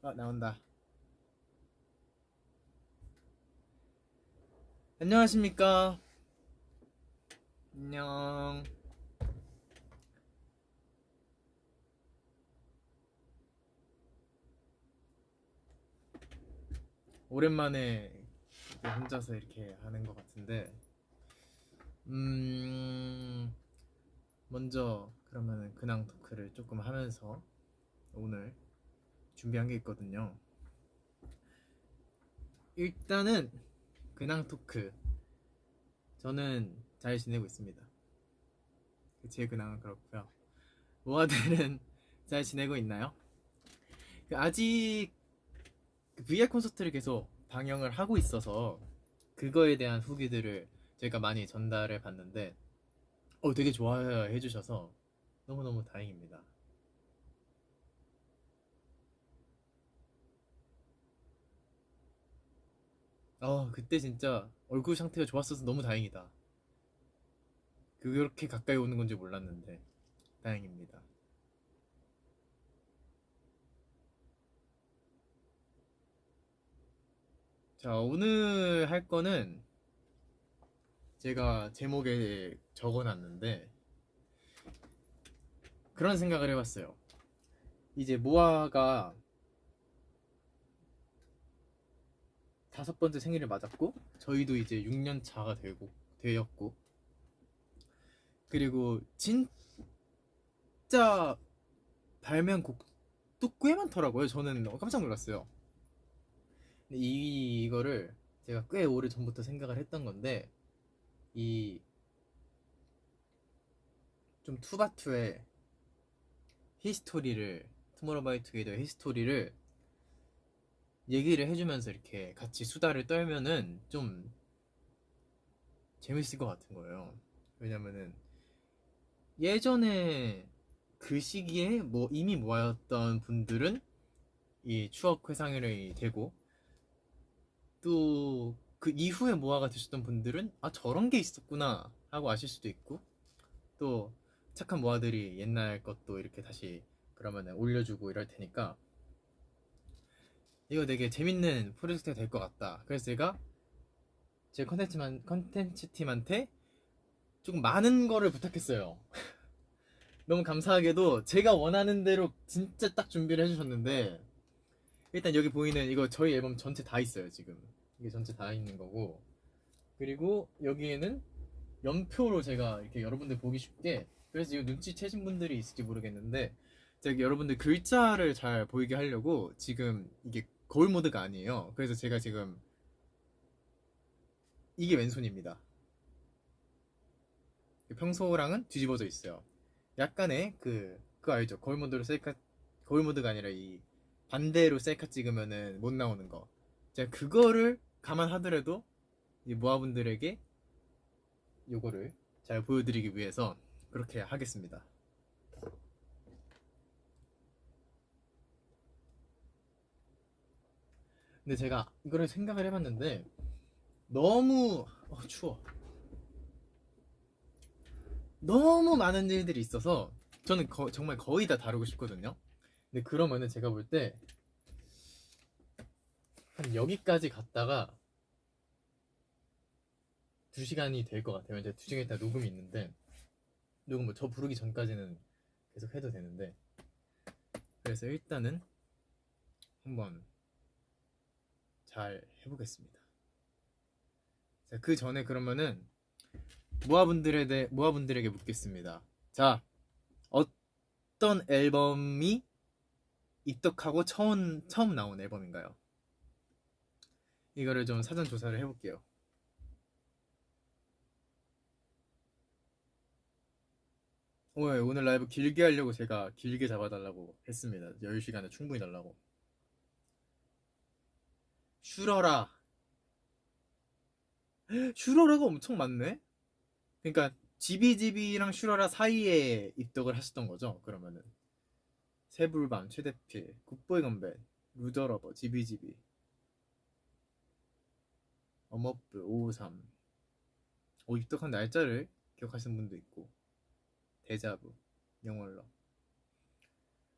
나온다. 안녕하십니까? 안녕. 오랜만에 혼자서 이렇게 하는 것 같은데, 음, 먼저 그러면은 근황 토크를 조금 하면서 오늘 준비한 게 있거든요. 일단은 근황 토크. 저는 잘 지내고 있습니다. 제 근황은 그렇고요. 모아들은 잘 지내고 있나요? 아직 VR 콘서트를 계속 방영을 하고 있어서 그거에 대한 후기들을 저희가 많이 전달해 봤는데 되게 좋아해 주셔서 너무너무 다행입니다. 그때 진짜 얼굴 상태가 좋았어서 너무 다행이다. 그렇게 가까이 오는 건지 몰랐는데 다행입니다. 자, 오늘 할 거는 제가 제목에 적어 놨는데 그런 생각을 해봤어요. 이제 모아가 5번째 생일을 맞았고 저희도 이제 6년 차가 되었고 그리고 진짜 발명곡도 꽤 많더라고요. 저는 깜짝 놀랐어요. 근데 이거를 제가 꽤 오래 전부터 생각을 했던 건데 이 좀 투바투의 히스토리를 투모로우바이투게더의 히스토리를 얘기를 해주면서 이렇게 같이 수다를 떨면은 좀 재밌을 것 같은 거예요. 왜냐면은 예전에 그 시기에 뭐 이미 모였던 분들은 이 추억 회상이 되고 또 그 이후에 모아가 되셨던 분들은 저런 게 있었구나 하고 아실 수도 있고 또 착한 모아들이 옛날 것도 이렇게 다시 그러면 올려주고 이럴 테니까 이거 되게 재밌는 프로젝트가 될 것 같다. 그래서 제가 제 컨텐츠 팀한테 조금 많은 거를 부탁했어요. 너무 감사하게도 제가 원하는 대로 진짜 딱 준비를 해주셨는데 일단 여기 보이는 이거 저희 앨범 전체 다 있어요 지금. 이게 전체 다 있는 거고 그리고 여기에는 연표로 제가 이렇게 여러분들 보기 쉽게 그래서 이거 눈치채신 분들이 있을지 모르겠는데 제가 여러분들 글자를 잘 보이게 하려고 지금 이게 거울 모드가 아니에요. 그래서 제가 지금 이게 왼손입니다. 평소랑은 뒤집어져 있어요. 약간의 그거 알죠? 거울 모드가 아니라 이 반대로 셀카 찍으면은 못 나오는 거. 제가 그거를 감안하더라도 이 모아분들에게 요거를 잘 보여드리기 위해서 그렇게 하겠습니다. 근데 제가 이거를 생각을 해봤는데 너무 추워. 너무 많은 일들이 있어서 저는 정말 거의 다 다루고 싶거든요. 근데 그러면은 제가 볼 때 한 여기까지 갔다가 2시간이 될 것 같아요. 이제 2시간 있다 녹음이 있는데 녹음 뭐 저 부르기 전까지는 계속 해도 되는데 그래서 일단은 한번 잘 해보겠습니다. 자, 그 전에 그러면은 모아분들에게 묻겠습니다. 자, 어떤 앨범이 입덕하고 처음 나온 앨범인가요? 이거를 좀 사전 조사를 해볼게요. 오늘 라이브 길게 하려고 제가 길게 잡아달라고 했습니다. 10시간에 충분히 달라고. 슈러라. 슈러라가 엄청 많네? 그러니까 지비지비랑 슈러라 사이에 입덕을 하셨던 거죠? 그러면은 새불밤, 최대필, 굿보이 건배, 루저러버, 지비지비, 엄업브, 553. 입덕한 날짜를 기억하시는 분도 있고 데자부, 영월러.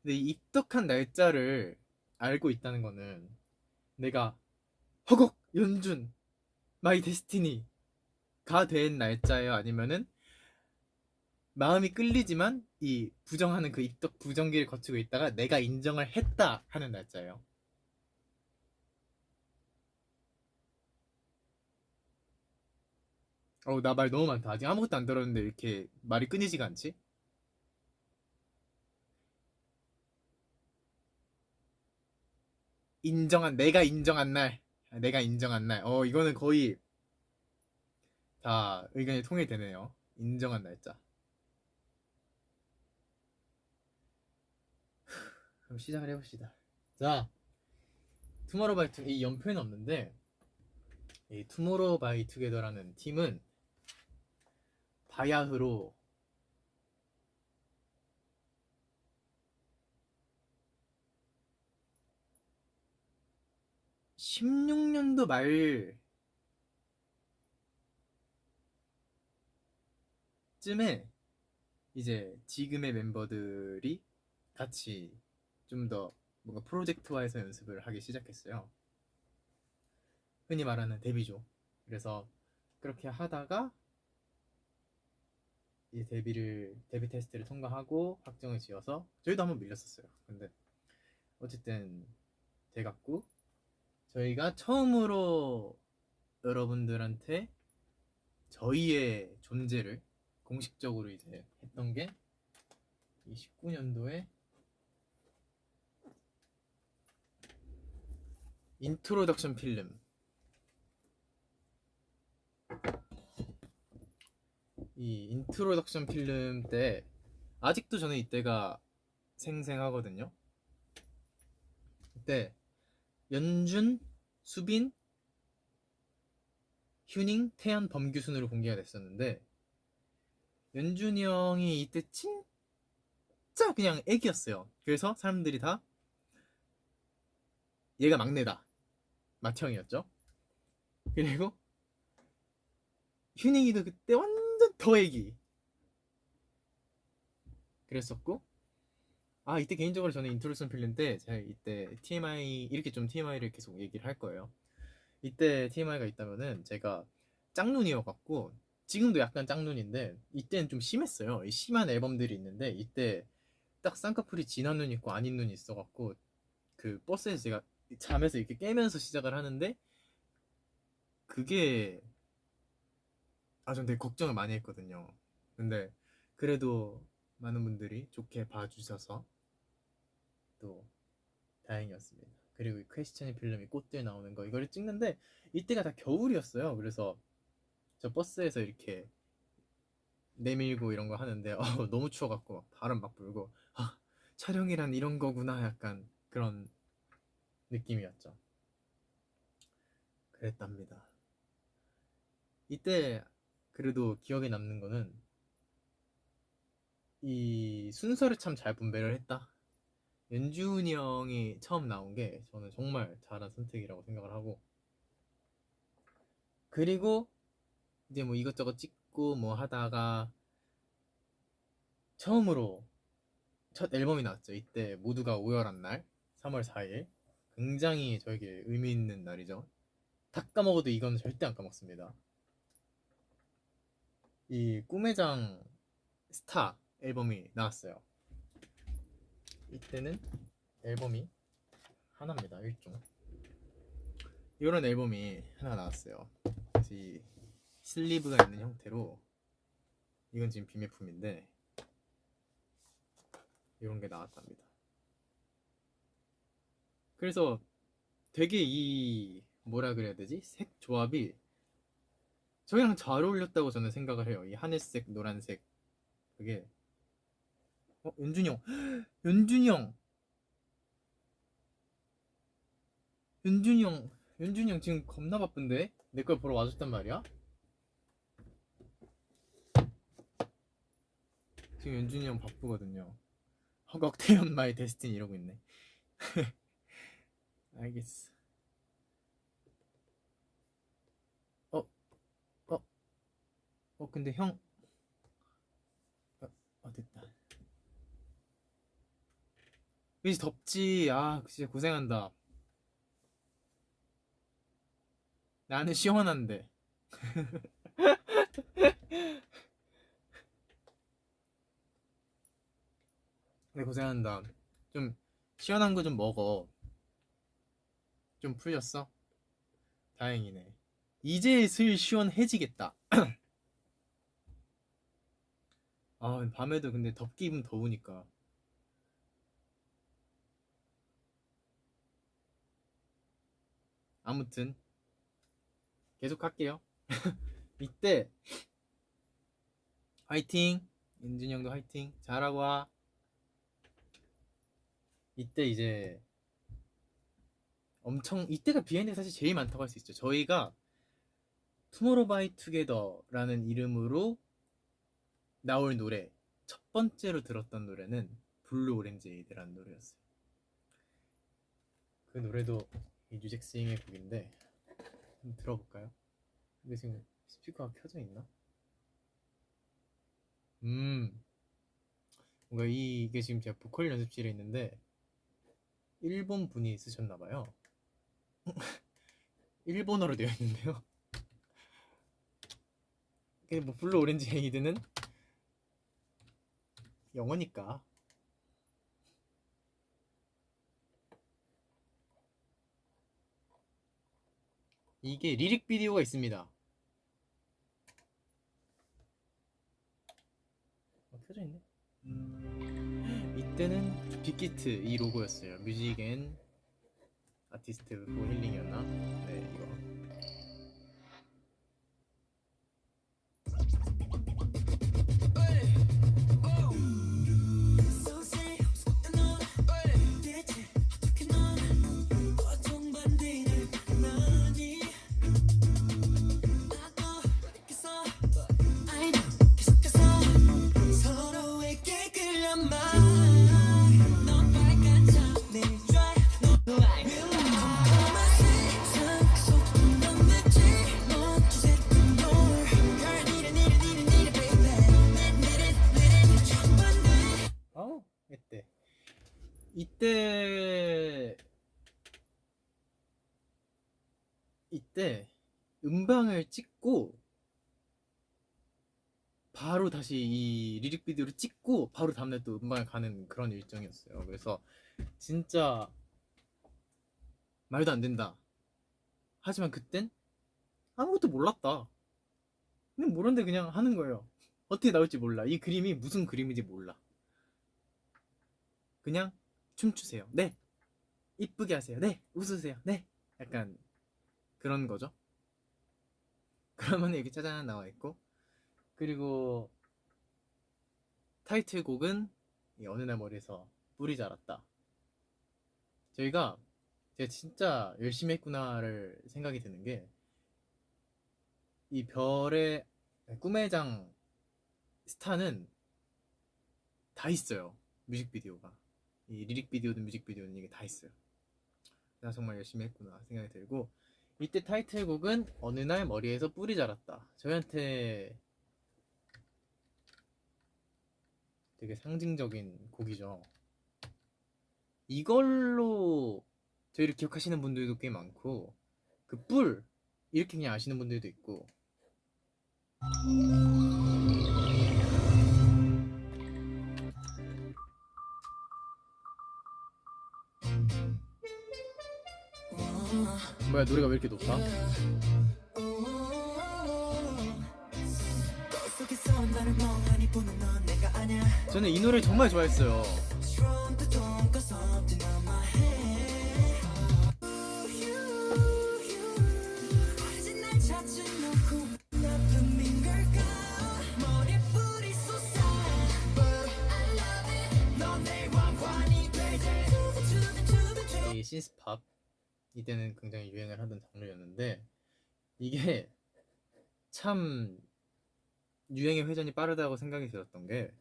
근데 이 입덕한 날짜를 알고 있다는 거는 내가 허걱 연준 마이 데스티니가 된 날짜예요? 아니면은 마음이 끌리지만 이 부정하는 그 입덕 부정기를 거치고 있다가 내가 인정을 했다 하는 날짜예요? 나 말 너무 많다. 아직 아무것도 안 들었는데 이렇게 말이 끊이지가 않지? 내가 인정한 날. 내가 인정한 날. 이거는 거의 다 의견이 통일되네요. 인정한 날짜. 그럼 시작을 해봅시다. 자, 투모로우바이투 이 연표는 없는데 이 투모로우바이투게더라는 팀은 바야흐로 16년도 말쯤에 이제 지금의 멤버들이 같이 좀 더 뭔가 프로젝트화해서 연습을 하기 시작했어요. 흔히 말하는 데뷔죠. 그래서 그렇게 하다가 이 데뷔 테스트를 통과하고 확정을 지어서 저희도 한번 밀렸었어요. 근데 어쨌든 돼갖고 저희가 처음으로 여러분들한테 저희의 존재를 공식적으로 이제 했던 게 이 19년도에 인트로덕션 필름, 이 인트로덕션 필름 때 아직도 저는 이때가 생생하거든요. 그때 연준, 수빈, 휴닝, 태연, 범규 순으로 공개가 됐었는데 연준이 형이 이때 진짜 그냥 애기였어요. 그래서 사람들이 다 얘가 막내다, 맏형이었죠. 그리고 휴닝이도 그때 완전 더 애기 그랬었고, 이때 개인적으로 저는 인트로덕션 필름 때 제가 이때 TMI 이렇게 좀 TMI를 계속 얘기를 할 거예요. 이때 TMI가 있다면은 제가 짝눈이어갖고 지금도 약간 짝눈인데 이때는 좀 심했어요. 이 심한 앨범들이 있는데 이때 딱 쌍꺼풀이 진한 눈 있고 아닌 눈이 있어갖고 그 버스에서 제가 잠에서 이렇게 깨면서 시작을 하는데 그게 전 되게 걱정을 많이 했거든요. 근데 그래도 많은 분들이 좋게 봐주셔서 또 다행이었습니다. 그리고 이 퀘스천이 필름이 꽃들 나오는 거 이거를 찍는데 이때가 다 겨울이었어요. 그래서 저 버스에서 이렇게 내밀고 이런 거 하는데 너무 추워갖고 바람 막 불고 촬영이란 이런 거구나 약간 그런 느낌이었죠. 그랬답니다. 이때 그래도 기억에 남는 거는 이 순서를 참 잘 분배를 했다. 연준이 형이 처음 나온 게 저는 정말 잘한 선택이라고 생각을 하고, 그리고 이제 뭐 이것저것 찍고 뭐 하다가 처음으로 첫 앨범이 나왔죠. 이때 모두가 오열한 날 3월 4일 굉장히 저에게 의미 있는 날이죠. 다 까먹어도 이건 절대 안 까먹습니다. 이 꿈의 장 스타 앨범이 나왔어요. 이때는 앨범이 하나입니다. 1종 이런 앨범이 하나 나왔어요. 그래서 이 슬리브가 있는 형태로 이건 지금 비매품인데 이런 게 나왔답니다. 그래서 되게 이 뭐라 그래야 되지? 색 조합이 저희랑 잘 어울렸다고 저는 생각을 해요. 이 하늘색, 노란색 그게 연준이 형 연준이 형 연준이 형 연준이 형 지금 겁나 바쁜데 내 걸 보러 와줬단 말이야? 지금 연준이 형 바쁘거든요. 허걱태연 마이 데스티니 이러고 있네. 알겠어. 어, 어, 근데 형, 됐다. 그치 덥지. 아 진짜 고생한다. 나는 시원한데. 근데 고생한다. 좀 시원한 거 좀 먹어. 좀 풀렸어? 다행이네. 이제 슬 시원해지겠다. 아 밤에도 근데 덥기는 더우니까. 아무튼 계속 할게요. 이때 화이팅. 인준이 형도 화이팅. 잘하고 와. 이때 이제 엄청 이때가 비하인드 사실 제일 많다고 할 수 있죠. 저희가 투모로우바이투게더라는 이름으로 나올 노래 첫 번째로 들었던 노래는 블루 오렌지 에이드라는 노래였어요. 그 노래도 이 뉴잭스윙의 곡인데 한번 들어볼까요? 근데 지금 스피커가 켜져 있나? 뭔가 이게 지금 제가 보컬 연습실에 있는데 일본 분이 쓰셨나 봐요. 일본어로 되어 있는데요. 근데 뭐 블루 오렌지 에이드는 영어니까. 이게 리릭 비디오가 있습니다. 켜져 있네. 이때는 빅히트 이 로고였어요. 뮤직 앤 아티스트 포 힐링이었나? 네, 이거. 이때 이때 이때 음방을 찍고 바로 다시 이 리릭 비디오를 찍고 바로 다음날 또 음방을 가는 그런 일정이었어요. 그래서 진짜 말도 안 된다. 하지만 그땐 아무것도 몰랐다. 그냥 모르는데 그냥 하는 거예요. 어떻게 나올지 몰라. 이 그림이 무슨 그림인지 몰라. 그냥 춤추세요. 네. 이쁘게 하세요. 네. 웃으세요. 네. 약간 그런 거죠. 그러면 여기 짜잔 나와 있고, 그리고 타이틀곡은 어느 날 머리에서 뿔이 자랐다. 저희가 제가 진짜 열심히 했구나를 생각이 드는 게, 이 별의 꿈의 장 스타는 다 있어요. 뮤직비디오가. 이 리릭 비디오든 뮤직비디오든 이게 다 있어요. 내가 정말 열심히 했구나 생각이 들고, 이때 타이틀곡은 어느 날 머리에서 뿔이 자랐다. 저희한테 되게 상징적인 곡이죠. 이걸로 저희를 기억하시는 분들도 꽤 많고, 그 뿔 이렇게 그냥 아시는 분들도 있고. 뭐야, 노래가 왜 이렇게 높아? 저는 이 노래 정말 좋아했어요. 이 신스팝 이때는 굉장히 유행을 하던 장르였는데, 이게 참 유행의 회전이 빠르다고 생각이 들었던 게,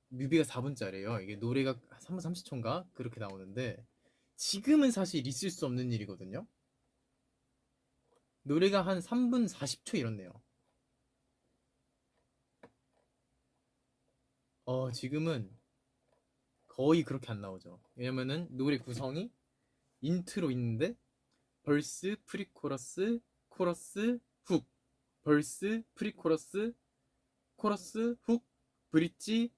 뮤비가 4분짜리예요. 이게 노래가 3분 30초인가 그렇게 나오는데, 지금은 사실 있을 수 없는 일이거든요. 노래가 한 3분 40초 이렇네요. 지금은 거의 그렇게 안 나오죠. 왜냐면은 노래 구성이 인트로 있는데 벌스, 프리코러스, 코러스, 훅, 벌스, 프리코러스, 코러스, 훅, 브릿지,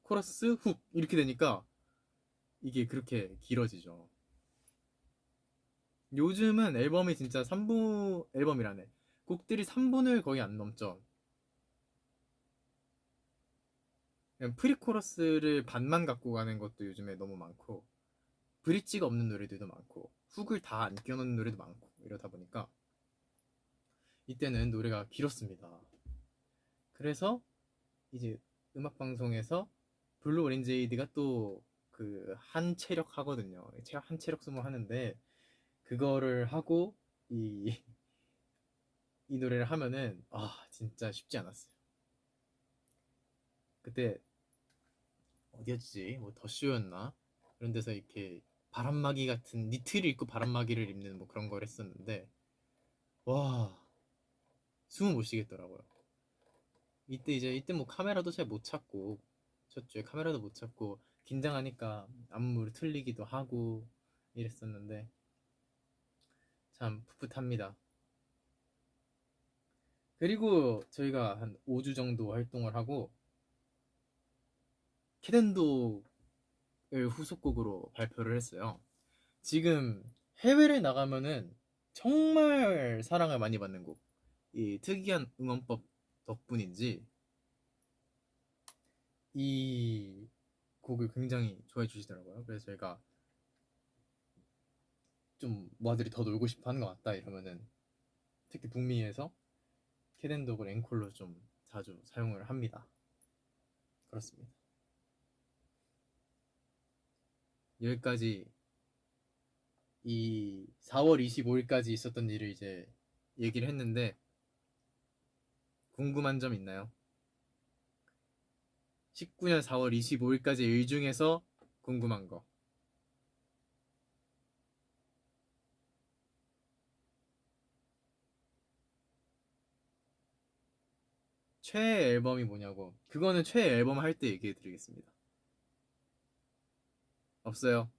코러스, 훅 이렇게 되니까 이게 그렇게 길어지죠. 요즘은 앨범이 진짜 3부 앨범이라네. 곡들이 3분을 거의 안 넘죠. 그냥 프리코러스를 반만 갖고 가는 것도 요즘에 너무 많고, 브릿지가 없는 노래들도 많고, 훅을 다 안 껴놓는 노래도 많고, 이러다 보니까 이때는 노래가 길었습니다. 그래서 이제 음악 방송에서 블루 오렌지 에이드가 또 그 한 체력 하거든요. 한 체력 수모 하는데 그거를 하고 이, 이 노래를 하면은 진짜 쉽지 않았어요. 그때 어디였지? 뭐 더쇼였나? 그런 데서 이렇게 바람막이 같은 니트를 입고 바람막이를 입는 뭐 그런 걸 했었는데 와 숨을 못 쉬겠더라고요. 이때 뭐 카메라도 잘 못 찾고 첫 주에 카메라도 못 찾고 긴장하니까 안무를 틀리기도 하고 이랬었는데 참 풋풋합니다. 그리고 저희가 한 5주 정도 활동을 하고 캐덴도를 후속곡으로 발표를 했어요. 지금 해외를 나가면은 정말 사랑을 많이 받는 곡. 이 특이한 응원법 덕분인지 이 곡을 굉장히 좋아해 주시더라고요. 그래서 저희가 좀 모아들이 더 놀고 싶어 하는 것 같다 이러면은 특히 북미에서 캐덴독을 앵콜로 좀 자주 사용을 합니다. 그렇습니다. 여기까지 이 4월 25일까지 있었던 일을 이제 얘기를 했는데 궁금한 점 있나요? 19년 4월 25일까지 일 중에서 궁금한 거. 최애 앨범이 뭐냐고. 그거는 최애 앨범 할 때 얘기해 드리겠습니다. 없어요.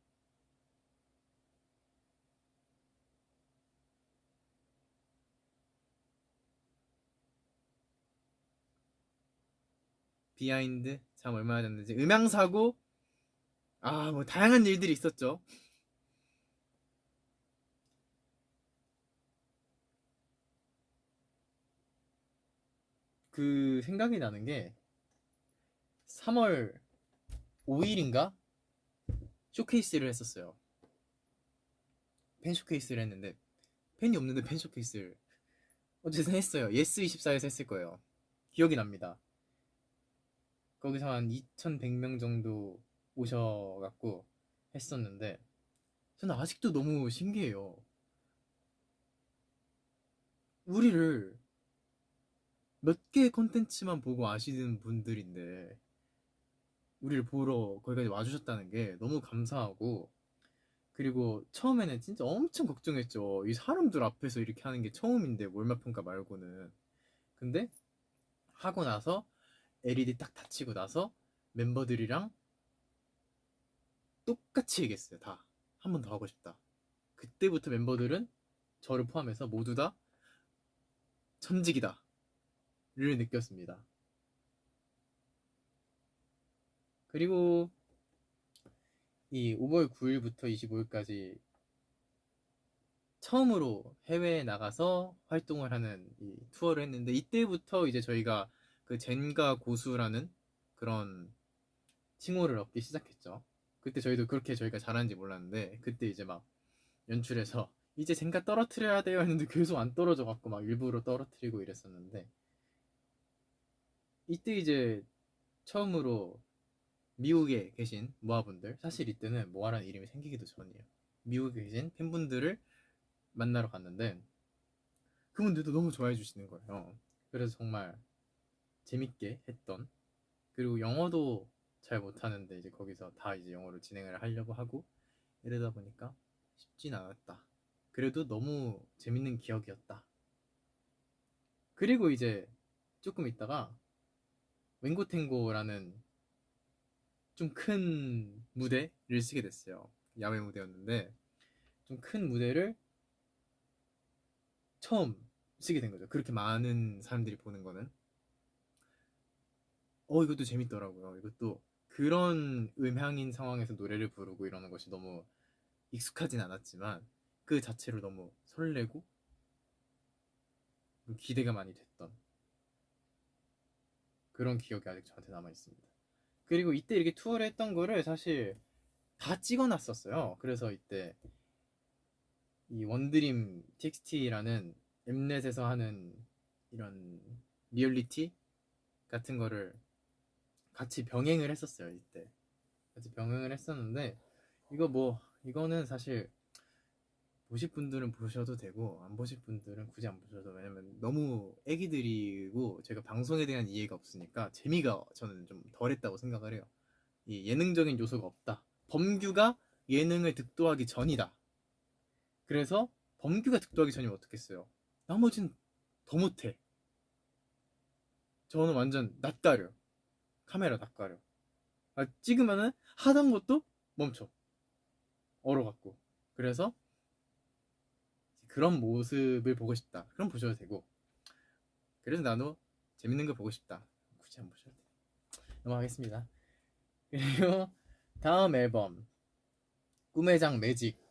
비하인드 참 얼마나 됐는지 음향 사고 뭐 다양한 일들이 있었죠. 그 생각이 나는 게 3월 5일인가 쇼케이스를 했었어요. 팬 쇼케이스를 했는데 팬이 없는데 팬 쇼케이스를 어쨌든 했어요. 예스24에서 했을 거예요. 기억이 납니다. 거기서 한 2,100명 정도 오셔갖고 했었는데 저는 아직도 너무 신기해요. 우리를 몇 개의 컨텐츠만 보고 아시는 분들인데 우리를 보러 거기까지 와주셨다는 게 너무 감사하고 그리고 처음에는 진짜 엄청 걱정했죠. 이 사람들 앞에서 이렇게 하는 게 처음인데 월말평가 말고는. 근데 하고 나서 LED 딱 닫히고 나서 멤버들이랑 똑같이 얘기했어요. 다. 한 번 더 하고 싶다. 그때부터 멤버들은 저를 포함해서 모두 다 천직이다를 느꼈습니다. 그리고 이 5월 9일부터 25일까지 처음으로 해외에 나가서 활동을 하는 이 투어를 했는데 이때부터 이제 저희가 그 젠가 고수라는 그런 칭호를 얻기 시작했죠. 그때 저희도 그렇게 저희가 잘하는지 몰랐는데 그때 이제 막 연출해서 이제 젠가 떨어뜨려야 돼요 했는데 계속 안 떨어져 갖고 막 일부러 떨어뜨리고 이랬었는데 이때 이제 처음으로 미국에 계신 모아분들 사실 이때는 모아라는 이름이 생기기도 전이에요. 미국에 계신 팬분들을 만나러 갔는데 그분들도 너무 좋아해 주시는 거예요. 그래서 정말 재밌게 했던 그리고 영어도 잘 못하는데 이제 거기서 다 이제 영어로 진행을 하려고 하고 이러다 보니까 쉽진 않았다. 그래도 너무 재밌는 기억이었다. 그리고 이제 조금 있다가 웬고탱고라는 좀 큰 무대를 쓰게 됐어요. 야외 무대였는데 좀 큰 무대를 처음 쓰게 된 거죠. 그렇게 많은 사람들이 보는 거는 이것도 재밌더라고요. 이것도 그런 음향인 상황에서 노래를 부르고 이러는 것이 너무 익숙하진 않았지만 그 자체로 너무 설레고 기대가 많이 됐던 그런 기억이 아직 저한테 남아 있습니다. 그리고 이때 이렇게 투어를 했던 거를 사실 다 찍어놨었어요. 그래서 이때 이 원드림 TXT라는 엠넷에서 하는 이런 리얼리티 같은 거를 같이 병행을 했었어요. 이때 같이 병행을 했었는데 이거는 사실 보실 분들은 보셔도 되고 안 보실 분들은 굳이 안 보셔도, 왜냐면 너무 애기들이고 제가 방송에 대한 이해가 없으니까 재미가 저는 좀 덜했다고 생각을 해요. 이 예능적인 요소가 없다. 범규가 예능을 득도하기 전이다. 그래서 범규가 득도하기 전이면 어떻겠어요? 나머지는 더 못해. 저는 완전 낯가려. 카메라 낯가려. 찍으면은 하던 것도 멈춰. 얼어갖고. 그래서 그런 모습을 보고 싶다. 그럼 보셔도 되고. 그래서 나도 재밌는 거 보고 싶다. 굳이 안 보셔도 돼요. 넘어가겠습니다. 그리고 다음 앨범 꿈의 장 매직.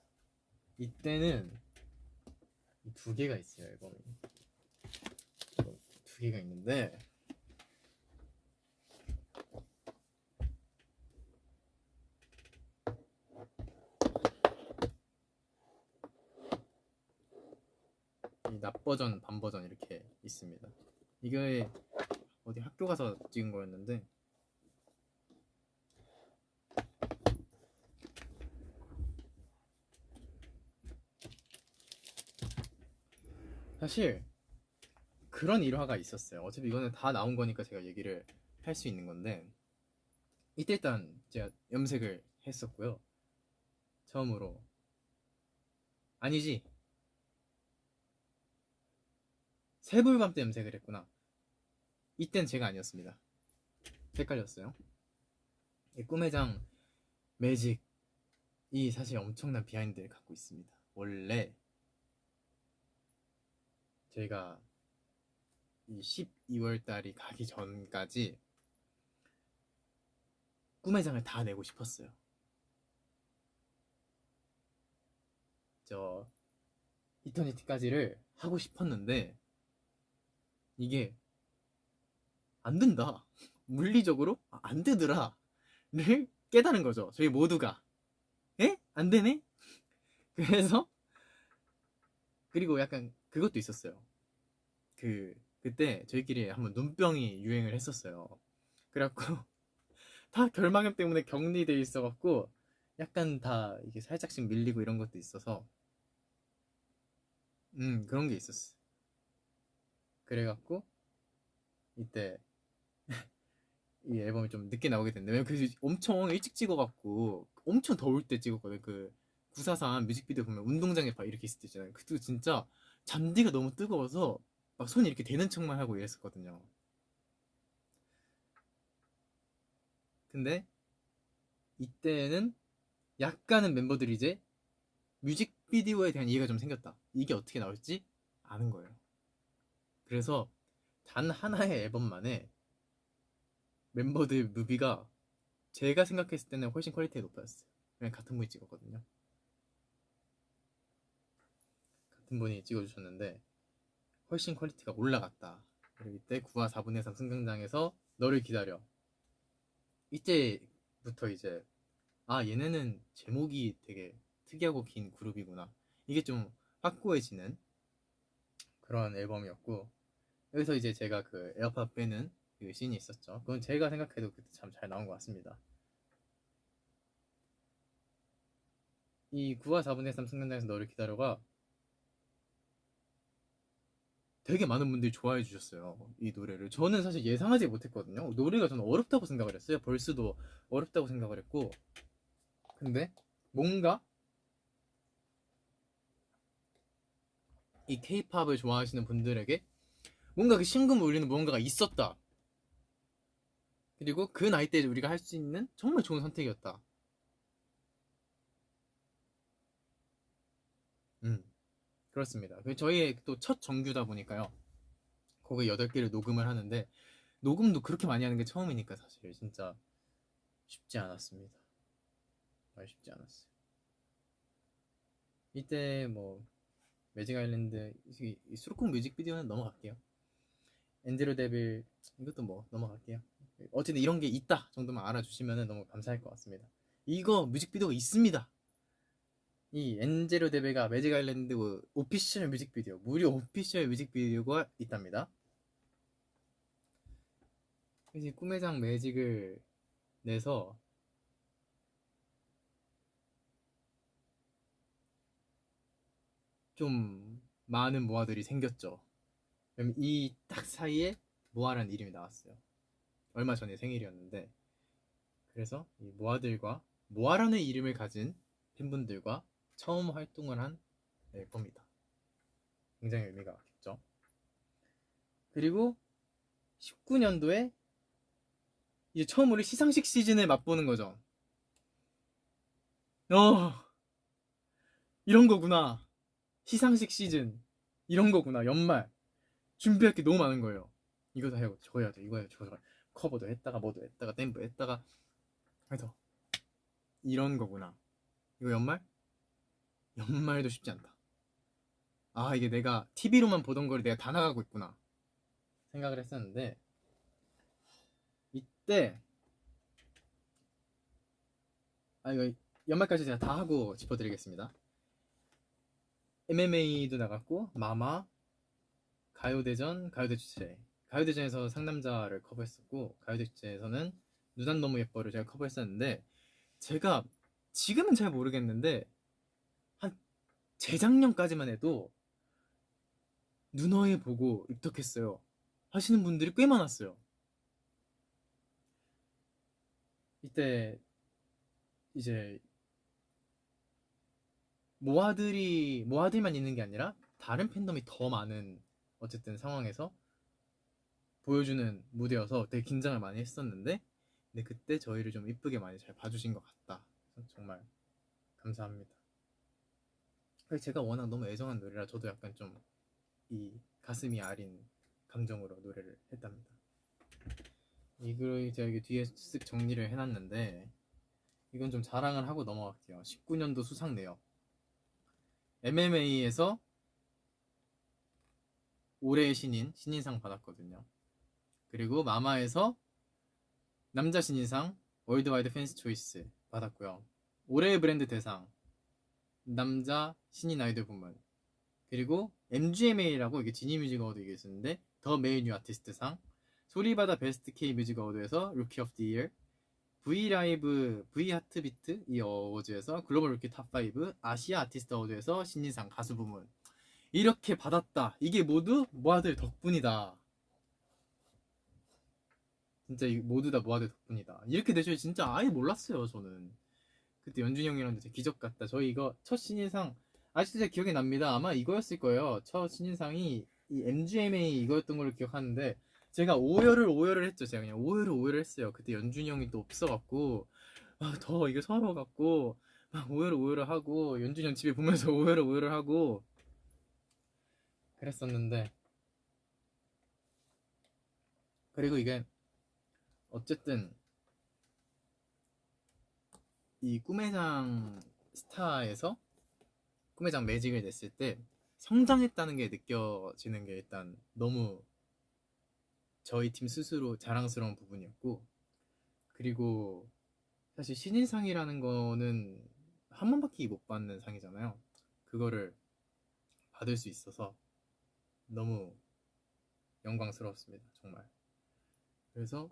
이때는 두 개가 있어요. 앨범이 두 개가 있는데 이 낮 버전, 밤 버전 이렇게 있습니다. 이게 어디 학교 가서 찍은 거였는데 사실 그런 일화가 있었어요. 어차피 이거는 다 나온 거니까 제가 얘기를 할 수 있는 건데, 이때 일단 제가 염색을 했었고요. 처음으로. 아니지, 새불밤 때 염색을 했구나. 이땐 제가 아니었습니다. 헷갈렸어요. 이 꿈의 장 매직이 사실 엄청난 비하인드를 갖고 있습니다. 원래 저희가 이 12월 달이 가기 전까지 꿈의 장을 다 내고 싶었어요. 저 이터니티까지를 하고 싶었는데 이게 안 된다. 물리적으로 안 되더라. 를 깨달은 거죠. 저희 모두가. 에? 안 되네? 그래서 그리고 약간 그것도 있었어요. 그때 저희끼리 한번 눈병이 유행을 했었어요. 그래갖고 다 결막염 때문에 격리돼 있어갖고 약간 다 이게 살짝씩 밀리고 이런 것도 있어서 그런 게 있었어. 그래갖고 이때 이 앨범이 좀 늦게 나오게 됐는데, 왜냐면 그 엄청 일찍 찍어갖고 엄청 더울 때 찍었거든. 그 943 뮤직비디오 보면 운동장에 막 이렇게 있을 때 있잖아요. 그때 진짜 잔디가 너무 뜨거워서 막 손이 이렇게 되는 척만 하고 이랬었거든요. 근데 이때는 약간은 멤버들이 이제 뮤직비디오에 대한 이해가 좀 생겼다. 이게 어떻게 나올지 아는 거예요. 그래서 단 하나의 앨범만에 멤버들 뮤비가 제가 생각했을 때는 훨씬 퀄리티가 높았어요. 그냥 같은 분이 찍었거든요. 같은 분이 찍어주셨는데 훨씬 퀄리티가 올라갔다. 그리고 이때 9화 4분의 3 승강장에서 너를 기다려. 이때부터 이제 얘네는 제목이 되게 특이하고 긴 그룹이구나. 이게 좀 확고해지는 그런 앨범이었고, 여기서 이제 제가 그 에어팟 빼는 그 씬이 있었죠. 그건 제가 생각해도 그때 참 잘 나온 것 같습니다. 이 9화 4분의 3 승강장에서 너를 기다려가 되게 많은 분들이 좋아해 주셨어요. 이 노래를. 저는 사실 예상하지 못했거든요. 노래가 저는 어렵다고 생각을 했어요. 벌스도 어렵다고 생각을 했고, 근데 뭔가 이 케이팝을 좋아하시는 분들에게 뭔가 그 심금을 울리는 무언가가 있었다. 그리고 그 나이대에 우리가 할 수 있는 정말 좋은 선택이었다. 그렇습니다. 저희의 또 첫 정규다 보니까요. 거기 8개를 녹음을 하는데 녹음도 그렇게 많이 하는 게 처음이니까 사실 진짜 쉽지 않았습니다. 정말 쉽지 않았어요. 이때 뭐 매직 아일랜드 이 수록곡 뮤직비디오는 넘어갈게요. 엔제로 데빌 이것도 뭐 넘어갈게요. 어쨌든 이런 게 있다 정도만 알아주시면 너무 감사할 것 같습니다. 이거 뮤직비디오가 있습니다. 이 엔제로 데빌가 매직 아일랜드 오피셜 뮤직비디오 무료 오피셜 뮤직비디오가 있답니다. 이제 꿈의 장 매직을 내서 좀 많은 모아들이 생겼죠. 이 딱 사이에 모아라는 이름이 나왔어요. 얼마 전에 생일이었는데 그래서 이 모아들과 모아라는 이름을 가진 팬분들과 처음 활동을 한 앨범이다. 굉장히 의미가 깊죠. 그리고 19년도에 이제 처음으로 시상식 시즌을 맛보는 거죠. 이런 거구나. 시상식 시즌 이런 거구나. 연말 준비할 게 너무 많은 거예요. 이거 다 해고 저거 해야 돼. 이거 해야 돼. 저거 커버도 했다가 뭐도 했다가 댐프 했다가 그래서 이런 거구나. 이거 연말도 쉽지 않다. 아 이게 내가 TV로만 보던 걸 내가 다 나가고 있구나 생각을 했었는데 이때 이거 연말까지 제가 다 하고 짚어드리겠습니다. MMA도 나갔고 마마 가요대전 가요대주제 가요대전에서 상남자를 커버했었고 가요대주제에서는 누난 너무 예뻐를 제가 커버했었는데 제가 지금은 잘 모르겠는데 한 재작년까지만 해도 누너에 보고 입덕했어요 하시는 분들이 꽤 많았어요. 이때 이제 모아들만 있는 게 아니라 다른 팬덤이 더 많은 어쨌든 상황에서 보여주는 무대여서 되게 긴장을 많이 했었는데 근데 그때 저희를 좀 이쁘게 많이 잘 봐주신 것 같다. 정말 감사합니다. 제가 워낙 너무 애정한 노래라 저도 약간 좀 이 가슴이 아린 감정으로 노래를 했답니다. 이걸 제가 여기 뒤에 쓱 정리를 해놨는데 이건 좀 자랑을 하고 넘어갈게요. 19년도 수상 내역 MMA에서 올해의 신인상 받았거든요. 그리고 마마에서 남자 신인상 월드와이드 팬스 초이스 받았고요. 올해의 브랜드 대상 남자 신인 아이돌 부문 그리고 MGMA라고 이게 지니 뮤직 어워드 이게 있었는데 더 메인 뉴 아티스트상 소리바다 베스트 K 뮤직 어워드에서 루키 오브 디 이어 V 라이브 V 하트비트 이 어워즈에서 글로벌 루키 탑5 아시아 아티스트 어워드에서 신인상 가수 부문 이렇게 받았다. 이게 모두 모아들 덕분이다. 진짜 모두 다 모아들 덕분이다. 이렇게 되실 진짜 아예 몰랐어요 저는. 그때 연준이 형이랑 진짜 기적 같다. 저희 이거 첫 신인상 아직도 제 기억이 납니다. 아마 이거였을 거예요. 첫 신인상이 이 MGMA 이거였던 걸로 기억하는데 제가 오열을 했죠. 제가 그냥 오열을 했어요. 그때 연준이 형이 또 없어갖고 더 이게 서러워갖고 막 오열을 하고 연준이 형 집에 보면서 오열을 하고 그랬었는데 그리고 이게 어쨌든 이 꿈의 장 스타에서 꿈의 장 매직을 냈을 때 성장했다는 게 느껴지는 게 일단 너무 저희 팀 스스로 자랑스러운 부분이었고 그리고 사실 신인상이라는 거는 한 번밖에 못 받는 상이잖아요. 그거를 받을 수 있어서 너무 영광스러웠습니다. 정말. 그래서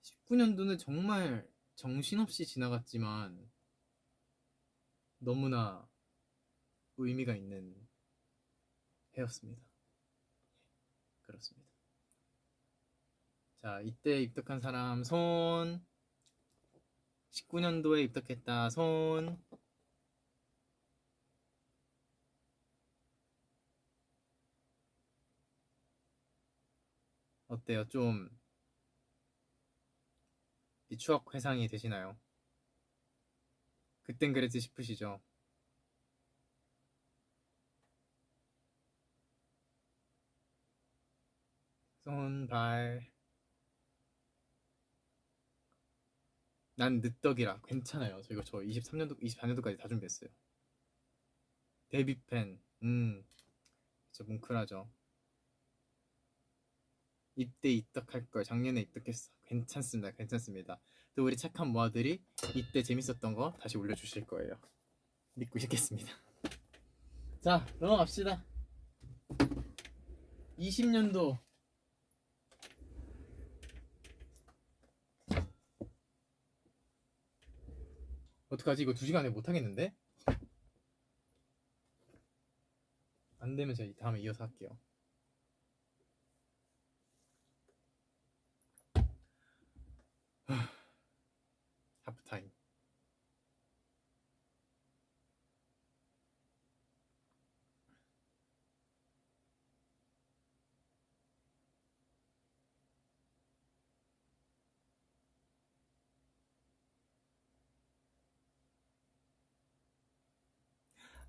19년도는 정말 정신없이 지나갔지만 너무나 의미가 있는 해였습니다. 그렇습니다. 자, 이때 입덕한 사람 손. 19년도에 입덕했다 손. 어때요? 좀 이 추억 회상이 되시나요? 그땐 그랬지 싶으시죠? 손발. 난 늦덕이라 괜찮아요. 저 23년도, 24년도까지 다 준비했어요. 데뷔 팬. 진짜 뭉클하죠. 이때 입덕할 걸 작년에 입덕했어. 괜찮습니다. 괜찮습니다. 또 우리 착한 모아들이 이때 재밌었던 거 다시 올려주실 거예요. 믿고 싶겠습니다. 자, 넘어갑시다. 20년도. 어떡하지? 이거 2시간에 못하겠는데? 안 되면 제가 다음에 이어서 할게요. 하프타임.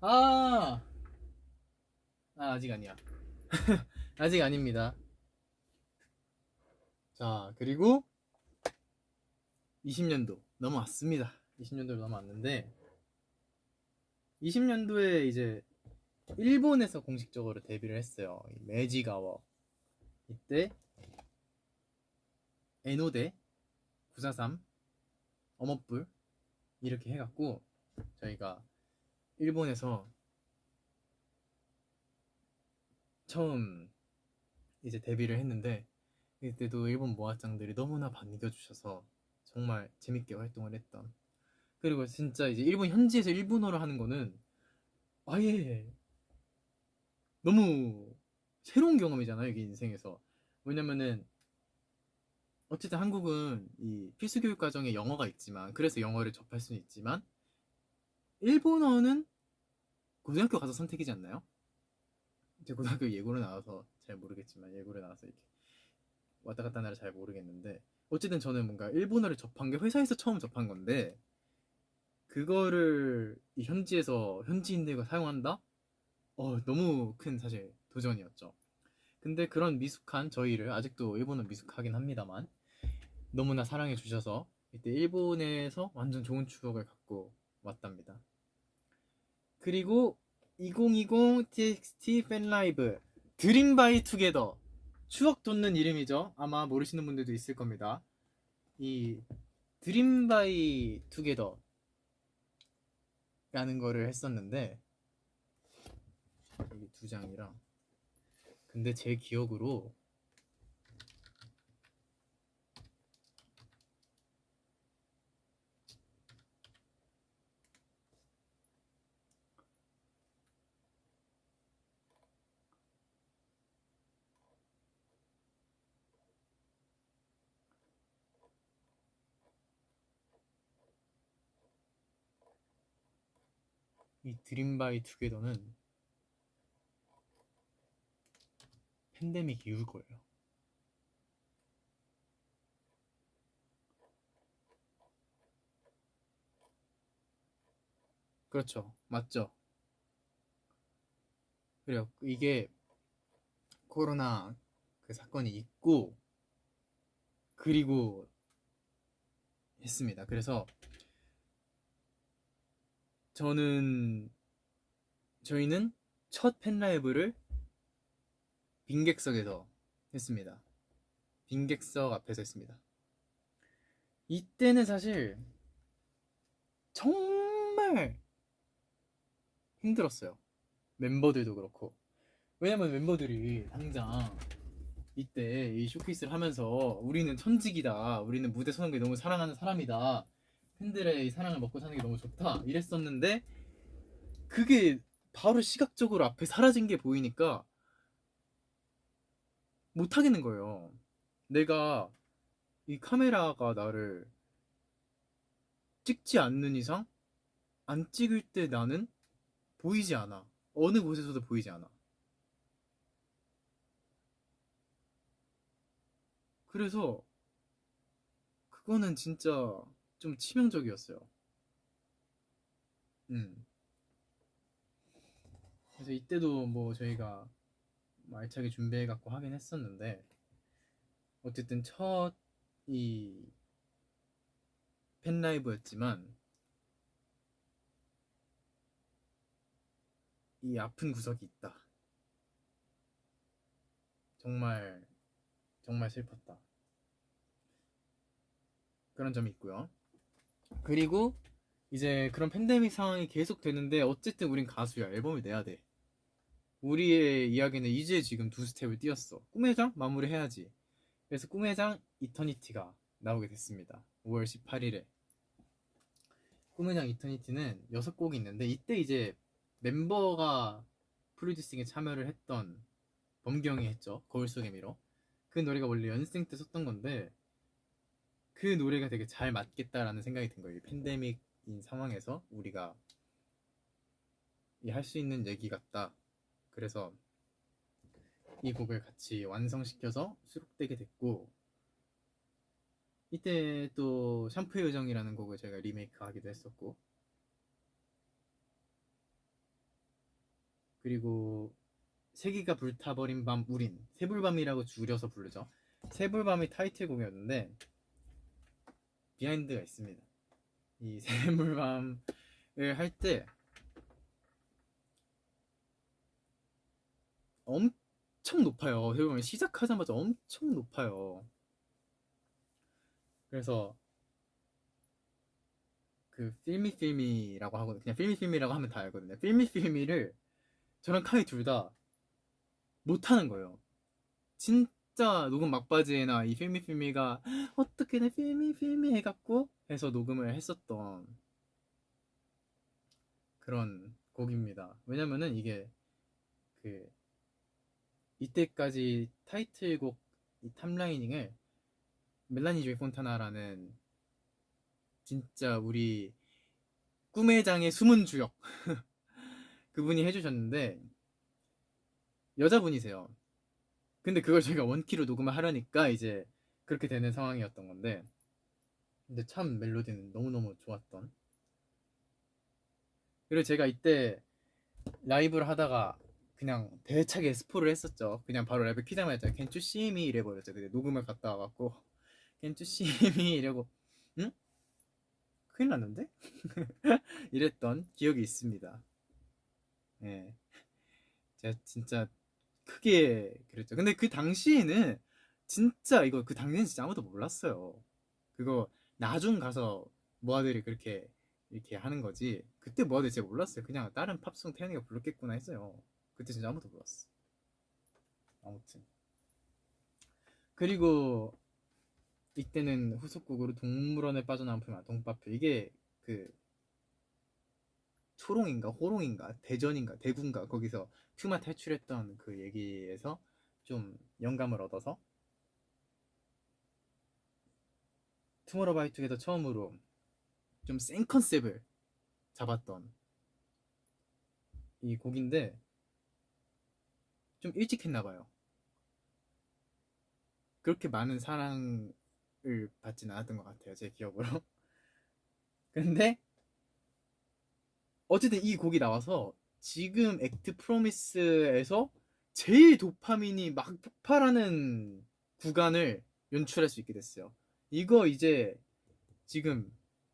아, 아직 아니야. 아직 아닙니다. 자, 그리고 20년도 넘어왔습니다. 20년도로 넘어왔는데 20년도에 이제 일본에서 공식적으로 데뷔를 했어요. 매지가워. 이때 에노데 943 어머뿔 이렇게 해갖고 저희가 일본에서 처음 이제 데뷔를 했는데 그때도 일본 모아짱들이 너무나 반겨주셔서 정말 재밌게 활동을 했던, 그리고 진짜 이제 일본 현지에서 일본어를 하는 거는 아예 너무 새로운 경험이잖아요, 이게 인생에서. 왜냐면은 어쨌든 한국은 이 필수 교육 과정에 영어가 있지만, 그래서 영어를 접할 수는 있지만 일본어는 고등학교 가서 선택이지 않나요? 제 고등학교 예고를 나와서 잘 모르겠지만, 예고를 나와서 이렇게 왔다 갔다 하느라 잘 모르겠는데, 어쨌든 저는 뭔가 일본어를 접한 게 회사에서 처음 접한 건데 그거를 이 현지에서 현지인들과 사용한다? 너무 큰 사실 도전이었죠. 근데 그런 미숙한 저희를, 아직도 일본어 미숙하긴 합니다만 너무나 사랑해 주셔서 이때 일본에서 완전 좋은 추억을 갖고 왔답니다. 그리고 2020 TXT 팬라이브 드림 바이 투게더, 추억 돋는 이름이죠. 아마 모르시는 분들도 있을 겁니다. 이 드림 바이 투게더 라는 거를 했었는데, 여기 2장이랑, 근데 제 기억으로 이 드림 바이 투게더는 팬데믹 이후일 거예요. 그렇죠. 맞죠? 그래요. 이게 코로나 그 사건이 있고 그리고 했습니다. 그래서 저희는 첫 팬라이브를 빈객석에서 했습니다. 빈객석 앞에서 했습니다. 이때는 사실 정말 힘들었어요. 멤버들도 그렇고. 왜냐면 멤버들이 당장 이때 이 쇼케이스를 하면서 우리는 천직이다, 우리는 무대 서는 게 너무 사랑하는 사람이다, 팬들의 이 사랑을 먹고 사는 게 너무 좋다 이랬었는데, 그게 바로 시각적으로 앞에 사라진 게 보이니까 못 하겠는 거예요. 내가 이 카메라가 나를 찍지 않는 이상 안 찍을 때 나는 보이지 않아. 어느 곳에서도 보이지 않아. 그래서 그거는 진짜 좀 치명적이었어요. 그래서 이때도 뭐 저희가 뭐 알차게 준비해갖고 하긴 했었는데, 어쨌든 첫 이 팬라이브였지만 이 아픈 구석이 있다. 정말 정말 슬펐다. 그런 점이 있고요. 그리고 이제 그런 팬데믹 상황이 계속 되는데, 어쨌든 우린 가수야. 앨범을 내야 돼. 우리의 이야기는 이제 지금 두 스텝을 띄었어. 꿈회장 마무리해야지. 그래서 꿈회장 이터니티가 나오게 됐습니다. 5월 18일에. 꿈회장 이터니티는 6곡이 있는데, 이때 이제 멤버가 프로듀싱에 참여를 했던 범경이 했죠. 거울 속의 미러. 그 노래가 원래 연습생 때 썼던 건데, 그 노래가 되게 잘 맞겠다라는 생각이 든 거예요. 팬데믹인 상황에서 우리가 할 수 있는 얘기 같다. 그래서 이 곡을 같이 완성시켜서 수록되게 됐고, 이때 또 샴푸의 요정이라는 곡을 저희가 리메이크 하기도 했었고, 그리고 세기가 불타버린 밤 우린, 새불밤이라고 줄여서 부르죠. 새불밤이 타이틀곡이었는데 비하인드가 있습니다. 이 새불밤을 할 때 엄청 높아요. 새불밤이 시작하자마자 엄청 높아요. 그래서 그 필미필미라고 하거든요. 그냥 필미필미라고 하면 다 알거든요. 필미필미를 저랑 카이 둘 다 못하는 거예요. 진짜 녹음 막바지에나 이 필미필미가 어떻게 내 필미필미 해갖고 해서 녹음을 했었던 그런 곡입니다. 왜냐면은 이게 그 이때까지 타이틀곡 이 탑라이닝을 멜라니 조이 폰타나라는 진짜 우리 꿈의 장의 숨은 주역 그분이 해주셨는데, 여자분이세요. 근데 그걸 저희가 원키로 녹음을 하려니까 이제 그렇게 되는 상황이었던 건데, 근데 참 멜로디는 너무너무 좋았던. 그리고 제가 이때 라이브를 하다가 그냥 대차게 스포를 했었죠. 그냥 바로 랩을 키자마자 Can't you see me 이래버렸죠. 근데 녹음을 갔다 와갖고 Can't you see me 이래고, 응? 큰일 났는데? 이랬던 기억이 있습니다. 예. 제가 진짜 크게 그랬죠. 근데 그 당시에는 진짜 이거 그 당시에는 진짜 아무도 몰랐어요. 그거 나중 가서 모아들이 그렇게 이렇게 하는 거지. 그때 모아들 진짜 몰랐어요. 그냥 다른 팝송 태연이가 불렀겠구나 했어요. 그때 진짜 아무도 몰랐어. 아무튼 그리고 이때는 후속곡으로 동물원에 빠져나온 풀마 동파표, 이게 그 초롱인가 호롱인가 대전인가 대구인가 거기서 퓨마 탈출했던 그 얘기에서 좀 영감을 얻어서 투모로우바이투게더 처음으로 좀 센 컨셉을 잡았던 이 곡인데, 좀 일찍 했나봐요. 그렇게 많은 사랑을 받진 않았던 것 같아요, 제 기억으로. 근데 어쨌든 이 곡이 나와서 지금 액트 프로미스에서 제일 도파민이 막 폭발하는 구간을 연출할 수 있게 됐어요. 이거 이제 지금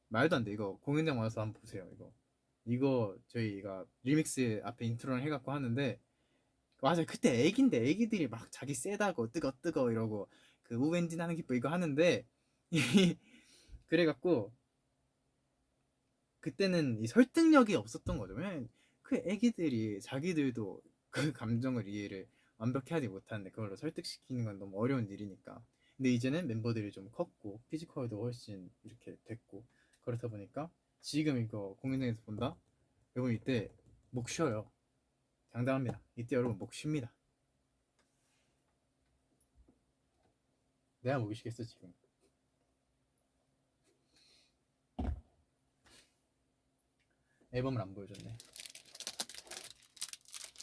말도 안 돼. 이거 공연장 와서 한번 보세요. 이거 저희가 리믹스 앞에 인트로를 해갖고 하는데, 맞아요. 그때 애기인데 애기들이 막 자기 세다고 뜨거 뜨거 이러고 그 우웬디 나는 기뻐 이거 하는데 그래갖고 그때는 이 설득력이 없었던 거죠. 왜냐면 그 애기들이 자기들도 그 감정을 이해를 완벽히 하지 못하는데 그걸로 설득시키는 건 너무 어려운 일이니까. 근데 이제는 멤버들이 좀 컸고 피지컬도 훨씬 이렇게 됐고, 그렇다 보니까 지금 이거 공연장에서 본다? 여러분 이때 목 쉬어요. 장담합니다. 이때 여러분 목 쉽니다. 내가 목이 쉬겠어 지금. 앨범을 안 보여줬네.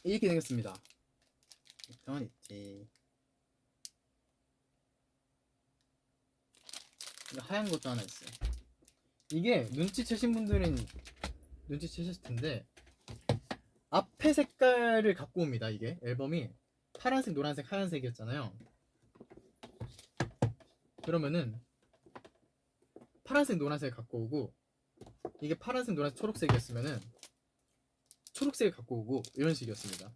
이렇게 생겼습니다. 이터니티. 하얀 것도 하나 있어요. 이게 눈치채신 분들은 눈치채셨을 텐데 앞에 색깔을 갖고 옵니다. 이게 앨범이 파란색, 노란색, 하얀색이었잖아요. 그러면은 파란색, 노란색 갖고 오고 이게 파란색, 노란색, 초록색이었으면은 초록색을 갖고 오고 이런 식이었습니다.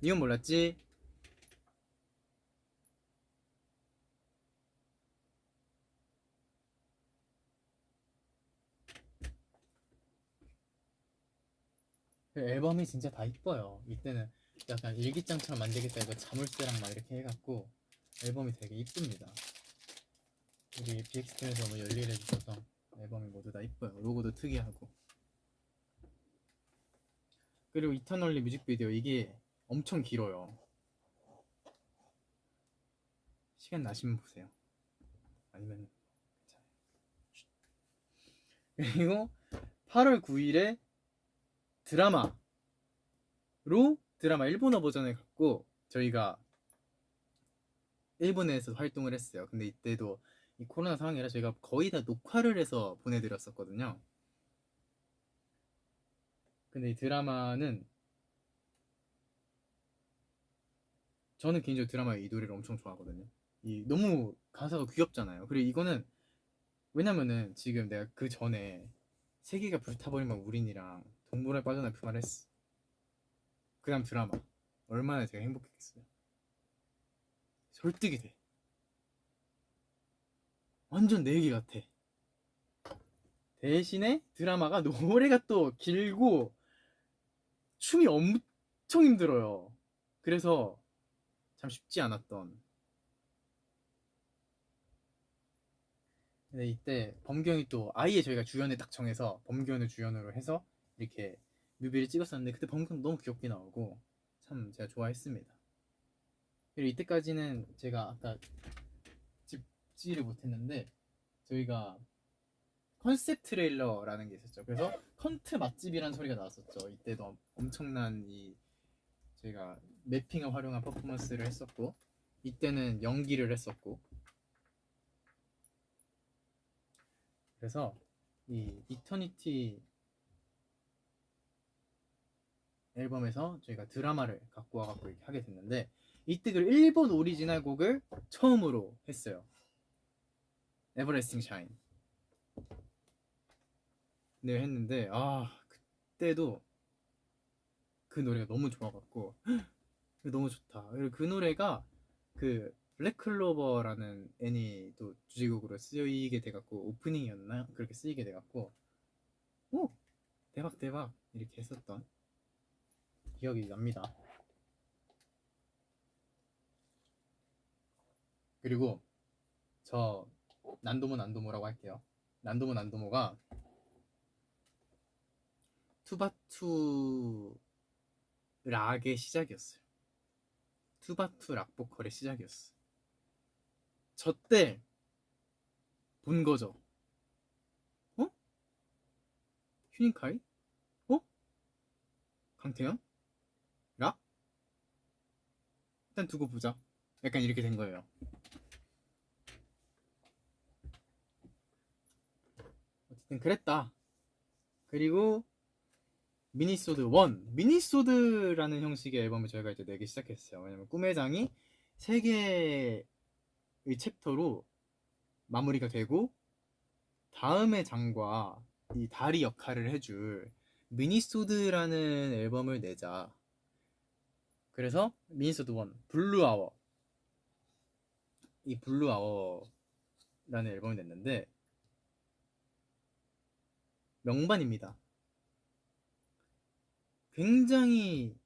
이건 몰랐지? 앨범이 진짜 다 이뻐요. 이때는 약간 일기장처럼 만들겠다 이거 자물쇠랑 막 이렇게 해갖고 앨범이 되게 이쁩니다. 우리 BX팀에서 너무 열일해주셔서 앨범이 모두 다 이뻐요. 로고도 특이하고. 그리고 이터널리 뮤직비디오 이게 엄청 길어요. 시간 나시면 보세요. 아니면 괜찮아요. 그리고 8월 9일에 드라마 일본어 버전을 갖고 저희가 일본에서 활동을 했어요. 근데 이때도 이 코로나 상황이라 저희가 거의 다 녹화를 해서 보내드렸었거든요. 근데 이 드라마는 저는 개인적으로 드라마의 이 노래를 엄청 좋아하거든요. 이 너무 가사가 귀엽잖아요. 그리고 이거는 왜냐면은 지금 내가 그 전에 세계가 불타버리면 우린이랑 동물에 빠져나 그 말을 했어. 그 다음 드라마 얼마나 제가 행복했겠어요. 설득이 돼. 완전 내 얘기 같아. 대신에 드라마가 노래가 또 길고 춤이 엄청 힘들어요. 그래서 참 쉽지 않았던. 근데 이때 범규형이 또 아예 저희가 주연을 딱 정해서 범규형을 주연으로 해서 이렇게 뮤비를 찍었었는데 그때 범규형 너무 귀엽게 나오고 참 제가 좋아했습니다. 그리고 이때까지는 제가 아까 짚지를 못했는데 저희가 컨셉 트레일러라는 게 있었죠. 그래서 컨트 맛집이라는 소리가 나왔었죠. 이때도 엄청난 이 저희가 매핑을 활용한 퍼포먼스를 했었고 이때는 연기를 했었고 그래서 이 이터니티 앨범에서 저희가 드라마를 갖고 와갖고 이렇게 하게 됐는데 이때 그 일본 오리지널 곡을 처음으로 했어요. 에버레스팅 샤인. 네 했는데 그때도 그 노래가 너무 좋아갖고 너무 좋다. 그리고 그 노래가 그 블랙클로버라는 애니도 주제곡으로 쓰이게 돼갖고 오프닝이었나 그렇게 쓰이게 돼갖고 오 대박 대박 이렇게 했었던 기억이 납니다. 그리고 저 난도모라고 할게요. 난도모가 투바투 락의 시작이었어요. 투바투 락 보컬의 시작이었어. 저 때 본 거죠. 어? 휴닝카이? 어? 강태현? 락? 일단 두고 보자. 약간 이렇게 된 거예요. 어쨌든 그랬다. 그리고 미니소드 1 미니소드라는 형식의 앨범을 저희가 이제 내기 시작했어요. 왜냐면 꿈의 장이 3개의 챕터로 마무리가 되고 다음의 장과 이 다리 역할을 해줄 미니소드라는 앨범을 내자. 그래서 미니소드 1 블루아워 이 블루아워라는 앨범을 냈는데 명반입니다. 굉장히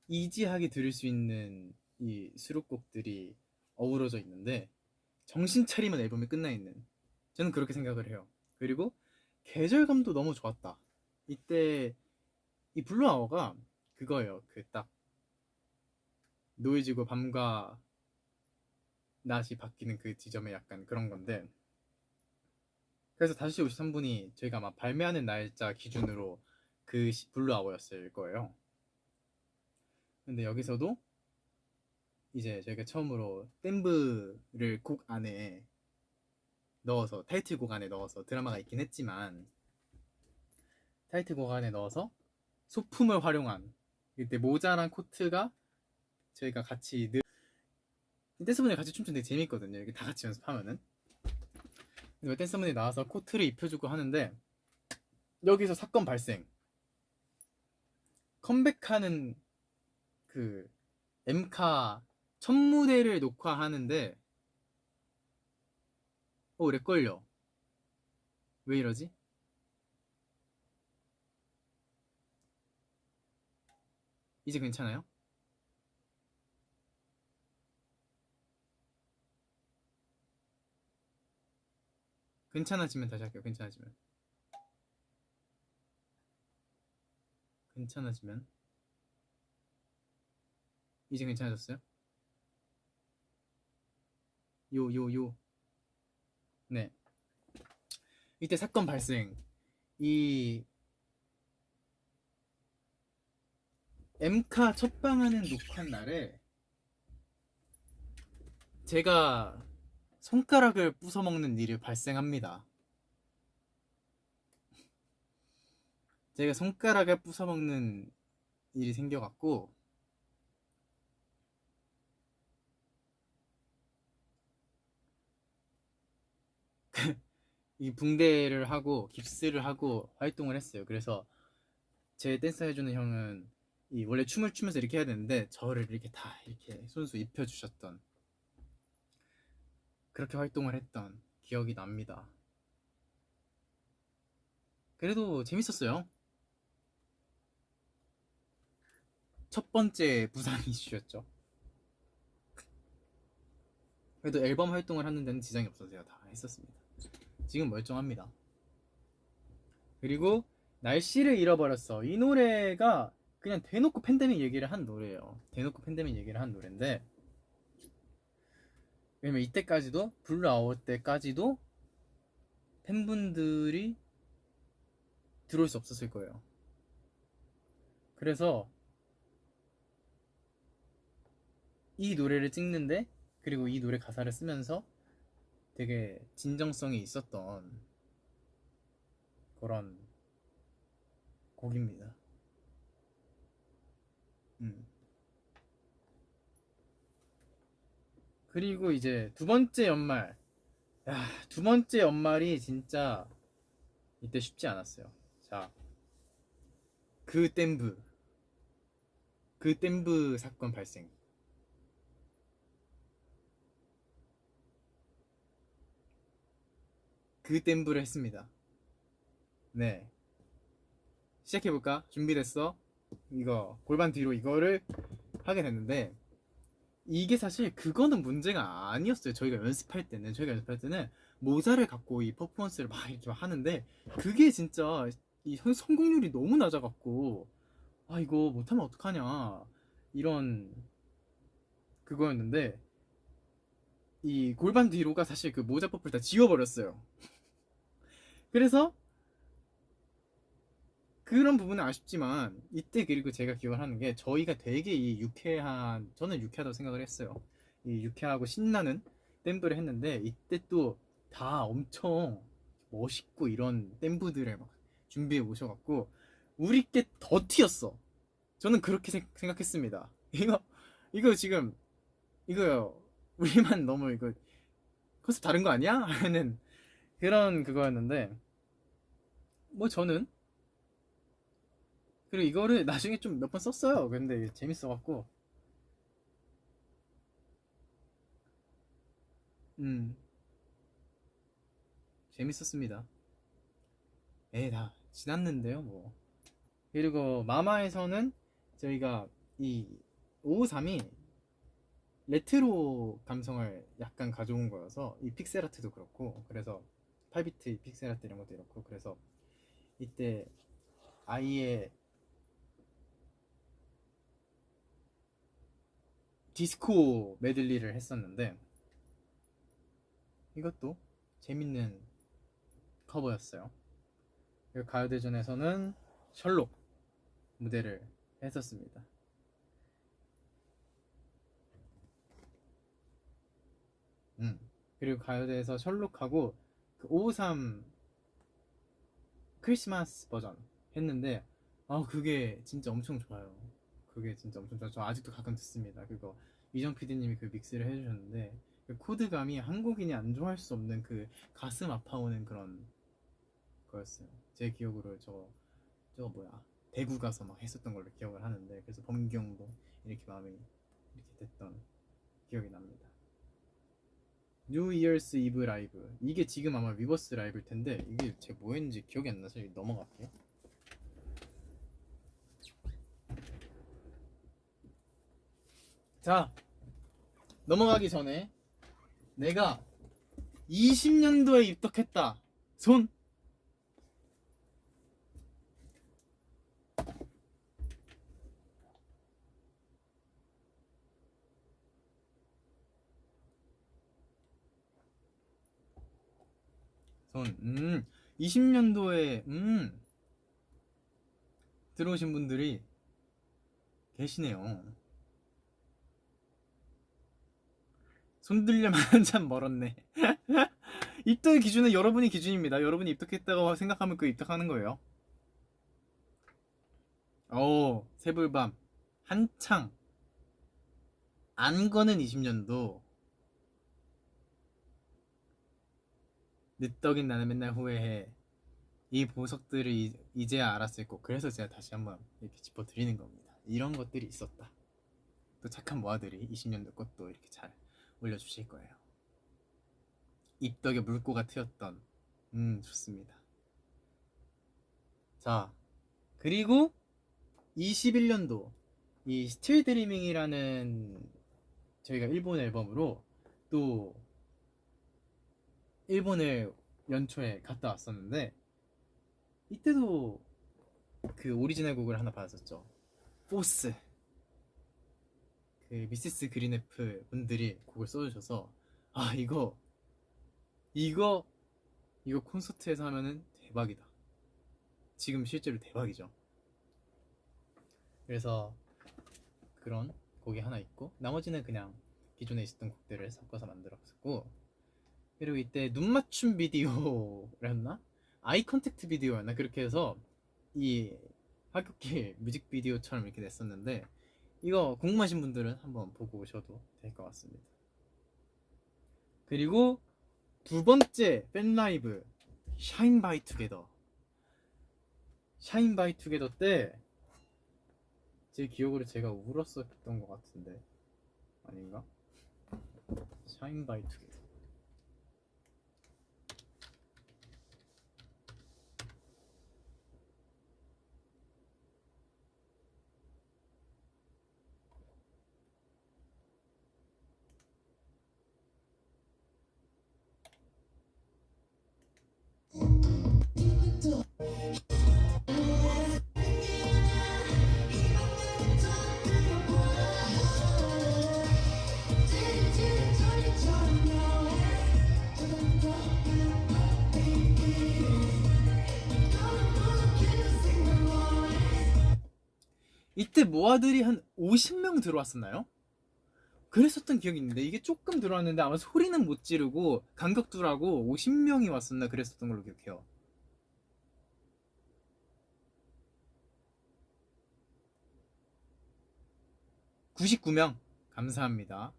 이지하게 들을 수 있는 이 수록곡들이 어우러져 있는데 정신 차리면 앨범이 끝나 있는 저는 그렇게 생각을 해요. 그리고 계절감도 너무 좋았다. 이때 이 블루아워가 그거예요. 그 딱 노을지고 밤과 낮이 바뀌는 그 지점에 약간 그런 건데 그래서 5시 53분이 저희가 아마 발매하는 날짜 기준으로 그 블루아워였을 거예요. 근데 여기서도 이제 저희가 처음으로 댐브를 곡 안에 넣어서 타이틀곡 안에 넣어서 드라마가 있긴 했지만 타이틀곡 안에 넣어서 소품을 활용한 이때 모자랑 코트가 저희가 같이 댄서분이 같이 춤추는 되게 재밌거든요. 이렇게 다 같이 연습하면은 댄서분이 나와서 코트를 입혀주고 하는데 여기서 사건 발생. 컴백하는 그 엠카 첫 무대를 녹화하는데 렉 걸려. 왜 이러지? 이제 괜찮아요? 괜찮아지면 다시 할게요. 괜찮아지면 이제 괜찮아졌어요? 요. 네. 이때 사건 발생. 이 엠카 첫방하는 녹화 날에 제가 손가락을 부숴먹는 일이 발생합니다. 제가 손가락을 부숴먹는 일이 생겨갖고 이 붕대를 하고 깁스를 하고 활동을 했어요. 그래서 제 댄스 해주는 형은 원래 춤을 추면서 이렇게 해야 되는데 저를 이렇게 다 이렇게 손수 입혀주셨던 그렇게 활동을 했던 기억이 납니다. 그래도 재밌었어요. 첫 번째 부상 이슈였죠. 그래도 앨범 활동을 하는 데는 지장이 없어서 제가 다 했었습니다. 지금 멀쩡합니다. 그리고 날씨를 잃어버렸어. 이 노래가 그냥 대놓고 팬데믹 얘기를 한 노래예요. 대놓고 팬데믹 얘기를 한 노래인데 왜냐면 이때까지도 블루아워 때까지도 팬분들이 들어올 수 없었을 거예요. 그래서 이 노래를 찍는데 그리고 이 노래 가사를 쓰면서 되게 진정성이 있었던 그런 곡입니다. 그리고 이제 두 번째 연말. 두 번째 연말이 진짜 이때 쉽지 않았어요. 자, 그 댐브 사건 발생. 그 댐브를 했습니다. 네. 시작해볼까? 준비됐어? 이거 골반 뒤로 이거를 하게 됐는데 이게 사실 그거는 문제가 아니었어요. 저희가 연습할 때는 모자를 갖고 이 퍼포먼스를 막 이렇게 하는데 그게 진짜 이 성공률이 너무 낮아갖고 이거 못하면 어떡하냐 이런 그거였는데 이 골반 뒤로가 사실 그 모자 퍼프를 다 지워버렸어요. 그래서 그런 부분은 아쉽지만 이때 그리고 제가 기억을 하는 게 저희가 되게 이 유쾌한 저는 유쾌하다고 생각을 했어요. 이 유쾌하고 신나는 댐브를 했는데 이때 또 다 엄청 멋있고 이런 댐브들을 막 준비해 오셔갖고 우리 게 더 튀었어. 저는 그렇게 생각했습니다. 이거 지금 이거요 우리만 너무 이거 컨셉 다른 거 아니야? 하는 그런 그거였는데 뭐 저는 그리고 이거를 나중에 좀 몇 번 썼어요. 근데 재밌어갖고 음 재밌었습니다. 다 지났는데요 뭐. 그리고 마마에서는 저희가 이 553이 레트로 감성을 약간 가져온 거여서 이 픽셀아트도 그렇고 그래서 8비트 픽셀아트 이런 것도 그렇고 그래서 이때 아이의 디스코 메들리를 했었는데 이것도 재밌는 커버였어요. 그리고 가요대전에서는 셜록 무대를 했었습니다. 그리고 가요대에서 셜록하고 그 553 크리스마스 버전 했는데 그게 진짜 엄청 좋아요. 그게 진짜 엄청 좋아요. 저 아직도 가끔 듣습니다. 그거 이정 PD님이 그 믹스를 해주셨는데 그 코드감이 한국인이 안 좋아할 수 없는 그 가슴 아파오는 그런 거였어요. 제 기억으로 저거 뭐야 대구 가서 막 했었던 걸로 기억을 하는데 그래서 범경도 이렇게 마음이 이렇게 됐던 기억이 납니다. 뉴 이어스 이브 라이브 이게 지금 아마 위버스 라이브일 텐데 이게 제가 뭐 했는지 기억이 안 나서 넘어갈게요. 자, 넘어가기 전에 내가 20년도에 입덕했다. 손. 손. 20년도에 들어오신 분들이 계시네요. 손 들려면 한참 멀었네. 입덕의 기준은 여러분이 기준입니다. 여러분이 입덕했다고 생각하면 그 입덕하는 거예요. 새불밤 한창 안 거는 20년도 늦덕인 나는 맨날 후회해. 이 보석들을 이제야 알았을 거. 그래서 제가 다시 한번 이렇게 짚어드리는 겁니다. 이런 것들이 있었다. 또 착한 모아들이 20년도 것도 이렇게 잘 올려주실 거예요. 입덕의 물꼬가 트였던 좋습니다. 자, 그리고 21년도 이 스틸 드리밍이라는 저희가 일본 앨범으로 또 일본을 연초에 갔다 왔었는데 이때도 그 오리지널 곡을 하나 받았었죠. 포스. 그 미시스 그린애플 분들이 곡을 써주셔서 이거 콘서트에서 하면은 대박이다. 지금 실제로 대박이죠. 그래서 그런 곡이 하나 있고 나머지는 그냥 기존에 있었던 곡들을 섞어서 만들었었고 그리고 이때 눈 맞춤 비디오였나? 아이 컨택트 비디오였나? 그렇게 해서 이 하굣길 뮤직비디오처럼 이렇게 냈었는데 이거 궁금하신 분들은 한번 보고 오셔도 될 것 같습니다. 그리고 두 번째 팬라이브 샤인 바이 투게더. 샤인 바이 투게더 때 제 기억으로 제가 울었었던 것 같은데 아닌가? 샤인 바이 투게더. 이때 모아들이 한 50명 들어왔었나요? 그랬었던 기억이 있는데 이게 조금 들어왔는데 아마 소리는 못 지르고 간격두라고 50명이 왔었나 그랬었던 걸로 기억해요. (99명) 감사합니다.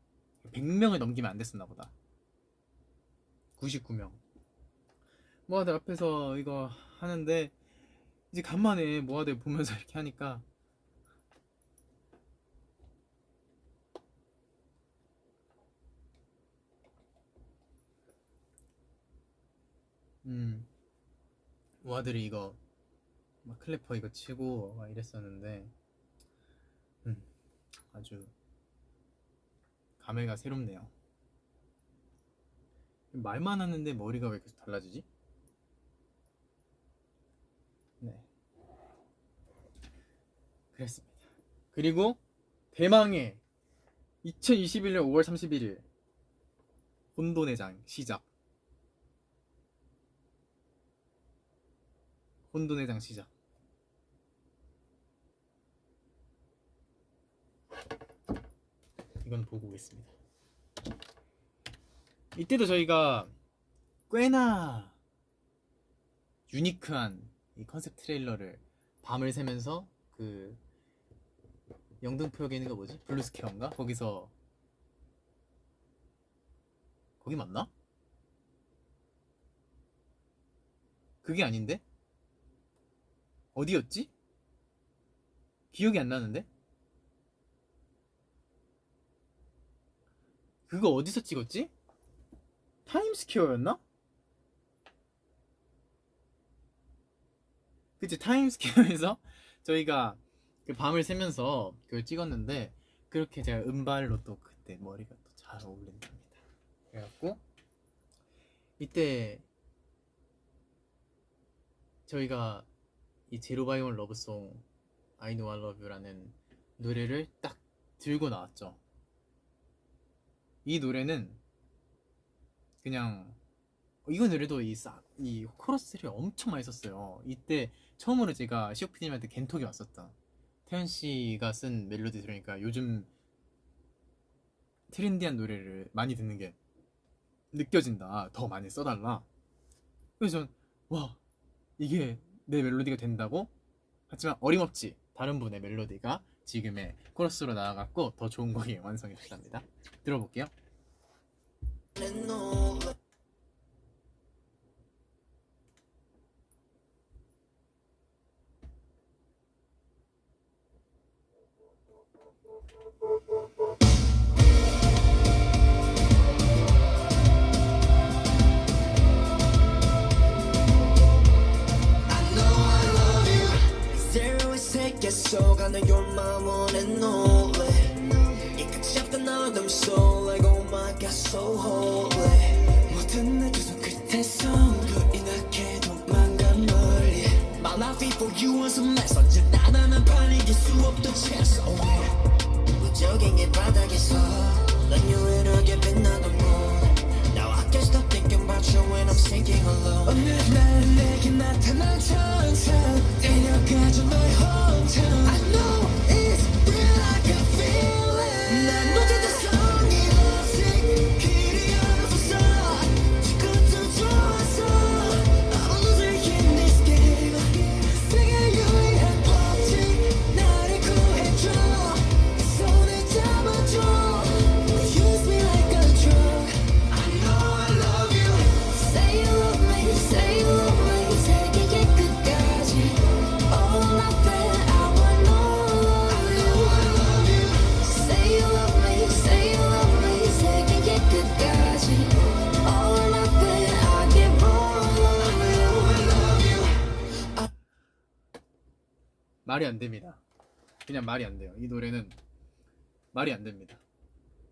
100명을 넘기면 안 됐었나 보다. 99명. 모아들 앞에서 이거 하는데 이제 간만에 모아들 보면서 이렇게 하니까 모아들이 이거 막 클래퍼 이거 치고 막 이랬었는데 아주 감회가 새롭네요. 말만 하는데 머리가 왜 계속 달라지지? 네, 그랬습니다. 그리고 대망의 2021년 5월 31일 혼돈의 장 시작. 혼돈의 장 시작. 이건 보고 오겠습니다. 이때도 저희가 꽤나 유니크한 이 컨셉 트레일러를 밤을 새면서 그 영등포역에 있는 거 뭐지? 블루스퀘어인가? 거기서 거기 맞나? 그게 아닌데? 어디였지? 기억이 안 나는데? 그거 어디서 찍었지? 타임스퀘어였나? 그치, 타임스퀘어에서 저희가 그 밤을 새면서 그걸 찍었는데, 그렇게 제가 은발로 또 그때 머리가 또 잘 어울린답니다. 그래갖고 이때 저희가 이 제로바이온 러브송 I Know I Love You라는 노래를 딱 들고 나왔죠. 이 노래는 그냥 이거 노래도 이 코러스를 엄청 많이 썼어요. 이때 처음으로 제가 시오피디님한테 겐톡이 왔었다. 태연 씨가 쓴 멜로디 들으니까 요즘 트렌디한 노래를 많이 듣는 게 느껴진다. 더 많이 써달라. 그래서 전 와, 이게 내 멜로디가 된다고? 하지만 어림없지 다른 분의 멜로디가 지금의 코러스로 나아갔고 더 좋은 곡이 완성이 됐답니다. 들어볼게요. 속아는 your my one and only 이 끝이 없던 어둠 soul like oh my god so holy 모든 내 두 손 끝에서 불이 나게 도망가 멀리 My life before you was a mess 언제나 판 이길 수 없던 chance oh yeah 무적인 게 바닥에서 난 유일하게 빛나던 moon Now I can't stop thinking about you when I'm sinking alone 어느 날 내게 나타난 천사 데려가줘 너의 hometown I know it's real I can feel it 난 어제도 성이 없이 길이 없어 지금도 좋아서 I'm a loser in this game 세계 유일한 법칙 나를 구해줘 손을 잡아줘 Use me like a drug I know I love you Say you love me Say you love me 세계의 끝까지 All nothing I want no I know I love you Say you love me Say you love me 세계의 끝까지 All nothing I give all I know I love you 말이 안 됩니다. 그냥 말이 안 돼요. 이 노래는 말이 안 됩니다.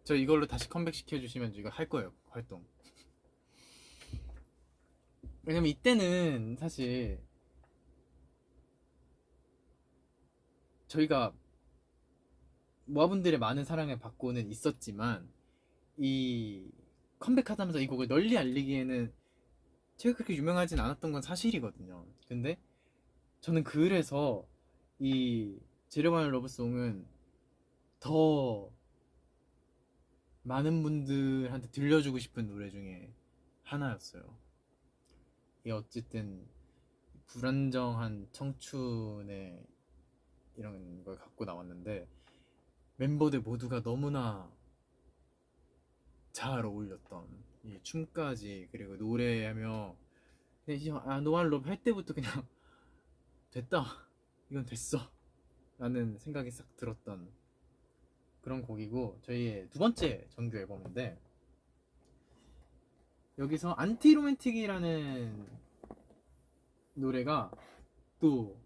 저 이걸로 다시 컴백 시켜주시면 이거 할 거예요. 활동. 왜냐면 이때는 사실 저희가 모아분들의 많은 사랑을 받고는 있었지만 이 컴백하자면서 이 곡을 널리 알리기에는 제가 그렇게 유명하진 않았던 건 사실이거든요. 근데 저는 그래서 이 제로바이온 러브송은 더 많은 분들한테 들려주고 싶은 노래 중에 하나였어요. 이게 어쨌든 불안정한 청춘의 이런 걸 갖고 나왔는데 멤버들 모두가 너무나 잘 어울렸던 이 춤까지 그리고 노래하며 노알럽 할 때부터 그냥 됐다 이건 됐어 라는 생각이 싹 들었던 그런 곡이고 저희의 두 번째 정규 앨범인데 여기서 안티로맨틱이라는 노래가 또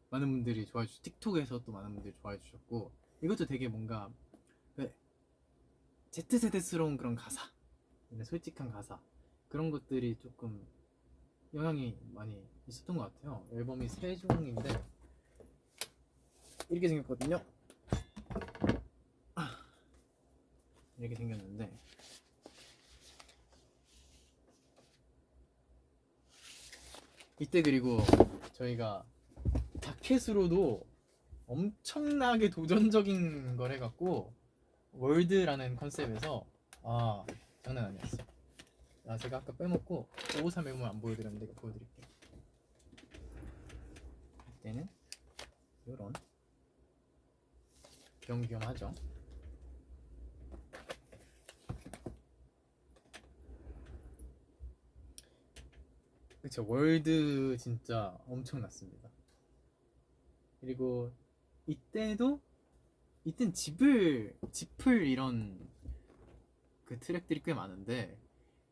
많은 분들이 좋아해 주셨고 틱톡에서 또 많은 분들이 좋아해 주셨고 이것도 되게 뭔가 Z세대스러운 그런 가사 솔직한 가사 그런 것들이 조금 영향이 많이 있었던 것 같아요. 앨범이 세 종인데 이렇게 생겼거든요. 이렇게 생겼는데 이때 그리고 저희가 자켓으로도 엄청나게 도전적인 걸 해갖고 월드라는 컨셉에서 장난 아니었어요. 아 제가 아까 빼먹고 553 앨범 안 보여드렸는데 이거 보여드릴게요. 이때는 요런 귀염귀염하죠. 그쵸, 월드 진짜 엄청났습니다. 그리고 이때는 짚을 이런 그 트랙들이 꽤 많은데,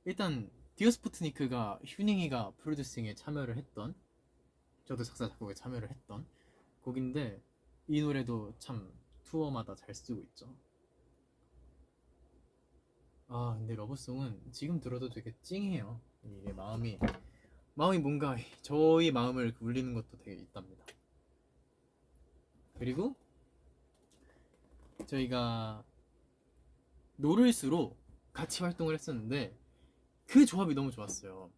일단 디어스푸트니크가 휴닝이가 프로듀싱에 참여를 했던, 저도 작사 작곡에 참여를 했던 곡인데, 이 노래도 참 투어마다 잘 쓰고 있죠. 아 근데 러브송은 지금 들어도 되게 찡해요. 이게 마음이 뭔가 저희 마음을 울리는 것도 되게 있답니다. 그리고 저희가 노를수로 같이 활동을 했었는데 그 조합이 너무 좋았어요.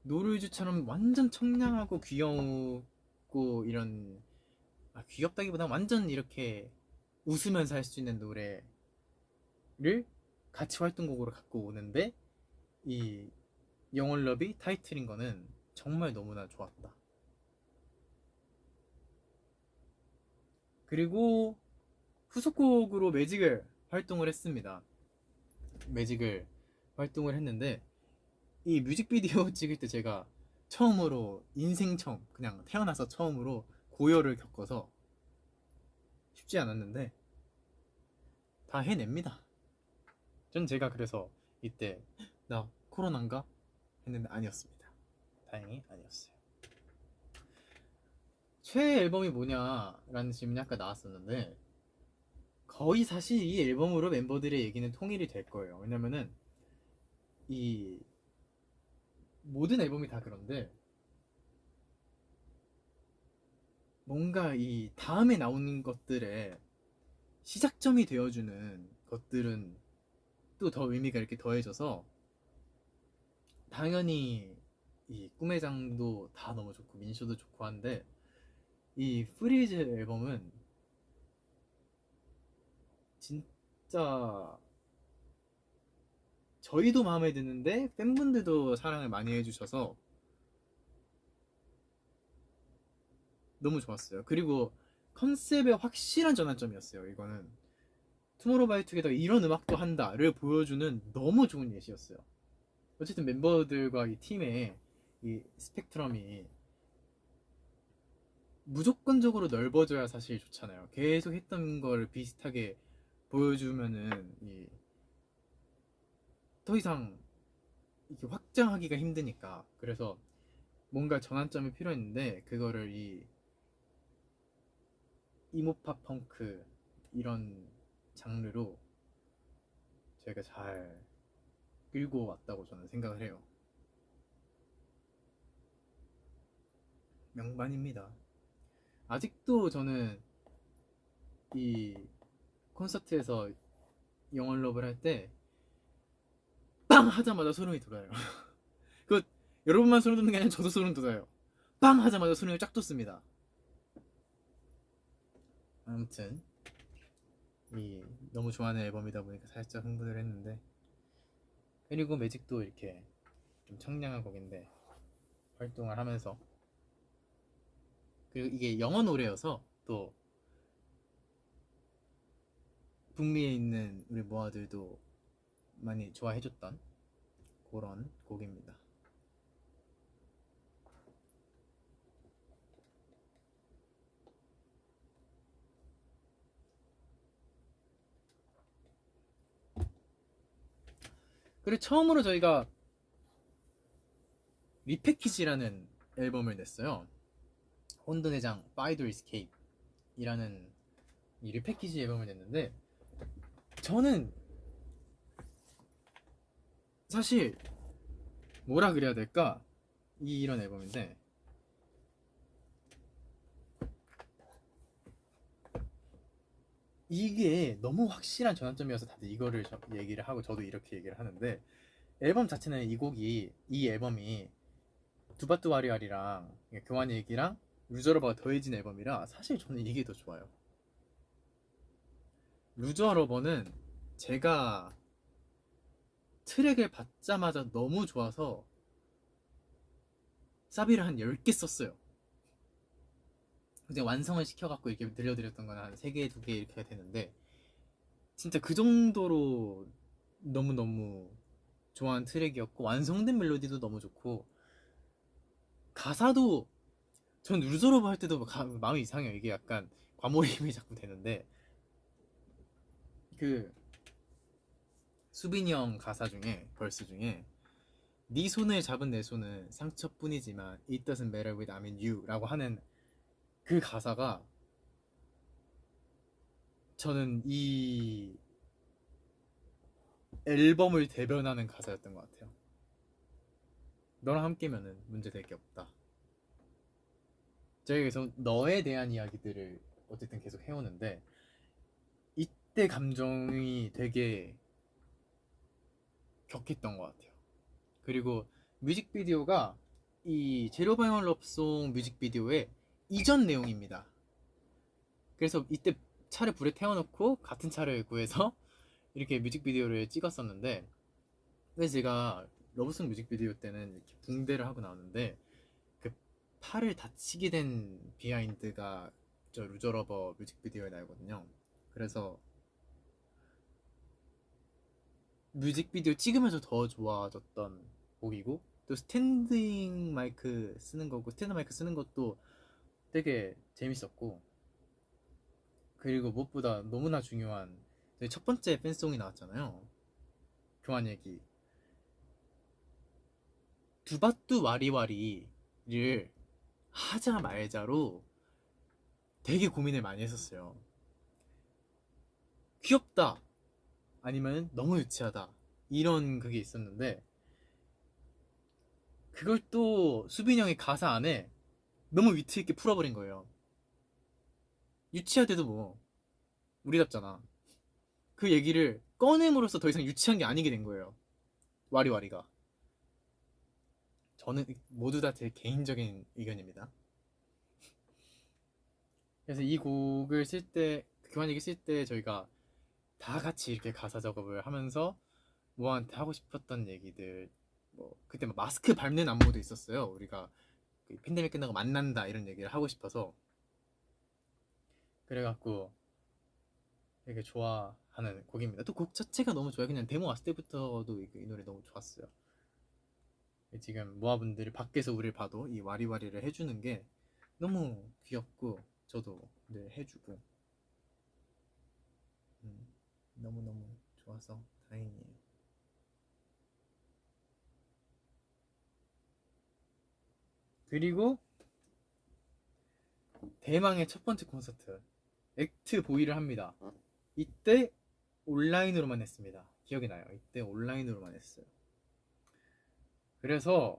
노르주처럼 완전 청량하고 귀엽고 이런, 귀엽다기보다 완전 이렇게 웃으면서 할 수 있는 노래를 같이 활동곡으로 갖고 오는데, 이 영원러비 타이틀인 거는 정말 너무나 좋았다. 그리고 후속곡으로 매직을 활동을 했습니다. 매직을 활동을 했는데, 이 뮤직비디오 찍을 때 제가 처음으로 인생 처음, 그냥 태어나서 처음으로 고열을 겪어서 쉽지 않았는데 다 해냅니다. 전 제가 그래서 이때 나 코로나인가 했는데 아니었습니다. 다행히 아니었어요. 최애 앨범이 뭐냐라는 질문이 아까 나왔었는데, 거의 사실 이 앨범으로 멤버들의 얘기는 통일이 될 거예요. 왜냐면은 이 모든 앨범이 다 그런데, 뭔가 이 다음에 나오는 것들의 시작점이 되어주는 것들은 또 더 의미가 이렇게 더해져서, 당연히 이 꿈의 장도 다 너무 좋고 민쇼도 좋고 한데, 이 프리즈 앨범은 진짜 저희도 마음에 드는데 팬분들도 사랑을 많이 해주셔서 너무 좋았어요. 그리고 컨셉의 확실한 전환점이었어요. 이거는 투모로우바이투게더 이런 음악도 한다를 보여주는 너무 좋은 예시였어요. 어쨌든 멤버들과 이 팀의 이 스펙트럼이 무조건적으로 넓어져야 사실 좋잖아요. 계속 했던 걸 비슷하게 보여주면은 더 이상 이게 확장하기가 힘드니까. 그래서 뭔가 전환점이 필요했는데, 그거를 이 이모팝 펑크 이런 장르로 저희가 잘 끌고 왔다고 저는 생각을 해요. 명반입니다. 아직도 저는 이 콘서트에서 영원러브를 할 때 빵 하자마자 소름이 돋아요. 그 여러분만 소름 돋는 게 아니라 저도 소름 돋아요. 빵 하자마자 소름이 쫙 돋습니다. 아무튼 이 너무 좋아하는 앨범이다 보니까 살짝 흥분을 했는데, 그리고 매직도 이렇게 좀 청량한 곡인데 활동을 하면서, 그리고 이게 영어 노래여서 또 북미에 있는 우리 모아들도 많이 좋아해줬던 그런 곡입니다. 그리고 처음으로 저희가 리패키지라는 앨범을 냈어요. 혼돈의 파이더 이스케이프 이라는 이 리패키지 앨범을 냈는데, 저는 사실 뭐라 그래야 될까, 이런 앨범인데, 이게 너무 확실한 전환점이어서 다들 이거를 얘기를 하고 저도 이렇게 얘기를 하는데, 앨범 자체는 이 앨범이 두바뚜와리아리랑 교환 얘기랑 루저러버가 더해진 앨범이라 사실 저는 이게 더 좋아요. 루저러버는 제가 트랙을 받자마자 너무 좋아서 사비를 한 10개 썼어요. 이제 완성을 시켜갖고 이렇게 들려드렸던 건 한 3개, 2개 이렇게 되는데 진짜 그 정도로 너무너무 좋아하는 트랙이었고 완성된 멜로디도 너무 좋고 가사도 전 루저로브 할 때도 마음이 이상해요. 이게 약간 과몰입이 자꾸 되는데 그 수빈이 형 가사 중에 벌스 중에 네 손을 잡은 내 손은 상처뿐이지만 It doesn't matter with I'm in you 라고 하는 그 가사가 저는 이 앨범을 대변하는 가사였던 것 같아요. 너랑 함께면은 문제될 게 없다. 저희가 계속 너에 대한 이야기들을 어쨌든 계속 해오는데 이때 감정이 되게 격했던 것 같아요. 그리고 뮤직비디오가 이 제로 바이럴 러브송 뮤직비디오의 이전 내용입니다. 그래서 이때 차를 불에 태워놓고 같은 차를 구해서 이렇게 뮤직비디오를 찍었었는데 그래서 제가 러브송 뮤직비디오 때는 이렇게 붕대를 하고 나오는데 그 팔을 다치게 된 비하인드가 저 루저러버 뮤직비디오에 나오거든요. 그래서 뮤직비디오 찍으면서 더 좋아졌던 곡이고 또 스탠딩 마이크 쓰는 거고 스탠드 마이크 쓰는 것도 되게 재밌었고 그리고 무엇보다 너무나 중요한 저희 첫 번째 팬송이 나왔잖아요. 교환 얘기 두바뚜 와리와리를 하자 말자로 되게 고민을 많이 했었어요. 귀엽다 아니면 너무 유치하다 이런 그게 있었는데 그걸 또 수빈이 형이 가사 안에 너무 위트 있게 풀어버린 거예요. 유치하대도 뭐 우리답잖아. 그 얘기를 꺼냄으로써 더 이상 유치한 게 아니게 된 거예요. 와리와리가. 저는 모두 다 제 개인적인 의견입니다. 그래서 이 곡을 쓸 때, 교환 얘기 쓸 때 저희가 다 같이 이렇게 가사 작업을 하면서 모아한테 하고 싶었던 얘기들, 뭐 그때 막 마스크 밟는 안무도 있었어요. 우리가 그 팬데믹 끝나고 만난다 이런 얘기를 하고 싶어서 그래갖고 되게 좋아하는 곡입니다. 또 곡 자체가 너무 좋아요. 그냥 데모 왔을 때부터도 이 노래 너무 좋았어요. 지금 모아분들이 밖에서 우리를 봐도 이 와리와리를 해주는 게 너무 귀엽고 저도 늘 해주고 너무너무 좋아서 다행이에요. 그리고 대망의 첫 번째 콘서트 액트 보이를 합니다. 이때 온라인으로만 했습니다. 기억이 나요. 이때 온라인으로만 했어요. 그래서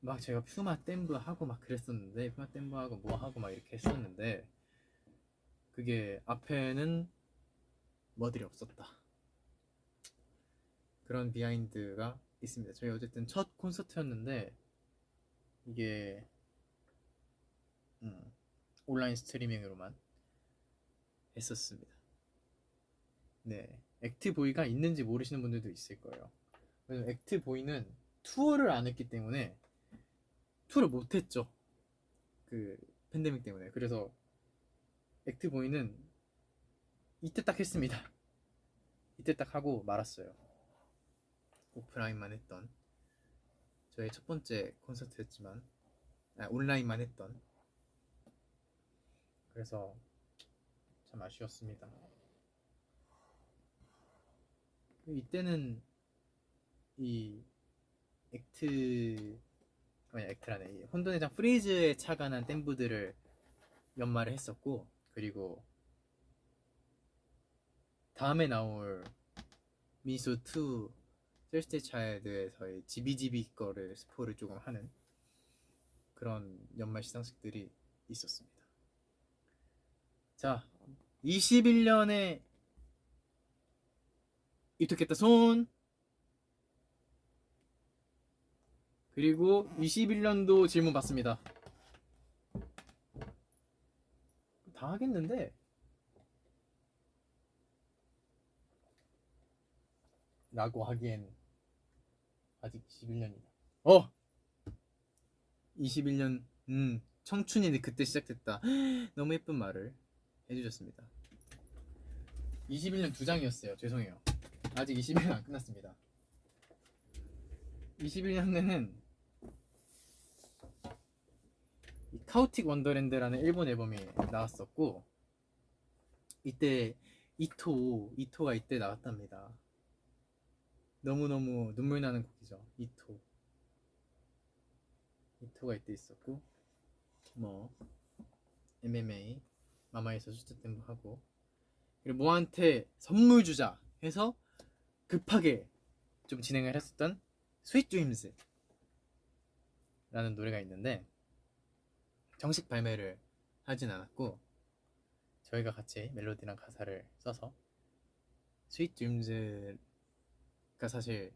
막 제가 퓨마 댐브 하고 막 그랬었는데 퓨마 댐브 하고 뭐 하고 막 이렇게 했었는데 그게 앞에는 뭐들이 없었다. 그런 비하인드가 있습니다. 저희 어쨌든 첫 콘서트였는데 이게 온라인 스트리밍으로만 했었습니다. 네, 액트보이가 있는지 모르시는 분들도 있을 거예요. 그래서 액트보이는 투어를 안 했기 때문에 투어를 못 했죠. 그 팬데믹 때문에. 그래서 액트보이는 이때 딱 했습니다. 이때 딱 하고 말았어요. 오프라인만 했던 저의 첫 번째 콘서트였지만 온라인만 했던 그래서 참 아쉬웠습니다. 이때는 이 액트라네 이 혼돈의장 프리즈에 착안한 댐브들을 연말에 했었고 그리고 다음에 나올 미소2 Thursday Child에서의 지비지비 거를 스포를 조금 하는 그런 연말 시상식들이 있었습니다. 자, 21년에 입덕했다 손 그리고 21년도 질문 받습니다. 다 하겠는데 라고 하기엔 아직 21년이다. 21년 청춘이 그때 시작됐다. 너무 예쁜 말을 해주셨습니다. 21년 2장이었어요. 죄송해요. 아직 21년 안 끝났습니다. 21년에는 카오틱 원더랜드라는 일본 앨범이 나왔었고, 이때 이토가 이때 나왔답니다. 너무너무 눈물 나는 곡이죠. 이토가 이때 있었고, 뭐 MMA 마마에서 슈트템도 하고, 그리고 모한테 선물 주자 해서 급하게 좀 진행을 했었던 스윗 드림즈 라는 노래가 있는데, 정식 발매를 하진 않았고 저희가 같이 멜로디랑 가사를 써서, 스윗 드림즈가 사실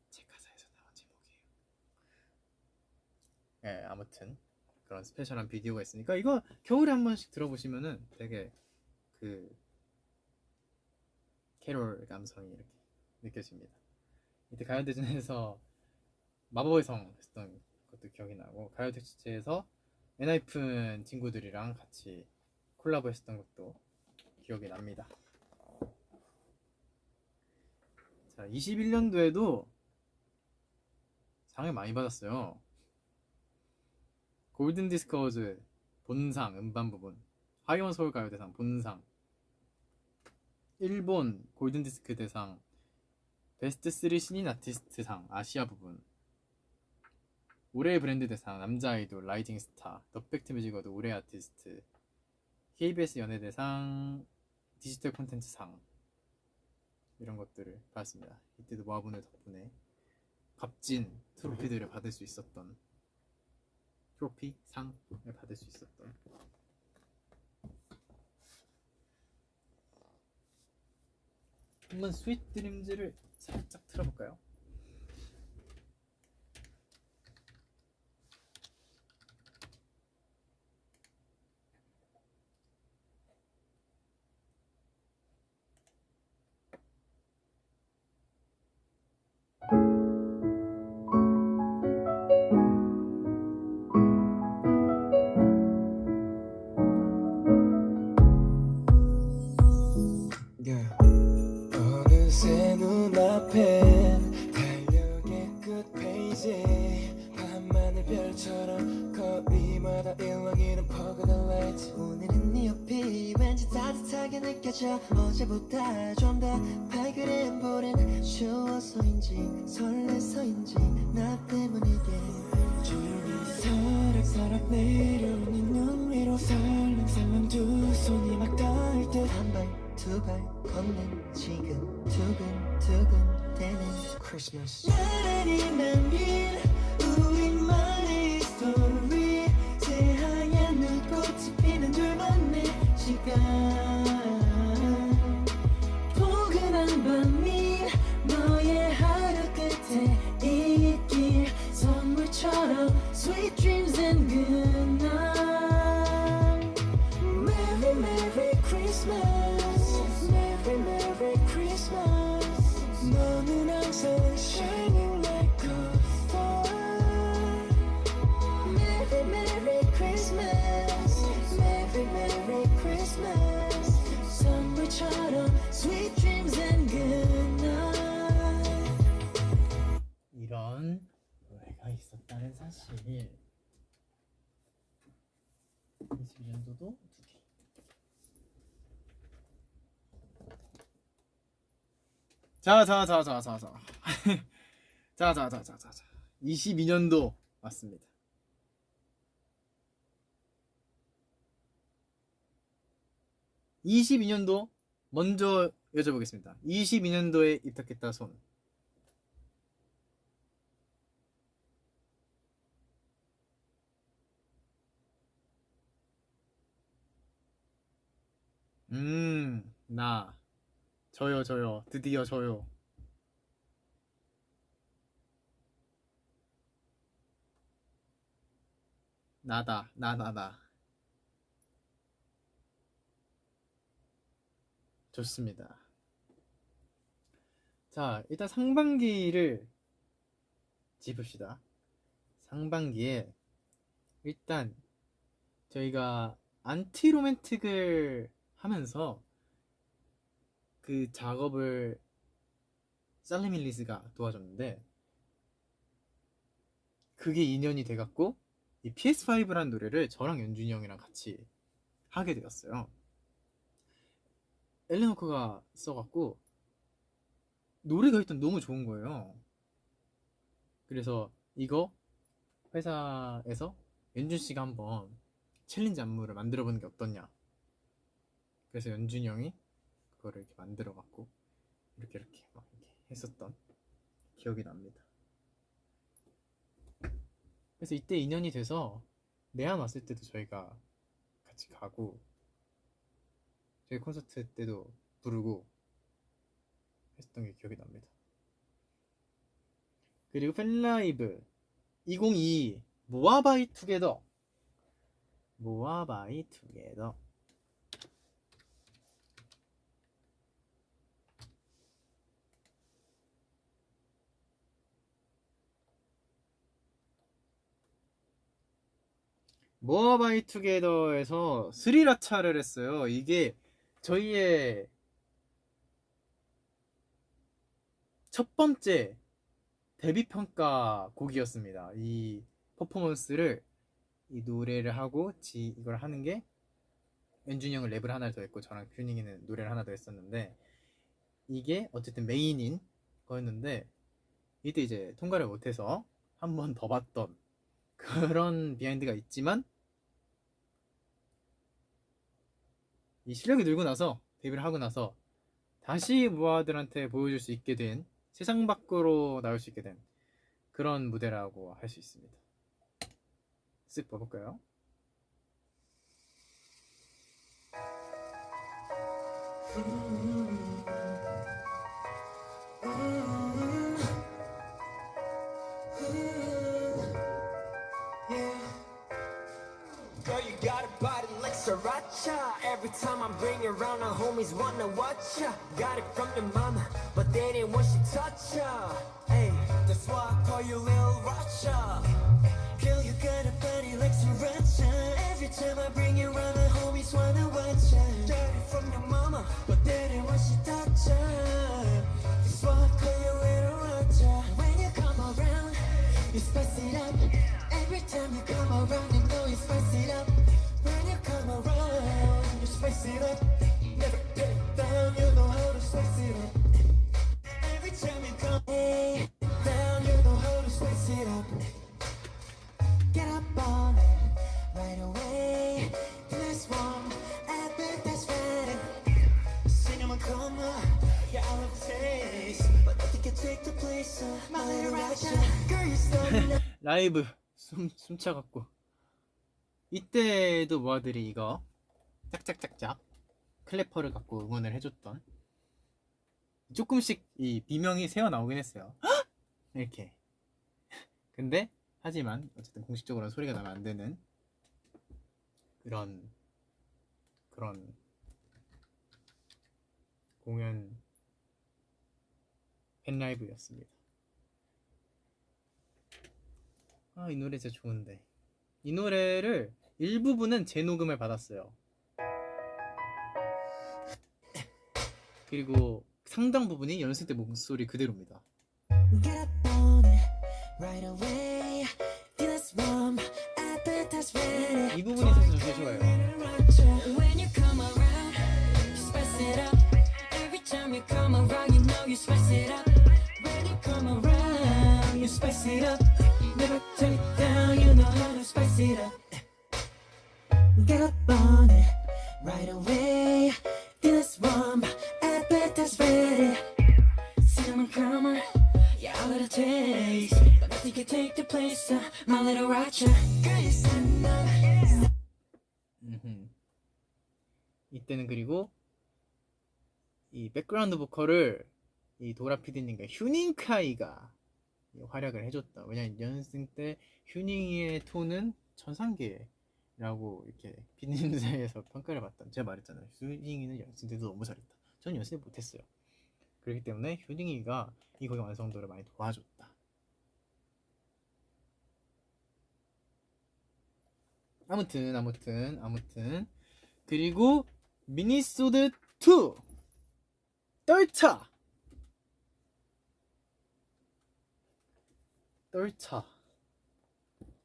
제 가사에서 나온 제목이에요. 네, 아무튼 그런 스페셜한 비디오가 있으니까 이거 겨울에 한 번씩 들어보시면은 되게 그 캐롤 감성이 이렇게 느껴집니다. 이때 가요대전에서 마법의 성 했던 것도 기억이 나고, 가요택시에서 엔하이픈 친구들이랑 같이 콜라보 했었던 것도 기억이 납니다. 자, 21년도에도 상을 많이 받았어요. 골든 디스크 어워즈 본상 음반 부분, 하이원 서울 가요대상 본상, 일본 골든 디스크 대상 베스트 3 신인 아티스트상 아시아 부분, 올해의 브랜드 대상 남자 아이돌 라이징 스타, 더 팩트 뮤직 어워드 올해 아티스트, KBS 연예대상 디지털 콘텐츠상, 이런 것들을 받았습니다. 이때도 모아분들 덕분에 값진 트로피들을 받을 수 있었던, 트로피 상을 받을 수 있었던. 한번 스윗 드림즈를 살짝 틀어볼까요? 어느새 눈앞에 달력의 끝페이지, 밤하늘 별처럼 거리마다 일렁이는 포근한 라이트. 오늘은 네 옆이 왠지 따뜻하게 느껴져. 어제보다 좀 더 발그레한 볼엔 추워서인지 설레서인지 나 때문이게 조용히 서락서락 내려오는 눈 위로 설렁설렁 두 손이 막 닿을 듯, 한 발 두 발 걷는 지금 두근두근 되는 크리스마스. 나란히 남긴 우리만의 스토리, 새하얀 눈꽃이 피는 둘만의 시간, 포근한 밤이 너의 하루 끝에 있길 선물처럼 Sweet dreams and good night. Merry Merry Christmas, Merry Merry Christmas. 너는 항상 shining like a star. Merry Merry Christmas, Merry Merry Christmas. 선물처럼 Sweet dreams and good night. 이런 노래가 있었다는 사실. 21년도도 2개. 자자자자자자자 22년도 맞습니다. 22년도 먼저 여쭤보겠습니다. 22년도에 입덕했다 손. 저요. 드디어 저요. 나다. 좋습니다. 자, 일단 상반기를 짚읍시다. 상반기에 일단 저희가 안티로맨틱을 하면서 그 작업을 살리밀리스가 도와줬는데 그게 인연이 돼갖고 이 PS5라는 노래를 저랑 연준이 형이랑 같이 하게 되었어요. 엘레노크가 써갖고 노래가 일단 너무 좋은 거예요. 그래서 이거 회사에서 연준 씨가 한번 챌린지 안무를 만들어보는 게 어떻냐. 그래서 연준이 형이 그거를 이렇게 만들어갖고 이렇게 막 이렇게 했었던 기억이 납니다. 그래서 이때 인연이 돼서 내한 왔을 때도 저희가 같이 가고 저희 콘서트 때도 부르고 했었던 게 기억이 납니다. 그리고 팬라이브 2022 모아바이 투게더 모아바이 투게더에서 스리라차를 했어요. 이게 저희의 첫 번째 데뷔 평가 곡이었습니다. 이 퍼포먼스를 이 노래를 하고 이걸 하는 게 연준이 형은 랩을 하나 더 했고 저랑 큐닝이는 노래를 하나 더 했었는데 이게 어쨌든 메인인 거였는데 이때 이제 통과를 못해서 한 번 더 봤던 그런 비하인드가 있지만 이 실력이 늘고 나서 데뷔를 하고 나서 다시 무아들한테 보여줄 수 있게 된 세상 밖으로 나올 수 있게 된 그런 무대라고 할 수 있습니다. 쓱 봐볼까요? Girl, you got a body like sriracha. Every time I bring you around, the homies wanna watch ya. Got it from your mama, but they didn't want you touch ya. Hey, that's why I call you Lil Racha. Girl, you got a body like sriracha. Every time I bring you around, the homies wanna watch ya. Got it from your mama, but they didn't want you touch ya. That's why I call you Lil Racha. When you come around, you spice it up. Every time you come around, you know you spice it up. When you come around, you spice it up. Never get it down, you know how to spice it up. Every time you come down, you know how to spice it up. Get up on it right away. This one, appetite's ready. Cinnamon coma, yeah, I love taste, but nothing can take the place of my little Racha. Girl, you starting up. 라이브 숨차갖고 이때도 모아들이 이거 짝짝짝짝 클래퍼를 갖고 응원을 해줬던 조금씩 이 비명이 새어 나오긴 했어요. 이렇게. 근데 하지만 어쨌든 공식적으로는 소리가 나면 안 되는 그런 공연 팬라이브였습니다. 아, 이 노래 진짜 좋은데. 이 노래를 일부분은 재녹음을 받았어요. 그리고 상당 부분이 연습 때 목소리 그대로입니다. Get up on it right away. This one, appetite's ready. 이 부분이 사실 되게 좋아요. When you come around, you spice it up. Every time you come around, you know you spice it up. When you come around, you spice it up. Never turn it down, you know how to spice it up. Get up on it right away. This one, appetite's ready. Cinnamon caramel, yeah, a little taste, but nothing can take the place of my little Racha. Girl, you stand up. 이때는 그리고 이 백그라운드 보컬을 이 도라 PD님과 휴닝카이가 활약을 해줬다. 왜냐면 연습생 때 휴닝이의 톤은 천상계라고 이렇게 PD님 사이에서 평가를 받던, 제가 말했잖아요. 휴닝이는 연습생 때도 너무 잘했다. 저는 연습 못했어요. 그렇기 때문에 휴닝이가 이 곡의 완성도를 많이 도와줬다. 아무튼 그리고 미니소드 2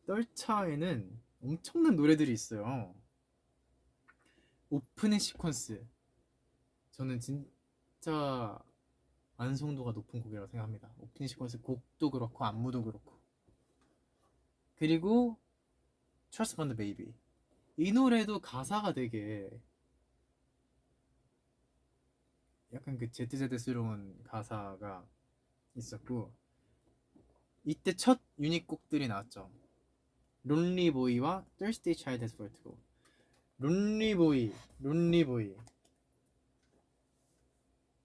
떨차에는 엄청난 노래들이 있어요. 오프닝 시퀀스, 저는 진짜 완성도가 높은 곡이라고 생각합니다. 오프닝 시퀀스 곡도 그렇고 안무도 그렇고. 그리고 Trust Fund Baby, 이 노래도 가사가 되게 약간 그 ZZ스러운 가사가 있었고, 이때 첫 유닛 곡들이 나왔죠. 론리보이와 Thirsty Child Has Vertigo.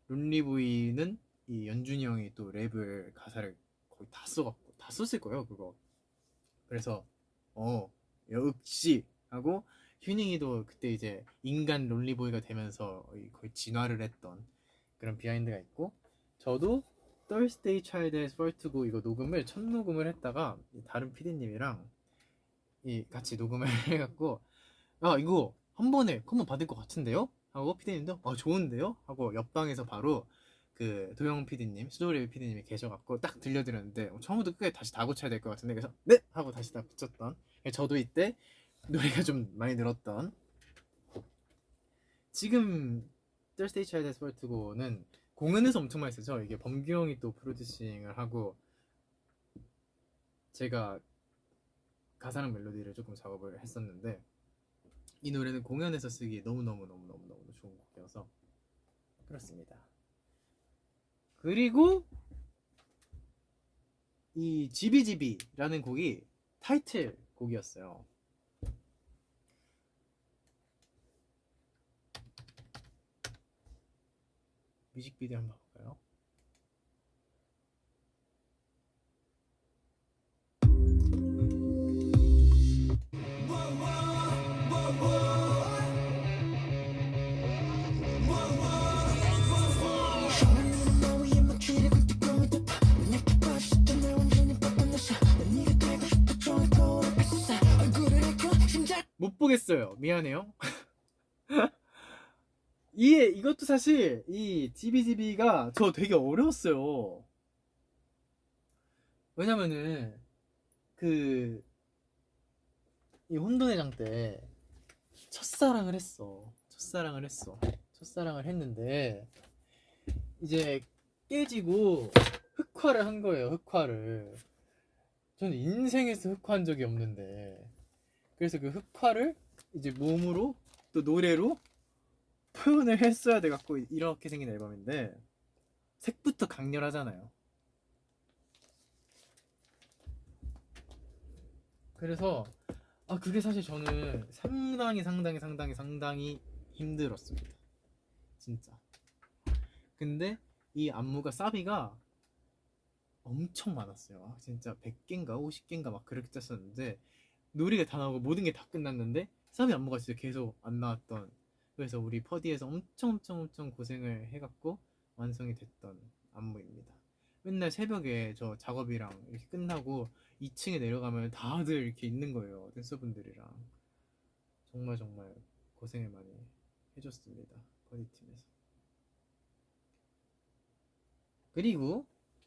론리보이는 이 연준이 형이 또 랩을 가사를 거의 다 써갖고 다 썼을 거예요 그거. 그래서 역시 하고, 휴닝이도 그때 이제 인간 론리보이가 되면서 거의 진화를 했던 그런 비하인드가 있고, 저도 Thursday Child Has Vertigo 이거 녹음을 첫 녹음을 했다가 다른 PD님이랑 같이 녹음을 해갖고, 이거 한 번에 컨펌 받을 것 같은데요? 하고 PD님도 좋은데요? 하고 옆방에서 바로 그 도영 PD님, 수도리 PD님이 계셔갖고 딱 들려드렸는데 처음부터 끝까지 다시 다 고쳐야 될 것 같은데, 그래서 네! 하고 다시 다 붙였던, 저도 이때 노래가 좀 많이 늘었던. 지금 Thursday Child Has Vertigo는 공연에서 엄청 많이 쓰죠. 이게 범규 형이 또 프로듀싱을 하고 제가 가사랑 멜로디를 조금 작업을 했었는데, 이 노래는 공연에서 쓰기 너무너무 좋은 곡이어서 그렇습니다. 그리고 이 지비지비라는 곡이 타이틀 곡이었어요. 뮤직비디오 한번 볼까요? 못 보겠어요. 미안해요. 이것도 사실 이 GBGB가 저 되게 어려웠어요. 왜냐면은 이 혼돈회장 때 첫사랑을 했는데 이제 깨지고 흑화를 한 거예요. 흑화를. 저는 인생에서 흑화한 적이 없는데, 그래서 그 흑화를 이제 몸으로 또 노래로 표현을 했어야 돼 갖고 이렇게 생긴 앨범인데, 색부터 강렬하잖아요. 그래서 그게 사실 저는 상당히 힘들었습니다. 진짜. 근데 이 안무가 사비가 엄청 많았어요. 진짜 100개인가 50개인가 막 그렇게 짰었는데, 노래가 다 나오고 모든 게 다 끝났는데 사비 안무가 진짜 계속 안 나왔던, 그래서 우리 퍼디에서 엄청 고생을 해갖고 완성이 됐던 안무입니다. 맨날 새벽에 저 작업이랑 이렇게 끝나고 2층에 내려가면 다들 이렇게 있는 거예요. 댄서분들이랑. 정말 고생을 많이 해줬습니다. 퍼디팀에서.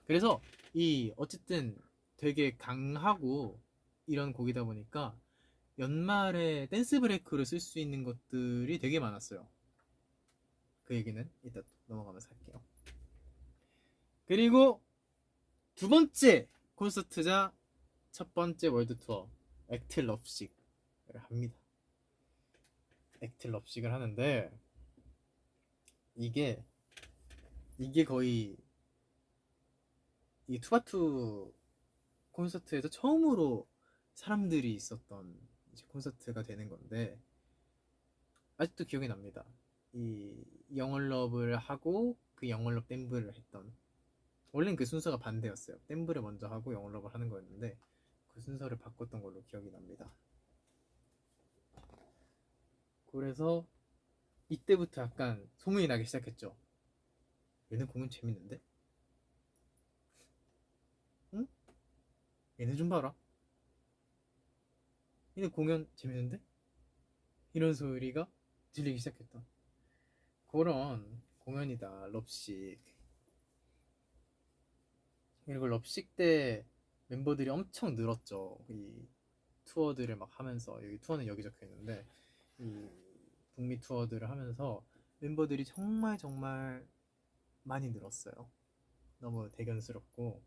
그래서 어쨌든 되게 강하고 이런 곡이다 보니까 연말에 댄스 브레이크로 쓸 수 있는 것들이 되게 많았어요. 그 얘기는 이따 넘어가면서 할게요. 그리고 두 번째 콘서트자 첫 번째 월드 투어 액트 럽식을 합니다. 액트 럽식을 하는데, 이게 거의 이 투바투 콘서트에서 처음으로 사람들이 있었던 이제 콘서트가 되는 건데, 아직도 기억이 납니다. 이 영월럽을 하고 그 영월럽 댐브를 했던, 원래는 그 순서가 반대였어요. 댐브를 먼저 하고 영월럽을 하는 거였는데 그 순서를 바꿨던 걸로 기억이 납니다. 그래서 이때부터 약간 소문이 나기 시작했죠. 얘는 공연 재밌는데? 응? 얘네 좀 봐라. 얘네 공연 재밌는데? 이런 소리가 들리기 시작했던 그런 공연이다. 럽식. 그리고 럽식 때 멤버들이 엄청 늘었죠. 이 투어들을 막 하면서, 여기 투어는 여기 적혀 있는데 이 북미 투어들을 하면서 멤버들이 정말 정말 많이 늘었어요. 너무 대견스럽고,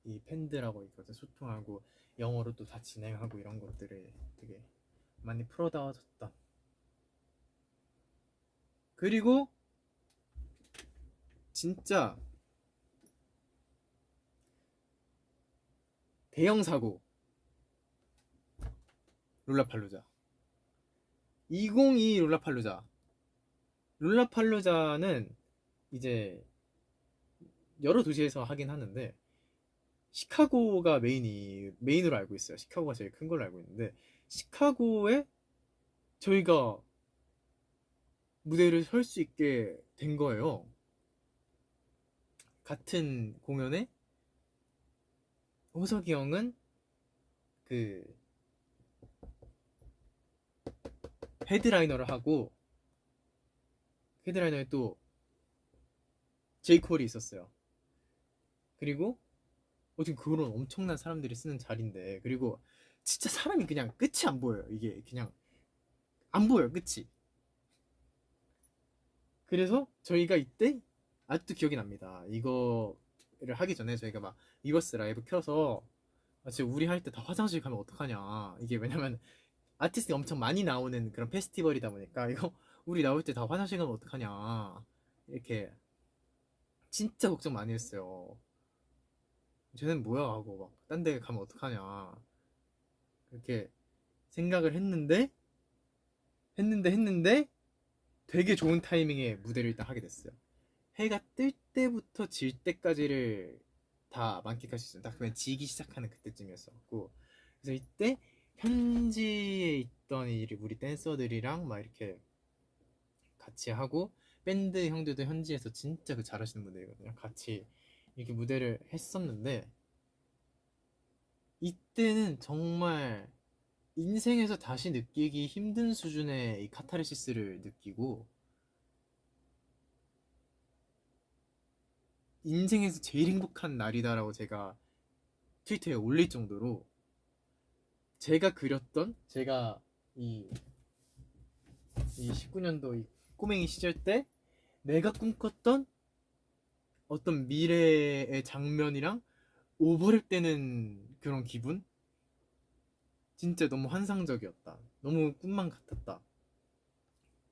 이 팬들하고 이렇게 소통하고 영어로 또 다 진행하고 이런 것들을 되게 많이 풀어다졌다. 그리고 진짜 대형 사고, 롤라팔루자. 2022 롤라팔루자. 롤라팔루자는 이제 여러 도시에서 하긴 하는데 시카고가 메인으로 알고 있어요. 시카고가 제일 큰 걸로 알고 있는데 시카고에 저희가 무대를 설 수 있게 된 거예요. 같은 공연에 호석이 형은 그 헤드라이너를 하고, 헤드라이너에 또 제이콜이 있었어요. 그리고 어떻게 그런 엄청난 사람들이 쓰는 자리인데, 그리고 진짜 사람이 그냥 끝이 안 보여요. 이게 그냥 안 보여요, 끝이. 그래서 저희가 이때 아직도 기억이 납니다. 이거를 하기 전에 저희가 막 리버스 라이브 켜서 지금 우리 할 때 다 화장실 가면 어떡하냐. 이게 왜냐면 아티스트가 엄청 많이 나오는 그런 페스티벌이다 보니까 이거 우리 나올 때 다 화장실 가면 어떡하냐. 이렇게 진짜 걱정 많이 했어요. 쟤는 뭐야 하고 막 딴 데 가면 어떡하냐. 그렇게 생각을 했는데 되게 좋은 타이밍에 무대를 일단 하게 됐어요. 해가 뜰 때부터 질 때까지를 다 만끽할 수 있어요. 딱 그냥 지기 시작하는 그때쯤이었었고, 그래서 이때 현지에 있던 우리 댄서들이랑 막 이렇게 같이 하고, 밴드 형들도 현지에서 진짜 그 잘하시는 분들이거든요. 같이 이렇게 무대를 했었는데 이때는 정말 인생에서 다시 느끼기 힘든 수준의 이 카타르시스를 느끼고, 인생에서 제일 행복한 날이다라고 제가 트위터에 올릴 정도로, 제가 이 19년도 이 꼬맹이 시절 때 내가 꿈꿨던 어떤 미래의 장면이랑 오버랩되는 그런 기분? 진짜 너무 환상적이었다. 너무 꿈만 같았다.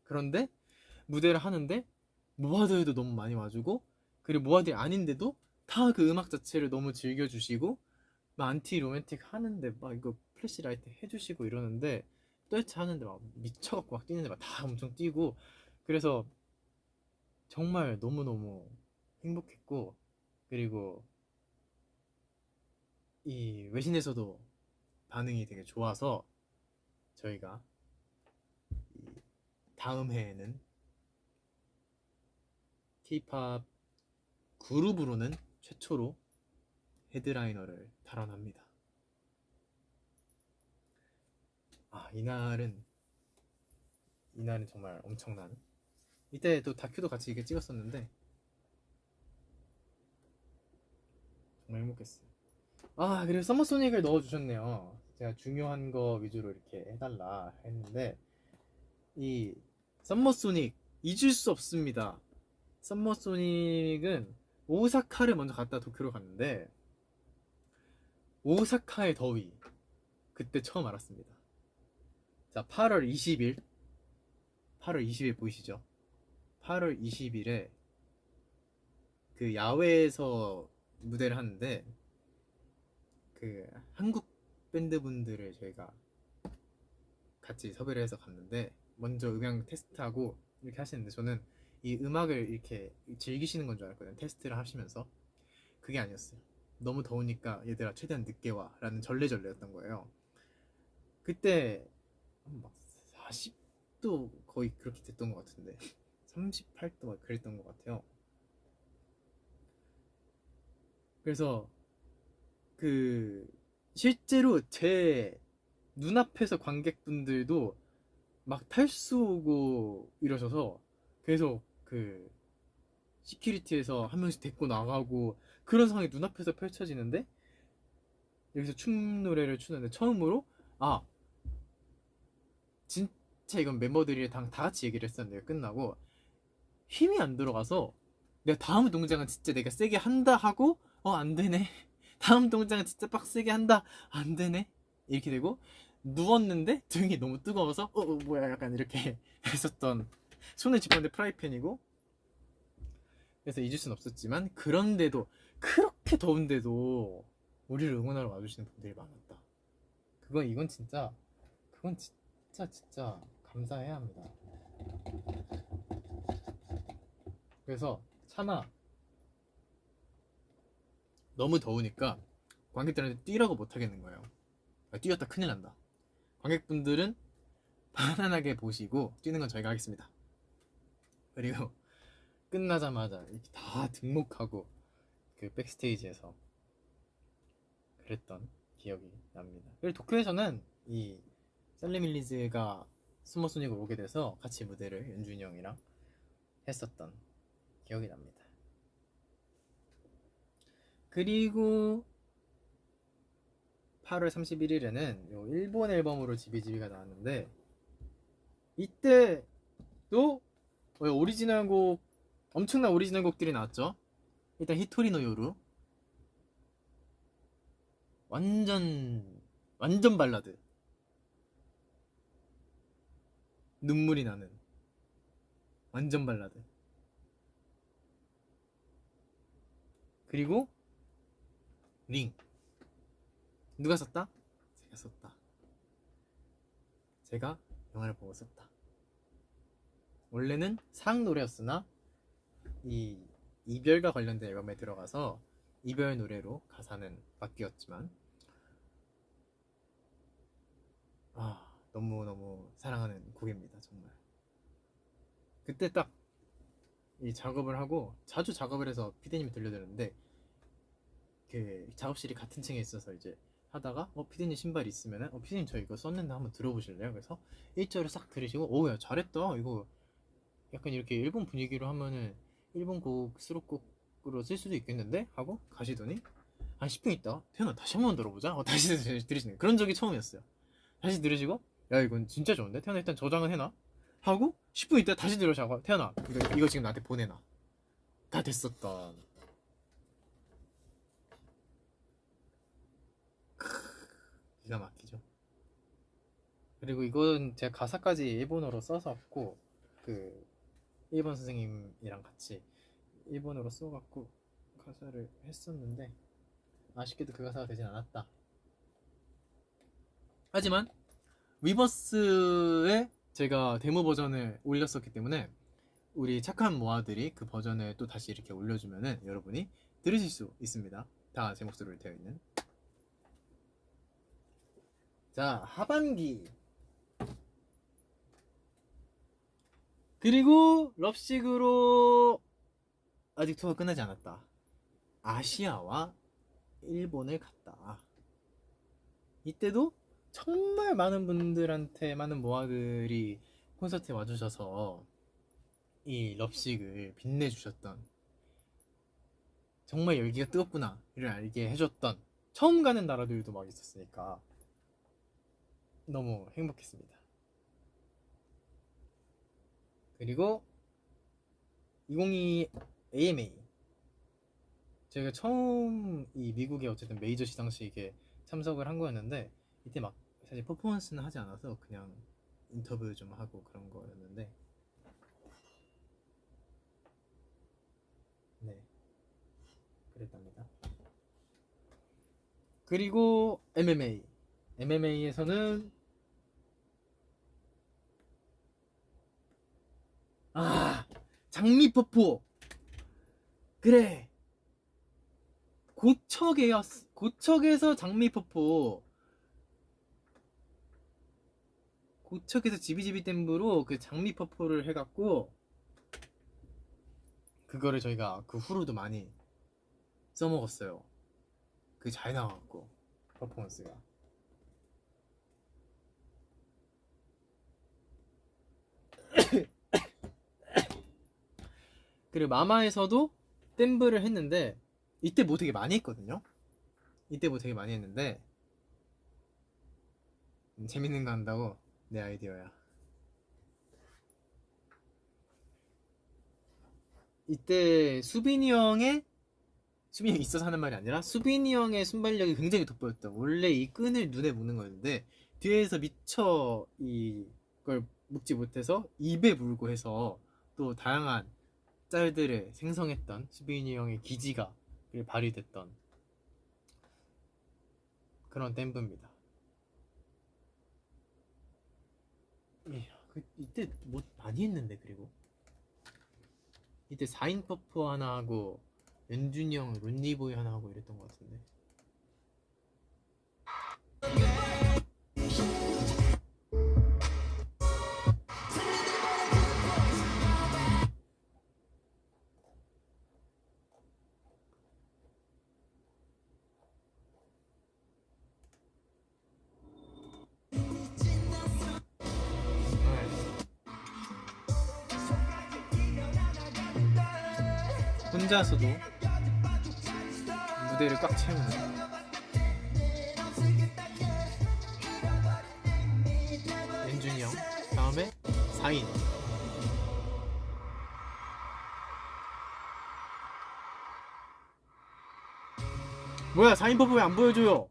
그런데 무대를 하는데 모아드에도 너무 많이 와주고, 그리고 모아드 아닌데도 다 그 음악 자체를 너무 즐겨주시고, 막 안티 로맨틱 하는데 막 이거 플래시 라이트 해주시고 이러는데, 뜰차 하는데 막 미쳐갖고 막 뛰는데 막 다 엄청 뛰고, 그래서 정말 너무너무 행복했고, 그리고 이 외신에서도 반응이 되게 좋아서 저희가 이 다음 해에는 K-팝 그룹으로는 최초로 헤드라이너를 탈환합니다. 아, 이날은 정말 엄청난, 이때 또 다큐도 같이 이렇게 찍었었는데 정말 행복했어요. 아, 그리고 서머소닉을 넣어주셨네요. 제가 중요한 거 위주로 이렇게 해달라 했는데, 이 썸머소닉 잊을 수 없습니다. 썸머소닉은 오사카를 먼저 갔다 도쿄로 갔는데, 오사카의 더위 그때 처음 알았습니다. 자, 8월 20일 보이시죠? 8월 20일에 그 야외에서 무대를 하는데, 그 한국 밴드분들을 저희가 같이 섭외를 해서 갔는데, 먼저 음향 테스트하고 이렇게 하시는데, 저는 이 음악을 이렇게 즐기시는 건 줄 알았거든요. 테스트를 하시면서. 그게 아니었어요. 너무 더우니까 얘들아 최대한 늦게 와 라는 전례전례였던 거예요. 그때 막 40도 거의 그렇게 됐던 것 같은데 38도 막 그랬던 것 같아요. 그래서 그 실제로 제 눈앞에서 관객분들도 막 탈수 오고 이러셔서 계속 그 시큐리티에서 한 명씩 데리고 나가고 그런 상황이 눈앞에서 펼쳐지는데 여기서 춤 노래를 추는데 처음으로 아 진짜 이건 멤버들이랑 다 같이 얘기를 했었는데 끝나고 힘이 안 들어가서 내가 다음 동작은 진짜 내가 세게 한다 하고 안 되네. 다음 동작은 진짜 빡세게 한다. 안 되네. 이렇게 되고 누웠는데 등이 너무 뜨거워서 뭐야 약간 이렇게 했었던 손을 짚었는데 프라이팬이고 그래서 잊을 순 없었지만 그런데도 그렇게 더운데도 우리를 응원하러 와주시는 분들이 많았다. 이건 진짜 그건 진짜 감사해야 합니다. 그래서 차마 너무 더우니까 관객들한테 뛰라고 못 하겠는 거예요. 뛰었다 큰일 난다. 관객분들은 편안하게 보시고 뛰는 건 저희가 하겠습니다. 그리고 끝나자마자 이렇게 다 등목하고 그 백스테이지에서 그랬던 기억이 납니다. 그리고 도쿄에서는 이 셀레밀리즈가 스모소닉으로 오게 돼서 같이 무대를 연준이 형이랑 했었던 기억이 납니다. 그리고 8월 31일에는 요 일본 앨범으로 지비지비가 나왔는데 이때도 오리지널 곡 엄청난 오리지널 곡들이 나왔죠. 일단 히토리노 요루 완전 발라드 눈물이 나는 완전 발라드 그리고 링 누가 썼다? 제가 썼다. 제가 영화를 보고 썼다. 원래는 사랑 노래였으나 이 이별과 관련된 앨범에 들어가서 이별 노래로 가사는 바뀌었지만 너무너무 사랑하는 곡입니다. 정말 그때 딱 이 작업을 하고 자주 작업을 해서 피디님이 들려드렸는데 그 작업실이 같은 층에 있어서 이제 하다가 피디님 신발 있으면은 피디님 저 이거 썼는데 한번 들어보실래요? 그래서 1절을 싹 들으시고 오야 잘했다 이거 약간 이렇게 일본 분위기로 하면은 일본 곡 수록곡으로 쓸 수도 있겠는데? 하고 가시더니 한 10분 있다 태연아 다시 한번 들어보자 다시 들으시는 그런 적이 처음이었어요. 다시 들으시고 야 이건 진짜 좋은데? 태연아 일단 저장은 해놔 하고 10분 있다 다시 들으자고 태연아 이거 지금 나한테 보내놔 다 됐었던 기가 막히죠. 그리고 이건 제가 가사까지 일본어로 써서고 그 일본 선생님이랑 같이 일본어로 써갖고 가사를 했었는데 아쉽게도 그 가사가 되진 않았다. 하지만 위버스에 제가 데모 버전을 올렸었기 때문에 우리 착한 모아들이 그 버전을 또 다시 이렇게 올려주면은 여러분이 들으실 수 있습니다. 다 제 목소리로 되어 있는. 자, 하반기. 그리고 럽식으로 아직 투어가 끝나지 않았다. 아시아와 일본을 갔다. 이때도 정말 많은 분들한테 많은 모아들이 콘서트에 와주셔서 이 럽식을 빛내주셨던 정말 열기가 뜨겁구나를 알게 해줬던 처음 가는 나라들도 막 있었으니까 너무 행복했습니다. 그리고 2022 AMA 제가 처음 이 미국의 어쨌든 메이저 시상식에 참석을 한 거였는데 이때 막 사실 퍼포먼스는 하지 않아서 그냥 인터뷰 좀 하고 그런 거였는데 네 그랬답니다. 그리고 MMA에서는 장미퍼포 그래 고척에서 장미퍼포 고척에서 지비지비 댐브로 그 장미퍼포를 해갖고 그거를 저희가 그 후로도 많이 써먹었어요. 그 잘 나와갖고 퍼포먼스가 그리고 마마에서도 댐브를 했는데 이때 뭐 되게 많이 했거든요. 이때 뭐 되게 많이 했는데 재밌는 거 한다고 내 아이디어야. 이때 수빈이 형이 있어서 하는 말이 아니라 수빈이 형의 순발력이 굉장히 돋보였다. 원래 이 끈을 눈에 묶는 거였는데 뒤에서 미처 이걸 묶지 못해서 입에 물고 해서 또 다양한 짤들을 생성했던 수빈이 형의 기지가 발휘됐던 그런 댐브입니다. 이때 뭐 많이 했는데. 그리고 이때 4인 퍼프 하나 하고 연준이 형 론리보이 하나 하고 이랬던 것 같은데. 혼자서도 무대를 꽉 채우는 연준이 형. 다음에 4인. 뭐야 4인 퍼프 왜 안 보여줘요?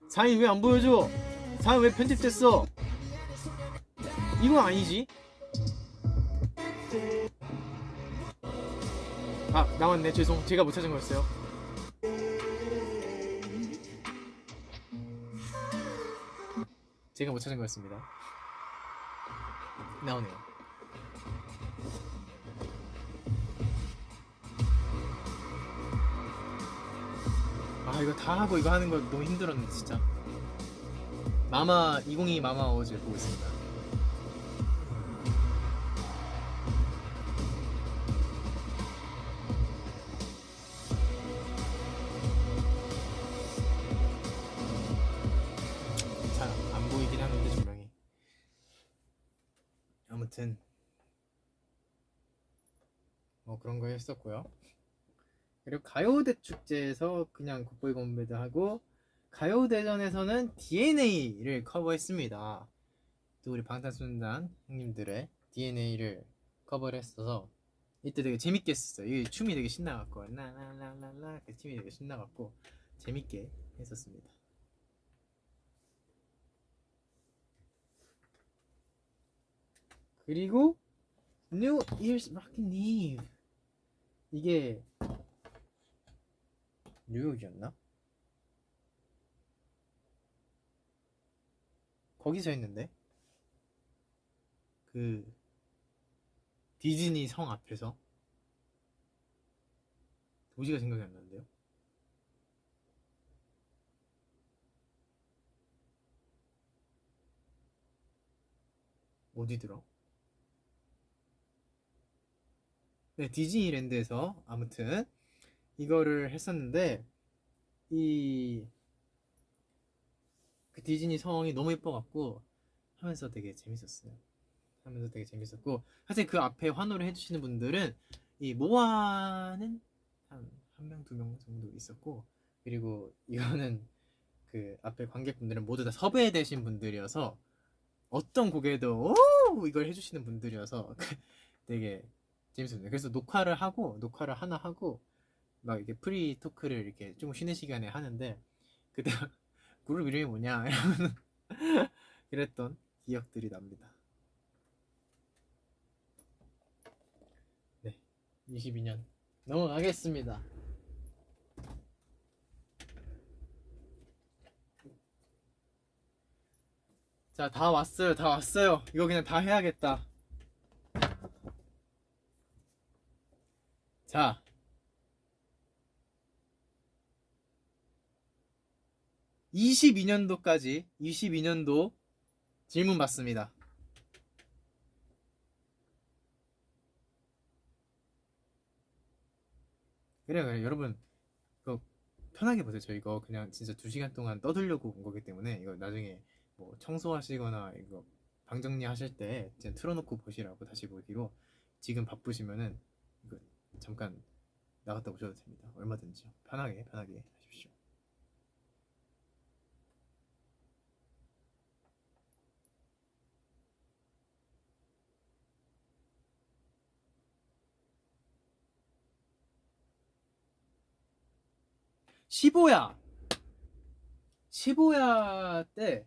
사인 왜 안 보여줘? 사인 왜 편집됐어? 이건 아니지. 아 나왔네. 죄송. 제가 못 찾은 거였어요. 제가 못 찾은 거였습니다. 나오네요. 아 이거 다 하고 이거 하는 거 너무 힘들었네 진짜. 마마 2022 마마 어워즈 보고 있습니다. 잘 안 보이긴 하는데 조명이. 아무튼 뭐 그런 거 했었고요. 그리고 가요대 축제에서 그냥 굿보이 건배드 하고 가요대전에서는 DNA를 커버했습니다. 또 우리 방탄소년단 형님들의 DNA를 커버를 했어서 이때 되게 재밌게 했었어요. 이 춤이 되게 신나갖고 라라라라라 춤이 되게 신나갖고 재밌게 했었습니다. 그리고 New Year's Rockin' Eve 이게 뉴욕이었나? 거기서 했는데 그 디즈니 성 앞에서 도시가 생각이 안 나는데요. 어디더라? 네, 디즈니랜드에서 아무튼 이거를 했었는데 그 디즈니 성이 너무 예뻐갖고 하면서 되게 재밌었어요. 하면서 되게 재밌었고 사실 그 앞에 환호를 해주시는 분들은 이 모아는 한 명, 두 명 정도 있었고 그리고 이거는 그 앞에 관객분들은 모두 다 섭외되신 분들이어서 어떤 곡에도 오! 이걸 해주시는 분들이어서 되게 재밌었어요. 그래서 녹화를 하나 하고 막 이렇게 프리 토크를 이렇게 좀 쉬는 시간에 하는데 그때 그룹 이름이 뭐냐 이러면 이랬던 기억들이 납니다. 네, 22년 넘어가겠습니다. 자, 다 왔어요. 이거 그냥 다 해야겠다. 자, 22년도 질문 받습니다. 그래 여러분 그 편하게 보세요. 저 이거 그냥 진짜 2시간 동안 떠들려고 온 거기 때문에 이거 나중에 뭐 청소하시거나 이거 방 정리하실 때 그냥 틀어놓고 보시라고 다시 보기로. 지금 바쁘시면은 이거 잠깐 나갔다 오셔도 됩니다. 얼마든지요. 편하게 하십시오. 시보야 때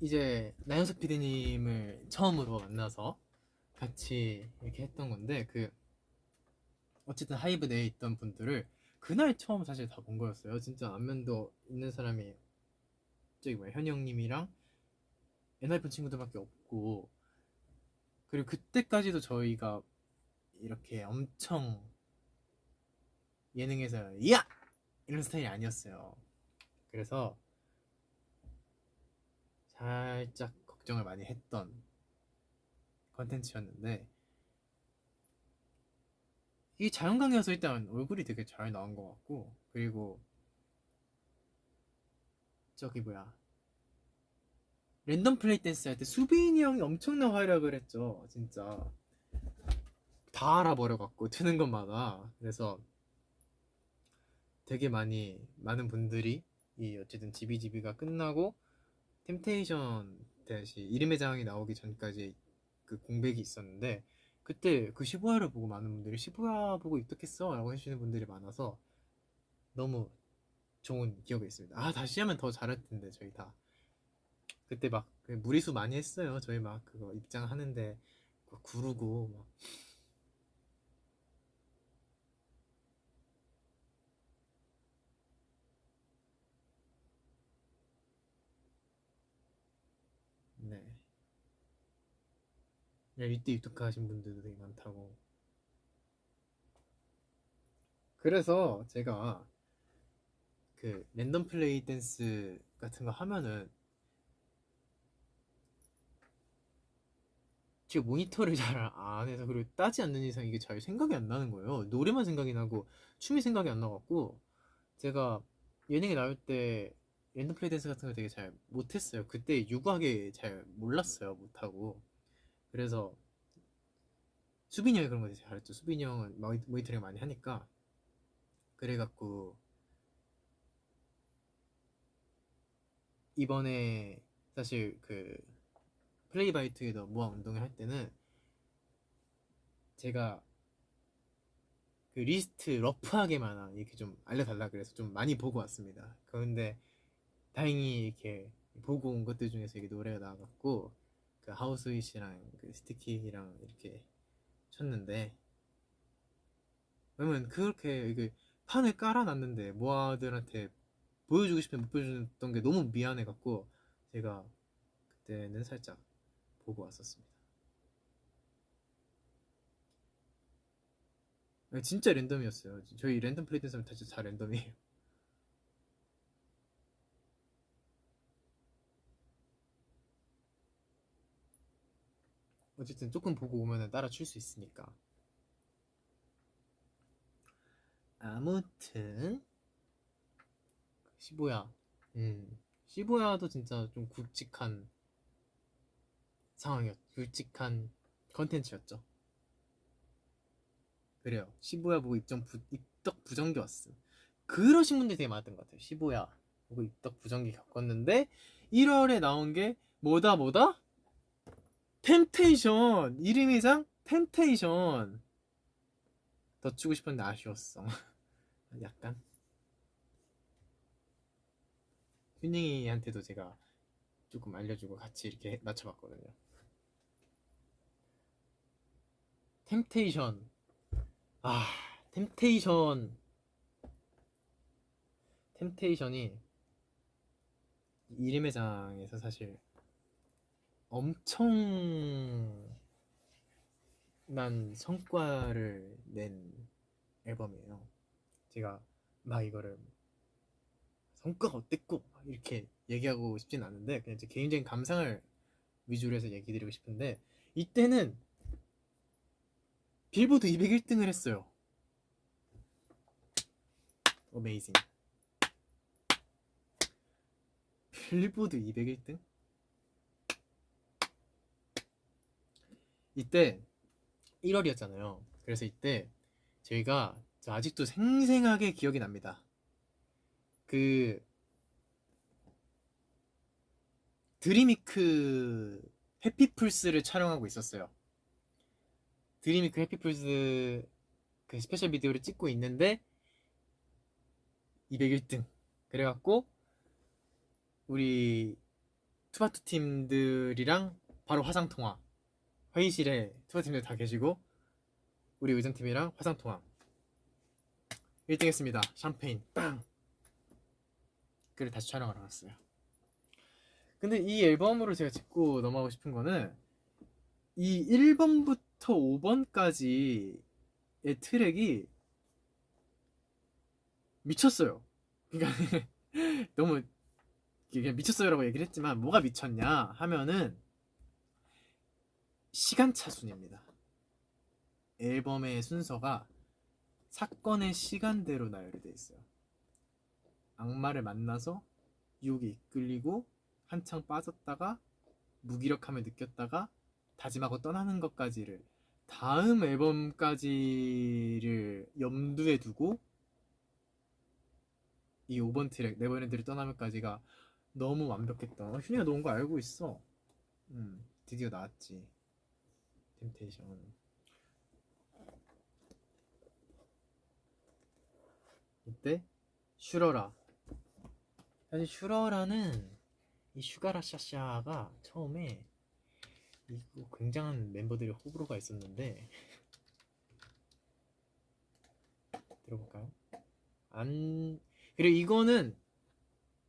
이제 나영석 PD님을 처음으로 만나서 같이 이렇게 했던 건데, 그 어쨌든 하이브 내에 있던 분들을 그날 처음 사실 다 본 거였어요. 진짜 안면도 있는 사람이 저기 뭐야 현이 형님이랑 옛날 분 친구들밖에 없고, 그리고 그때까지도 저희가 이렇게 엄청 예능에서 야! 이런 스타일이 아니었어요. 그래서 살짝 걱정을 많이 했던 컨텐츠였는데, 이 자연강에서 일단 얼굴이 되게 잘 나온 것 같고, 그리고 저기 뭐야 랜덤 플레이 댄스 할 때 수빈이 형이 엄청난 활약을 했죠. 진짜 다 알아버려갖고 트는 것마다. 그래서 되게 많은 분들이 이 어쨌든 지비지비가 끝나고 템테이션 다시 이름의 장이 나오기 전까지 그 공백이 있었는데, 그때 그 시부야를 보고 많은 분들이 시부야 보고 입덕했어 라고 해주시는 분들이 많아서 너무 좋은 기억이 있습니다. 아, 다시 하면 더 잘할 텐데. 저희 다 그때 막 무리수 많이 했어요. 저희 막 그거 입장하는데 구르고 막. 네. 야, 이때 입덕하신 분들도 되게 많다고. 그래서 제가 그 랜덤 플레이 댄스 같은 거 하면은 제가 모니터를 잘 안 해서, 그리고 따지 않는 이상 이게 잘 생각이 안 나는 거예요. 노래만 생각이 나고 춤이 생각이 안 나갖고, 제가 예능에 나올 때 랜덤 플레이 댄스 같은 거 되게 잘 못했어요. 그때 유구하게 잘 몰랐어요. 못하고. 그래서 수빈이 형이 그런 거 되게 잘했죠. 수빈이 형은 모니터링 많이 하니까. 그래갖고 이번에 사실 그 플레이 바이 투게더 모아 운동회 할 때는 제가 그 리스트 러프하게만 이렇게 좀 알려달라 그래서 좀 많이 보고 왔습니다. 그런데 다행히 이렇게 보고 온 것들 중에서 이게 노래가 나와갖고 그 하우스윗이랑 그 스티키랑 이렇게 쳤는데, 왜냐면 그렇게 이게 판을 깔아놨는데 모아들한테 보여주고 싶은데 못 보여줬던 게 너무 미안해갖고 제가 그때는 살짝 보고 왔었습니다. 진짜 랜덤이었어요. 저희 랜덤 플레이 댄스는 진짜 다 랜덤이에요. 어쨌든 조금 보고 오면은 따라 출 수 있으니까. 아무튼 시부야, 시부야도 진짜 좀 굵직한 굵직한 컨텐츠였죠. 그래요. 시부야 보고 입덕 부정기 왔음. 그러신 분들이 되게 많았던 것 같아요. 시부야 보고 입덕 부정기 겪었는데 1월에 나온 게 뭐다? 템테이션. 이름이장 템테이션. 더 추고 싶었는데 아쉬웠어. 약간 휴닝이한테도 제가 조금 알려주고 같이 이렇게 맞춰봤거든요. 템테이션. 아, 템테이션이 이름의 장에서 사실 엄청난 성과를 낸 앨범이에요. 제가 막 이거를 성과가 어땠고 이렇게 얘기하고 싶진 않은데, 그냥 제 개인적인 감상을 위주로 해서 얘기 드리고 싶은데, 이때는 빌보드 201등을 했어요. 어메이징. 빌보드 201등? 이때 1월이었잖아요. 그래서 이때 저희가 저 아직도 생생하게 기억이 납니다. 그 드림위크 해피풀스를 촬영하고 있었어요. 드림위크 해피풀스 그 스페셜 비디오를 찍고 있는데 201등 그래갖고 우리 투바투 팀들이랑 바로 화상통화, 회의실에 투바투 팀들 다 계시고 우리 의전팀이랑 화상통화 1등 했습니다. 샴페인 빵. 그래 다시 촬영하러 갔어요. 근데 이 앨범으로 제가 짚고 넘어가고 싶은 거는 이 1번부터 5번까지의 트랙이 미쳤어요. 그러니까 너무 그냥 미쳤어요라고 얘기를 했지만 뭐가 미쳤냐 하면은 시간차 순입니다. 앨범의 순서가 사건의 시간대로 나열이 돼 있어요. 악마를 만나서 유혹에 이끌리고 한창 빠졌다가 무기력함을 느꼈다가 다짐하고 떠나는 것까지를 다음 앨범까지를 염두에 두고 이 5번 트랙 네버랜드를 떠나면까지가 너무 완벽했다. 휴니가 놓은 거 알고 있어. 드디어 나왔지. 템테이션. 이때 슈러라. 사실 슈러라는 이 슈가라 샤샤가 처음에 이거 굉장한 멤버들의 호불호가 있었는데 들어볼까요? 그리고 이거는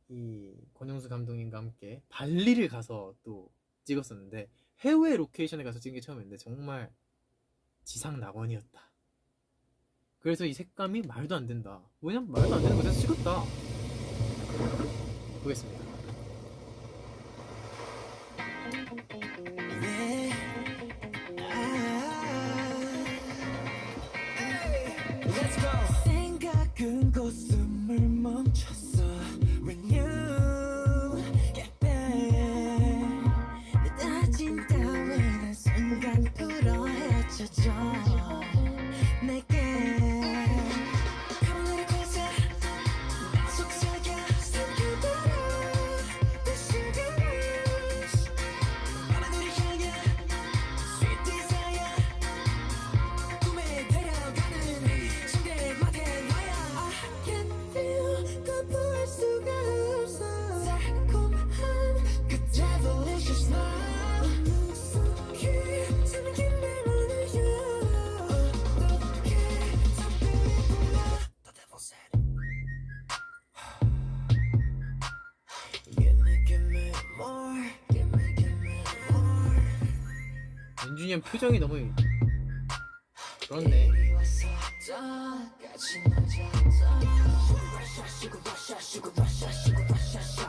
이 권영수 감독님과 함께 발리를 가서 또 찍었었는데 해외 로케이션에 가서 찍은 게 처음인데 정말 지상 낙원이었다. 그래서 이 색감이 말도 안 된다. 왜냐면 말도 안 되는 곳에서 찍었다. 보겠습니다. Let's go. 생각은 웃음을 멈췄어 When you get back 내 다짐 따위는 순간 풀어 헤쳐져 내게 하늘의 곳에 속삭여 삼켜봐라 The sugar rush 밤하늘을 향해 Sweet desire 꿈에 데려가는 침대 맡은 너야 I can feel 거부할 수가 없어 달콤한 그 devilish smile 속에 잠긴 내 맘을 어떻게 잠들이 불러 The devil said Give me more Give me more 윤준이 형 표정이 너무 그렇네. 이리 와서 다 같이 놀자 Sugar rush, sugar rush, sugar rush, sugar rush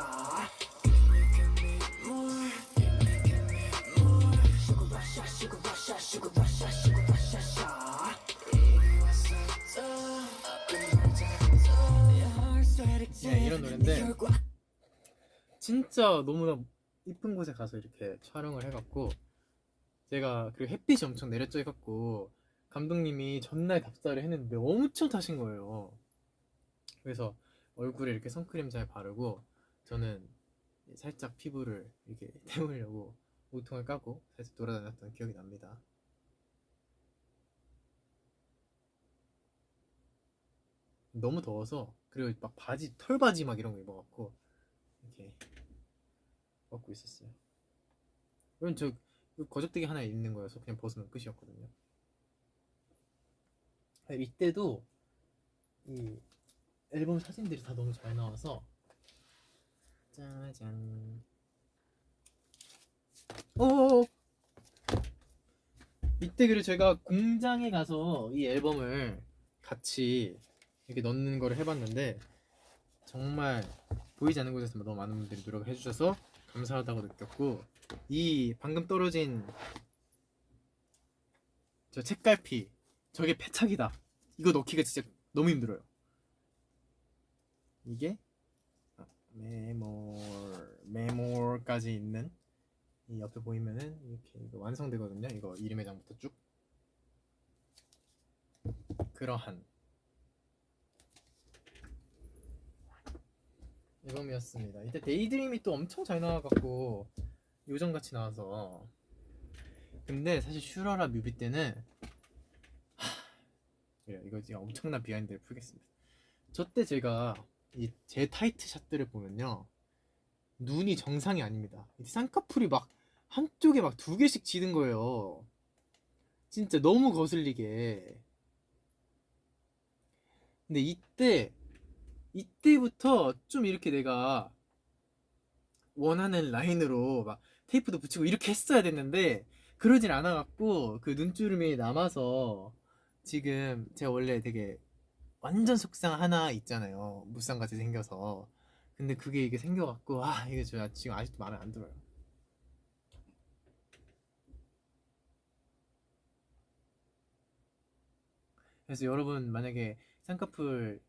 Give me more Give me more Sugar rush, sugar rush, sugar rush, sugar rush 이리 와서 다 끝나자 Your heart started 네, 이런 노래인데 결과 진짜 너무나 이쁜 곳에 가서 이렇게 촬영을 해갖고 제가 그리고 햇빛이 엄청 내렸죠 해갖고 감독님이 전날 답사를 했는데 엄청 타신 거예요. 그래서 얼굴에 이렇게 선크림 잘 바르고 저는 살짝 피부를 이렇게 태우려고 우통을 까고 살짝 돌아다녔던 기억이 납니다. 너무 더워서 그리고 막 바지 털바지 막 이런 거 입어갖고 이렇게 벗고 있었어요. 그럼 저 거적대기 하나 있는 거여서 그냥 벗으면 끝이었거든요. 이때도 이 앨범 사진들이 다 너무 잘 나와서 짜잔. 오. 이때 그리고 제가 공장에 가서 이 앨범을 같이 이렇게 넣는 거를 해봤는데 정말 보이지 않는 곳에서 너무 많은 분들이 노력을 해주셔서 감사하다고 느꼈고 이 방금 떨어진 저 책갈피 저게 패착이다. 이거 넣기가 진짜 너무 힘들어요. 이게 메모리 메모까지 있는 이 옆에 보이면은 이렇게 이거 완성되거든요. 이거 이름 회장부터 쭉 그러한 앨범이었습니다. 이때 데이드림이 또 엄청 잘 나와갖고 요정같이 나와서. 근데 사실 슈러라 뮤비 때는 이거 지금 엄청난 비하인드를 풀겠습니다. 저 때 제가 이 제 타이트 샷들을 보면요, 눈이 정상이 아닙니다. 쌍꺼풀이 막 한쪽에 막 2개씩 지는 거예요. 진짜 너무 거슬리게. 근데 이때부터 좀 이렇게 내가 원하는 라인으로 막 테이프도 붙이고 이렇게 했어야 됐는데 그러진 않아갖고 그 눈주름이 남아서 지금 제가 원래 되게 완전 속상 하나 있잖아요. 무쌍같이 생겨서. 근데 그게 이게 생겨갖고 이게 제가 지금 아직도 마음에 안 들어요. 그래서 여러분 만약에 쌍꺼풀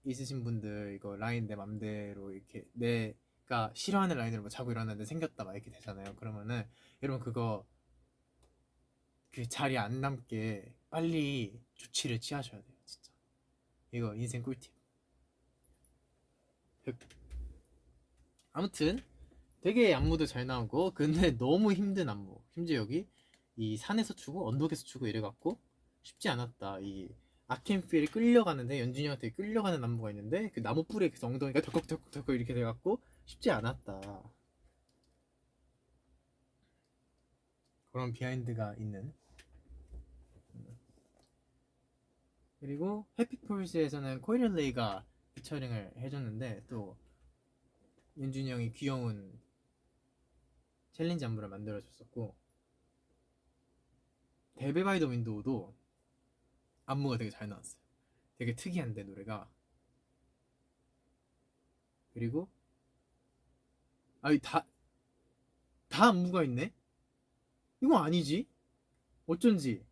있으신 분들 이거 라인 내 맘대로 이렇게 내가 싫어하는 라인으로 뭐 자고 일어났는데 생겼다 막 이렇게 되잖아요. 그러면은 여러분 그거 그 자리에 안 남게 빨리 조치를 취하셔야 돼요. 진짜 이거 인생 꿀팁. 아무튼 되게 안무도 잘 나오고 근데 너무 힘든 안무. 심지어 여기 이 산에서 추고 언덕에서 추고 이래갖고 쉽지 않았다. 이 아켄필이 끌려가는데 연준이 형한테 끌려가는 안무가 있는데 그 나무 뿌리에 그 엉덩이가 덜컥덜컥 이렇게 돼갖고 쉽지 않았다. 그런 비하인드가 있는. 그리고 해피폴스에서는 코이렐레이가 피처링을 해줬는데 또 연준이 형이 귀여운 챌린지 안무를 만들어줬었고, 데빌 바이 더 윈도우도 안무가 되게 잘 나왔어요. 되게 특이한데 노래가. 그리고 다 안무가 있네? 이거 아니지? 어쩐지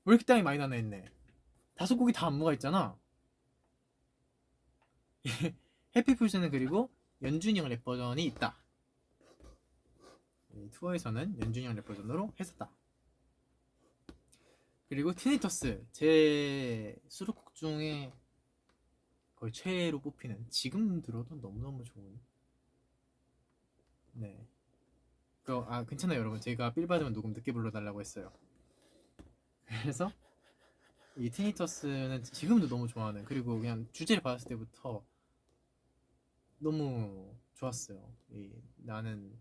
왜 이렇게 땀이 많이 나나 했네. 5곡이 다 안무가 있잖아. 해피풀스는 그리고 연준이 형 랩 버전이 있다. 투어에서는 연준이 형 랩 버전으로 했었다. 그리고 티니터스, 제 수록곡 중에 거의 최애로 뽑히는, 지금 들어도 너무너무 좋은. 네. 괜찮아요 여러분. 제가 빌 받으면 녹음 늦게 불러달라고 했어요. 그래서 이 티니터스는 지금도 너무 좋아하는, 그리고 그냥 주제를 받았을 때부터 너무 좋았어요. 나는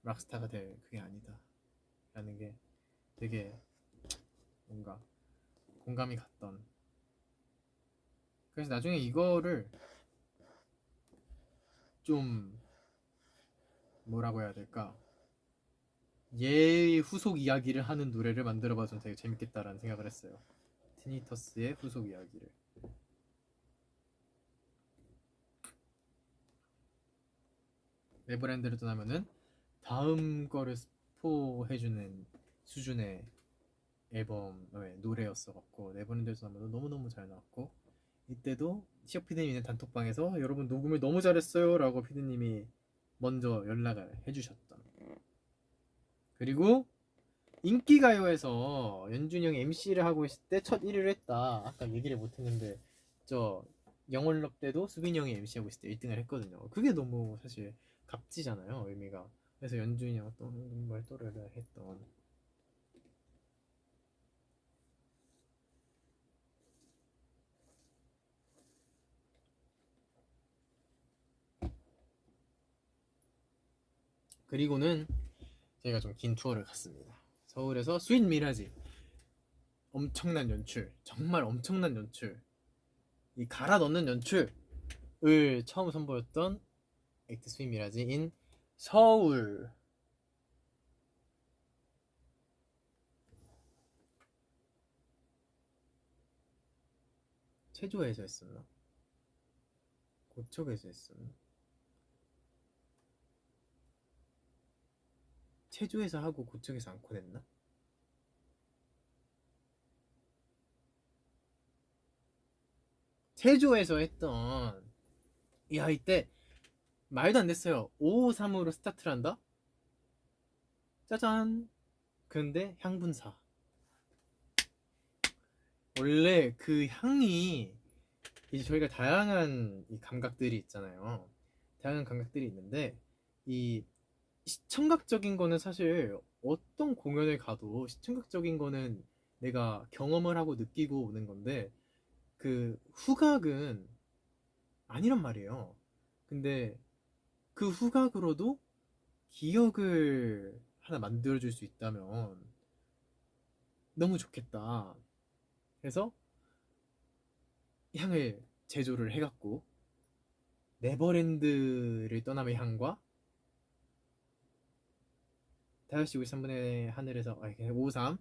락스타가 될 그게 아니다 라는 게 되게 뭔가 공감이 갔던. 그래서 나중에 이거를 좀 뭐라고 해야 될까, 얘의 후속 이야기를 하는 노래를 만들어봐도 되게 재밌겠다라는 생각을 했어요. 티니터스의 후속 이야기를. 네버랜드를 떠나면은 다음 거를 스포해주는 수준의 앨범의 노래였어갖고, 네버랜드를 떠나면 너무너무 잘 나왔고, 이때도 시혁 피디님 있는 단톡방에서 여러분 녹음을 너무 잘했어요 라고 피디님이 먼저 연락을 해주셨던. 그리고 인기가요에서 연준이 형이 MC를 하고 있을 때 첫 1위를 했다. 아까 얘기를 못했는데 저 영월럽 때도 수빈이 형이 MC하고 있을 때 1등을 했거든요. 그게 너무 사실 값지잖아요, 의미가. 그래서 연준이 형 또 정말 또래를 했던. 그리고는 제가 좀 긴 투어를 갔습니다. 서울에서 스윗 미라지, 엄청난 연출, 정말 엄청난 연출, 이 갈아 넣는 연출을 처음 선보였던 액트 스윗 미라지인 서울. 체조에서 했었나? 고척에서 했었나? 체조에서 하고 고척에서 안고 냈나? 체조에서 했던, 이때 말도 안 됐어요. 553으로 스타트를 한다? 짜잔. 근데 향분사. 원래 그 향이 이제 저희가 다양한 이 감각들이 있잖아요. 다양한 감각들이 있는데 이 시청각적인 거는 사실 어떤 공연을 가도 시청각적인 거는 내가 경험을 하고 느끼고 오는 건데 그 후각은 아니란 말이에요. 근데 그 후각으로도 기억을 하나 만들어줄 수 있다면 너무 좋겠다. 그래서 향을 제조를 해갖고 네버랜드를 떠남의 향과 5시 53분의 하늘에서 53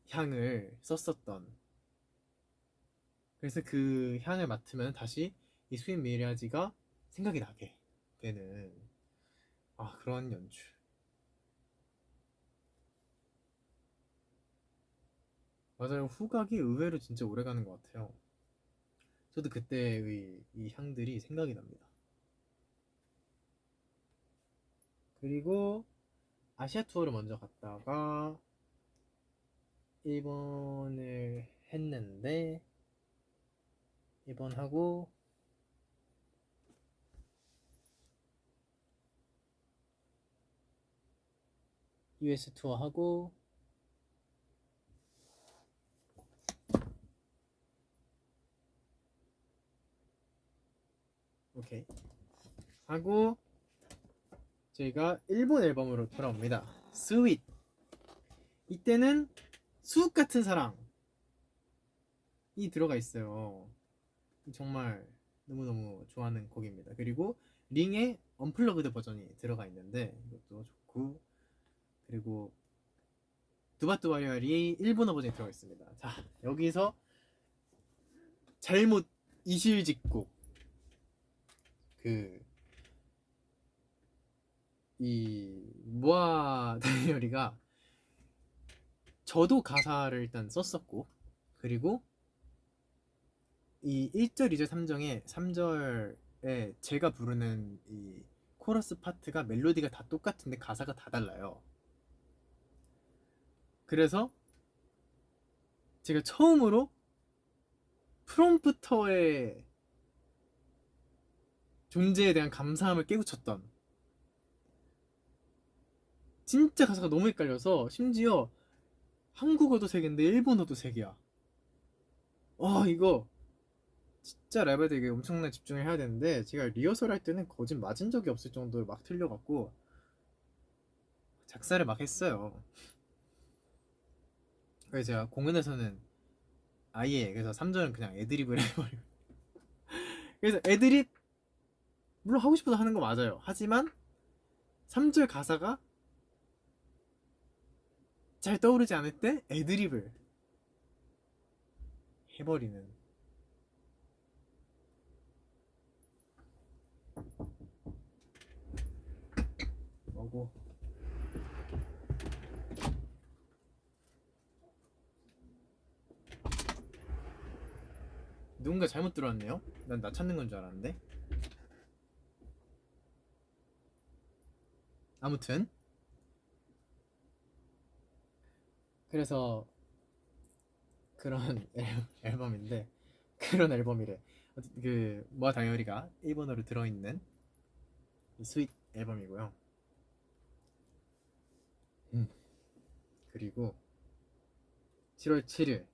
향을 썼었던, 그래서 그 향을 맡으면 다시 이 스윗 미라지가 생각이 나게 되는 그런 연출. 맞아요. 후각이 의외로 진짜 오래 가는 것 같아요. 저도 그때의 이 향들이 생각이 납니다. 그리고 아시아 투어를 먼저 갔다가 일본을 했는데, 일본하고 US 투어하고 오케이 하고 저희가 일본 앨범으로 돌아옵니다. 스윗. 이때는 수국 같은 사랑이 들어가 있어요. 정말 너무너무 좋아하는 곡입니다. 그리고 링의 언플러그드 버전이 들어가 있는데 이것도 좋고, 그리고 두바뚜와리알이 일본어 버전이 들어가 있습니다. 자, 여기서 잘못 이실직고 이 모아 다이어리가 저도 가사를 일단 썼었고, 그리고 이 1절, 2절, 3절에 제가 부르는 이 코러스 파트가 멜로디가 다 똑같은데 가사가 다 달라요. 그래서 제가 처음으로 프롬프터의 존재에 대한 감사함을 깨우쳤던, 진짜 가사가 너무 헷갈려서 심지어 한국어도 3개인데 일본어도 3개야. 이거 진짜 랩에 되게 엄청난 집중을 해야 되는데 제가 리허설 할 때는 거짓 맞은 적이 없을 정도로 막 틀려갖고 작사를 막 했어요. 그래서 제가 공연에서는 아예 그래서 3절은 그냥 애드립을 해버리고, 그래서 애드립 물론 하고 싶어서 하는 거 맞아요. 하지만 3절 가사가 잘 떠오르지 않을 때 애드립을 해버리는. 뭐고 누군가 잘못 들어왔네요. 난 나 찾는 건 줄 알았는데. 아무튼 그래서 그런 앨범인데, 그런 앨범이래. 그 모아 다이어리가 일본어로 들어있는 스윗 앨범이고요. 그리고 7월 7일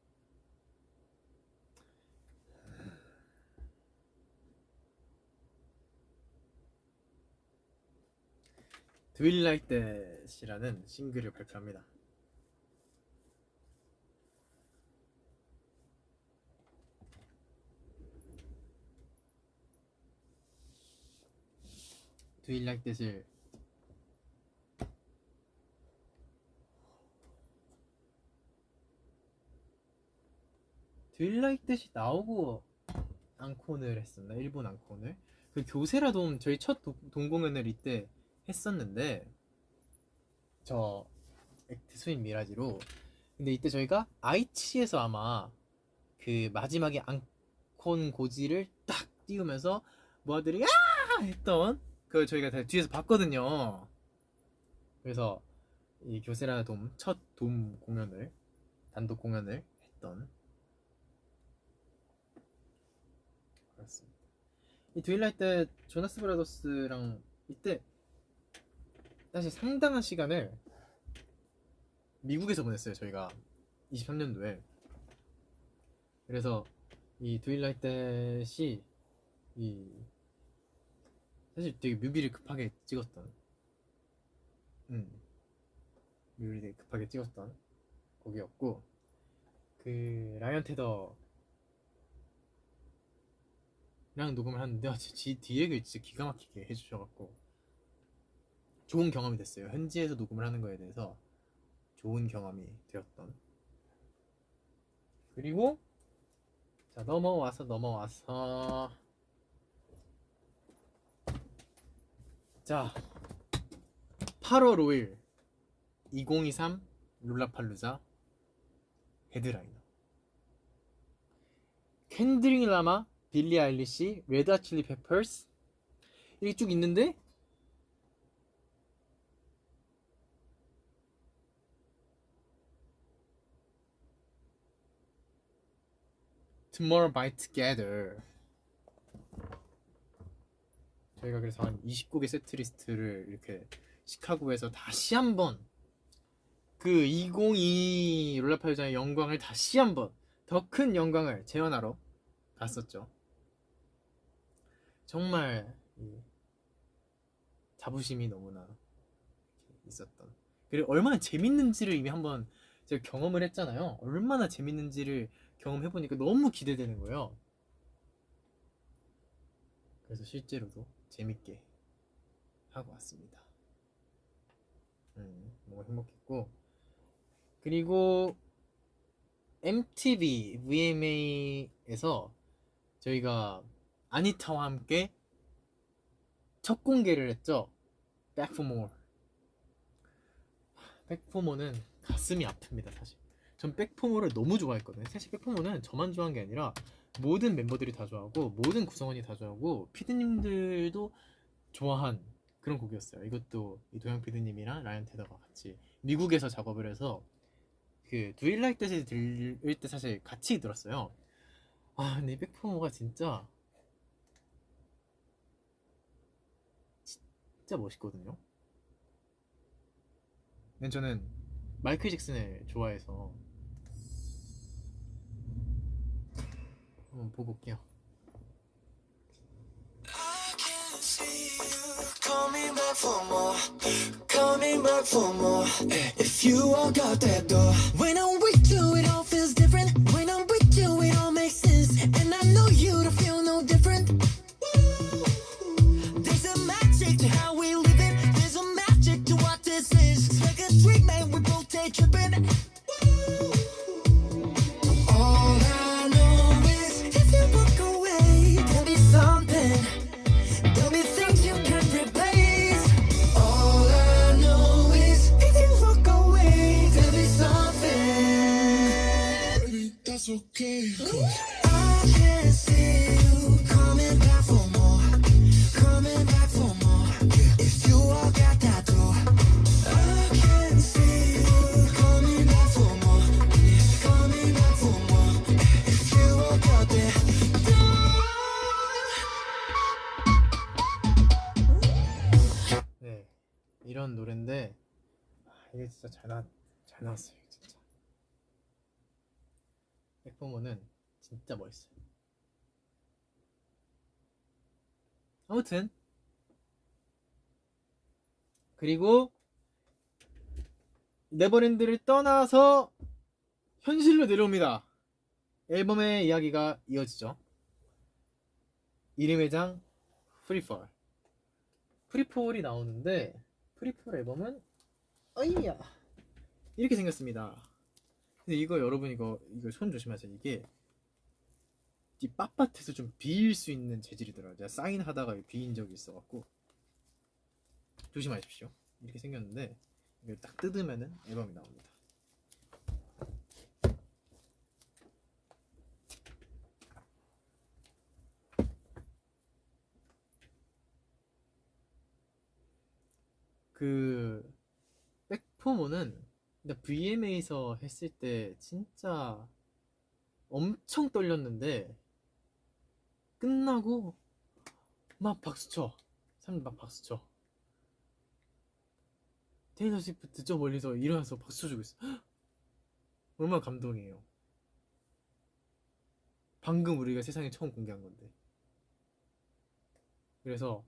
Do You Like That이라는 싱글을 발표합니다. Do You Like That을 Do You Like That이 나오고 앙콘을 했었나? 일본 앙콘을. 그 교세라돔 저희 첫 동공연을 이때 했었는데, 저 액트 스윗 미라지로. 근데 이때 저희가 아이치에서 아마 그 마지막에 앙콘 고지를 딱 띄우면서 모아들이 했던 그 저희가 다 뒤에서 봤거든요. 그래서 이 교세라 돔 첫 돔 공연을 단독 공연을 했던 그렇습니다. 이 트윌라이트 때 조나스 브라더스랑 이때 사실 상당한 시간을 미국에서 보냈어요. 저희가 23년도에. 그래서 이 트윌라이트이 이 사실 되게 뮤비를 급하게 찍었던 뮤비를 되게 급하게 찍었던 곡이었고, 그 라이언 테더랑 녹음을 하는데 디렉을 진짜 기가 막히게 해주셔갖고 좋은 경험이 됐어요. 현지에서 녹음을 하는 거에 대해서 좋은 경험이 되었던. 그리고 자 넘어와서 자 8월 5일 2023 룰라팔루자 헤드라이너 켄드릭 라마, 빌리 아일리시, 레드 핫 칠리 페퍼스 이렇게 쭉 있는데 Tomorrow by Together 저희가 그래서 한 20곡의 세트리스트를 이렇게 시카고에서 다시 한번 그 2022 롤라팔루자의 영광을 다시 한번 더 큰 영광을 재현하러 갔었죠. 정말 자부심이 너무나 있었던, 그리고 얼마나 재밌는지를 이미 한번 제가 경험을 했잖아요. 얼마나 재밌는지를 경험해보니까 너무 기대되는 거예요. 그래서 실제로도 재밌게 하고 왔습니다. 너무 행복했고, 그리고 MTV VMA에서 저희가 아니타와 함께 첫 공개를 했죠. Back for More. Back for More는 가슴이 아픕니다. 사실 전 Back for More를 너무 좋아했거든요. 사실 Back for More는 저만 좋아한 게 아니라 모든 멤버들이 다 좋아하고 모든 구성원이 다 좋아하고 피디님들도 좋아한 그런 곡이었어요. 이것도 이 도영 피디님이랑 라이언 테더가 같이 미국에서 작업을 해서 그 Do You Like That을 들을 때 사실 같이 들었어요. 아 근데 Back for More가 진짜 멋있거든요. 근데 저는 마이클 잭슨을 좋아해서 한번 보고 올게요. Coming back for more, coming back for more. If you walk out that door, when I'm with you, it all feels different. When I'm with you, it all makes sense. And I know you don't feel no different. There's a magic to how we live it. There's a magic to what this is. It's like a dream, man. We both take tripping. All I know is if you walk away, there'll be something. There'll be things you can't replace. All I know is if you walk away, there'll be something. Baby, that's okay. 'Cause I can see you coming back for more, coming back for more. If you walk out that door, I can see you coming back for more, coming back for more. If you walk out that door. 네, 이런 노래인데 이게 진짜 잘 나왔어요. 진짜 백포모는 진짜 멋있어요. 아무튼 그리고 네버랜드를 떠나서 현실로 내려옵니다. 앨범의 이야기가 이어지죠. 이름의 장 프리폴. 프리폴이 나오는데 프리폴 앨범은 어이야 이렇게 생겼습니다. 근데 이거 여러분 이거 손 조심하세요. 이게 이 빳빳해서 좀 비일 수 있는 재질이더라고요. 제가 사인하다가 비인 적이 있어갖고 조심하십시오. 이렇게 생겼는데 이걸 딱 뜯으면은 앨범이 나옵니다. 그 백포모는 근데 VMA에서 했을 때 진짜 엄청 떨렸는데 끝나고 막 박수쳐. 사람들 막 박수쳐. 테일러 스위프트 저 멀리서 일어나서 박수 주고 있어. 얼마나 감동이에요. 방금 우리가 세상에 처음 공개한 건데. 그래서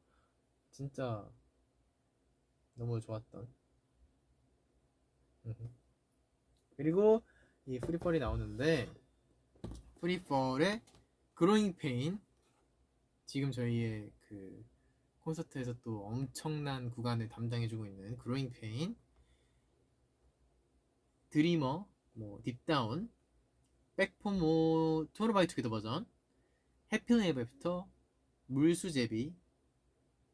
진짜 너무 좋았던. 그리고 이 프리펄이 나오는데 프리펄의 그로잉 페인, 지금 저희의 그 콘서트에서 또 엄청난 구간을 담당해주고 있는 그로잉 페인, 드리머, 뭐 딥다운, 백포모 투어바이투게더 버전, 해피는 에버 애프터, 물수제비,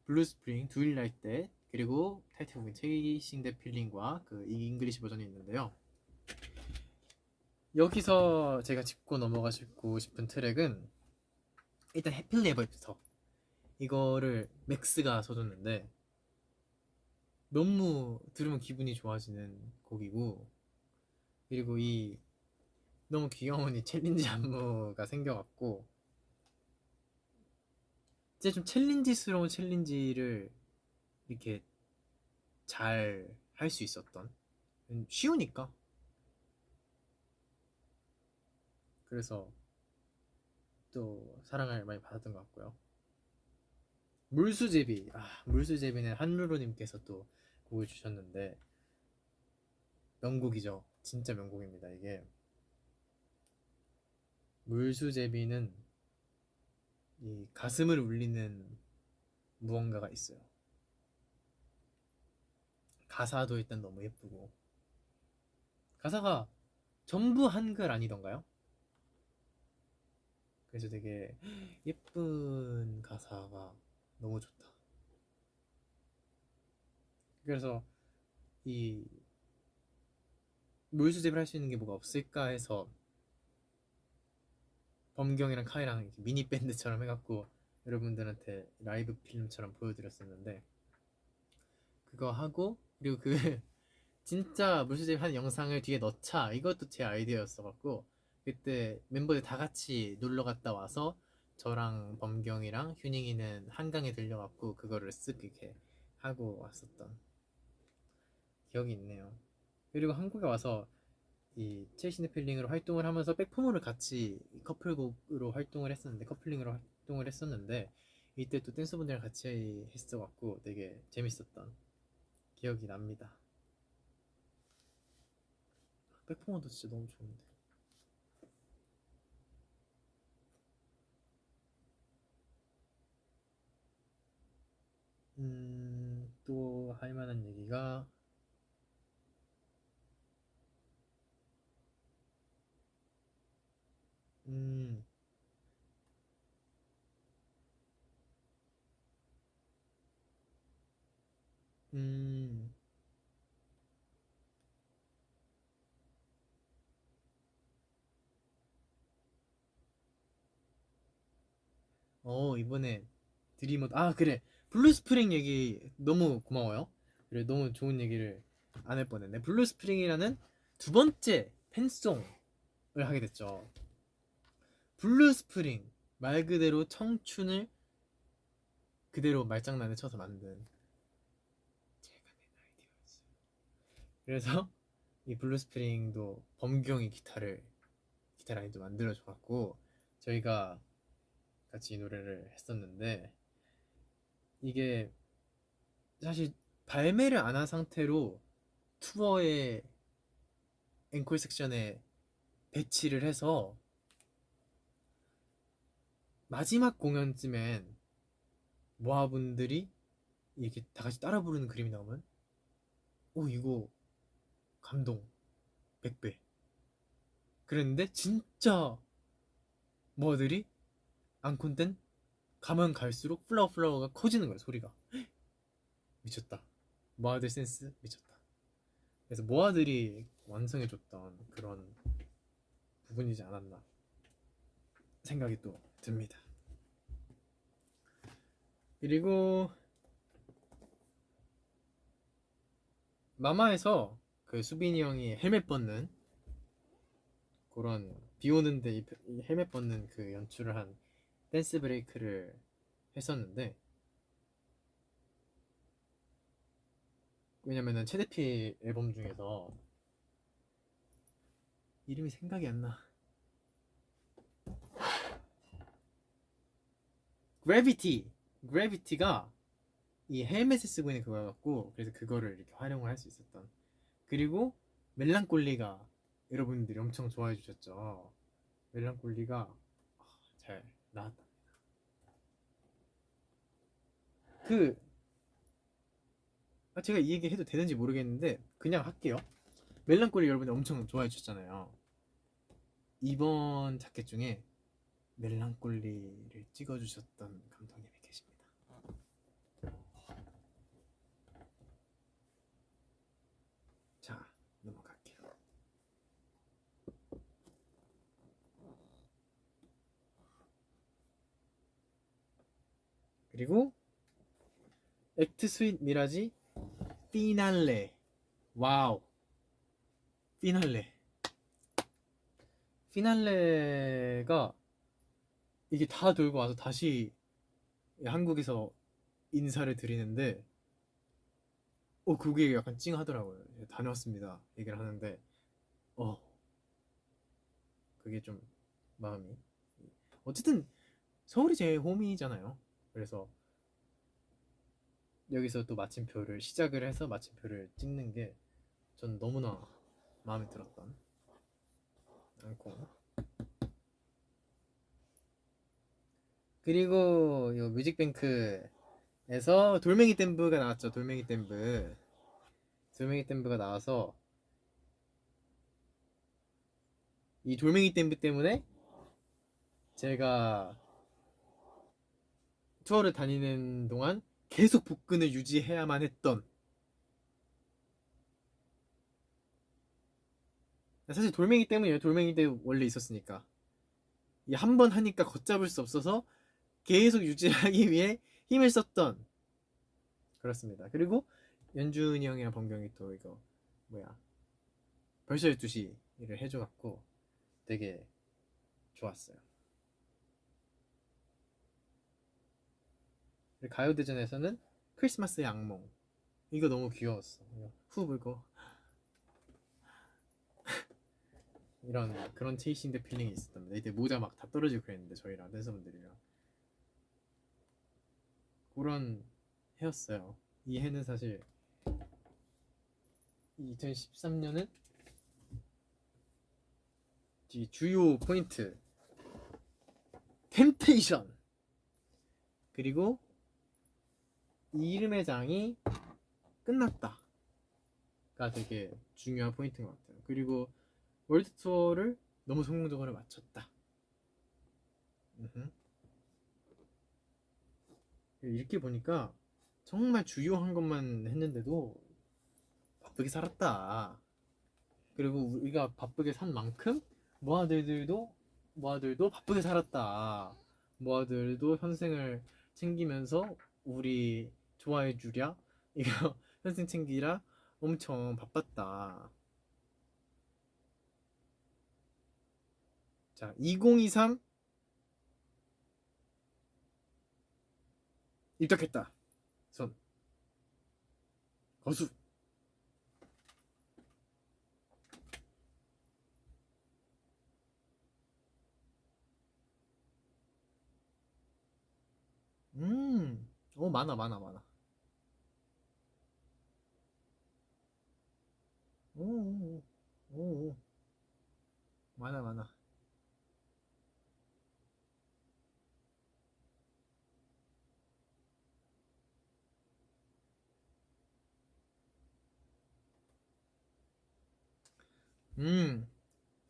블루스프링, 두일 라이트 댓, 그리고 타이틀곡인 체이싱 더 필링과 그 잉글리시 버전이 있는데요. 여기서 제가 짚고 넘어가고 싶은 트랙은 일단 해피는 에버 애프터, 이거를 맥스가 써줬는데 너무 들으면 기분이 좋아지는 곡이고, 그리고 이 너무 귀여운 이 챌린지 안무가 생겨갖고 진짜 좀 챌린지스러운 챌린지를 이렇게 잘 할 수 있었던, 쉬우니까. 그래서 또 사랑을 많이 받았던 것 같고요. 물수제비, 물수제비는 한루루님께서 또 곡을 주셨는데 명곡이죠. 진짜 명곡입니다. 이게 물수제비는 이 가슴을 울리는 무언가가 있어요. 가사도 일단 너무 예쁘고, 가사가 전부 한글 아니던가요? 그래서 되게 예쁜 가사가 너무 좋다. 그래서 이 물수제비를 할 수 있는 게 뭐가 없을까 해서 범경이랑 카이랑 이렇게 미니 밴드처럼 해갖고 여러분들한테 라이브 필름처럼 보여드렸었는데, 그거 하고, 그리고 그 진짜 물수제비 하는 영상을 뒤에 넣자, 이것도 제 아이디어였어갖고 그때 멤버들 다 같이 놀러 갔다 와서 저랑 범경이랑 휴닝이는 한강에 들려갖고 그거를 쓱 이렇게 하고 왔었던 기억이 있네요. 그리고 한국에 와서 이 체이시드 필링으로 활동을 하면서 백포머를 같이 커플곡으로 활동을 했었는데, 커플링으로 활동을 했었는데 이때 또 댄서분들이랑 같이 했어갖고 되게 재밌었던 기억이 납니다. 백포머도 진짜 너무 좋은데. 또 할 만한 얘기가 음, 음, 이번에 드리머, 그래, 블루스프링 얘기 너무 고마워요. 그래, 너무 좋은 얘기를 안 할 뻔했네. 블루스프링이라는 두 번째 팬송을 하게 됐죠. 블루스프링, 말 그대로 청춘을 그대로 말장난에 쳐서 만든, 제가 낸 아이디어였어요. 그래서 이 블루스프링도 범경이 기타 라인도 만들어줘갖고 저희가 같이 이 노래를 했었는데, 이게 사실 발매를 안 한 상태로 투어의 앵콜 섹션에 배치를 해서 마지막 공연쯤엔 모아분들이 이렇게 다 같이 따라 부르는 그림이 나오면 이거 감동 100배. 그랬는데 진짜 모아들이 앙콘 땐 가면 갈수록 플라워가 커지는 거야, 소리가. 미쳤다. 모아들 센스 미쳤다. 그래서 모아들이 완성해줬던 그런 부분이지 않았나 생각이 또 듭니다. 그리고 마마에서 그 수빈이 형이 헬멧 벗는 그런 비 오는데 이 헬멧 벗는 그 연출을 한 댄스 브레이크를 했었는데, 왜냐면은 최대피 앨범 중에서 이름이 생각이 안 나. 그래비티가 이 헬멧을 쓰고 있는 그거였고, 그래서 그거를 이렇게 활용을 할 수 있었던. 그리고 멜랑콜리가 여러분들이 엄청 좋아해 주셨죠. 멜랑콜리가 잘 나왔다. 그 제가 이 얘기 해도 되는지 모르겠는데 그냥 할게요. 멜랑콜리 여러분들 엄청 좋아해 주셨잖아요. 이번 자켓 중에 멜랑콜리를 찍어주셨던 감독님이 계십니다. 자, 넘어갈게요. 그리고 액트 스윗 미라지 피날레. 와우. 피날레가 이게 다 돌고 와서 다시 한국에서 인사를 드리는데 그게 약간 찡하더라고요. 다녀왔습니다 얘기를 하는데 그게 좀 마음이, 어쨌든 서울이 제 홈이잖아요. 그래서 여기서 또 마침표를 시작을 해서 마침표를 찍는 게 전 너무나 마음에 들었던 않고, 그리고 요 뮤직뱅크에서 돌멩이 댐브가 나왔죠. 돌멩이 댐브가 나와서 이 돌멩이 댐브 때문에 제가 투어를 다니는 동안 계속 복근을 유지해야만 했던, 사실 돌멩이 때문이에요. 돌멩이 때 원래 있었으니까 한 번 하니까 걷잡을 수 없어서 계속 유지하기 위해 힘을 썼던, 그렇습니다. 그리고 연준이 형이랑 범경이 또 이거 벌써 12시를 해줘갖고 되게 좋았어요. 가요대전에서는 크리스마스의 악몽, 이거 너무 귀여웠어. 후 불고 이런 그런 체이싱 더 필링이 있었답니다. 이때 모자 막 다 떨어지고 그랬는데 저희랑 댄서분들이랑 그런 해였어요. 이 해는 사실 2013년은 주요 포인트 템테이션, 그리고 이름의 장이 끝났다가 되게 중요한 포인트인 것 같아요. 그리고 월드 투어를 너무 성공적으로 마쳤다. 이렇게 보니까 정말 주요한 것만 했는데도 바쁘게 살았다. 그리고 우리가 바쁘게 산 만큼 모아들도 바쁘게 살았다. 모아들도 현생을 챙기면서 우리 좋아해 주랴, 이거 현생 챙기라 엄청 바빴다. 자, 2023 입덕했다. 손 거수. 많아. 오, 오, 많아.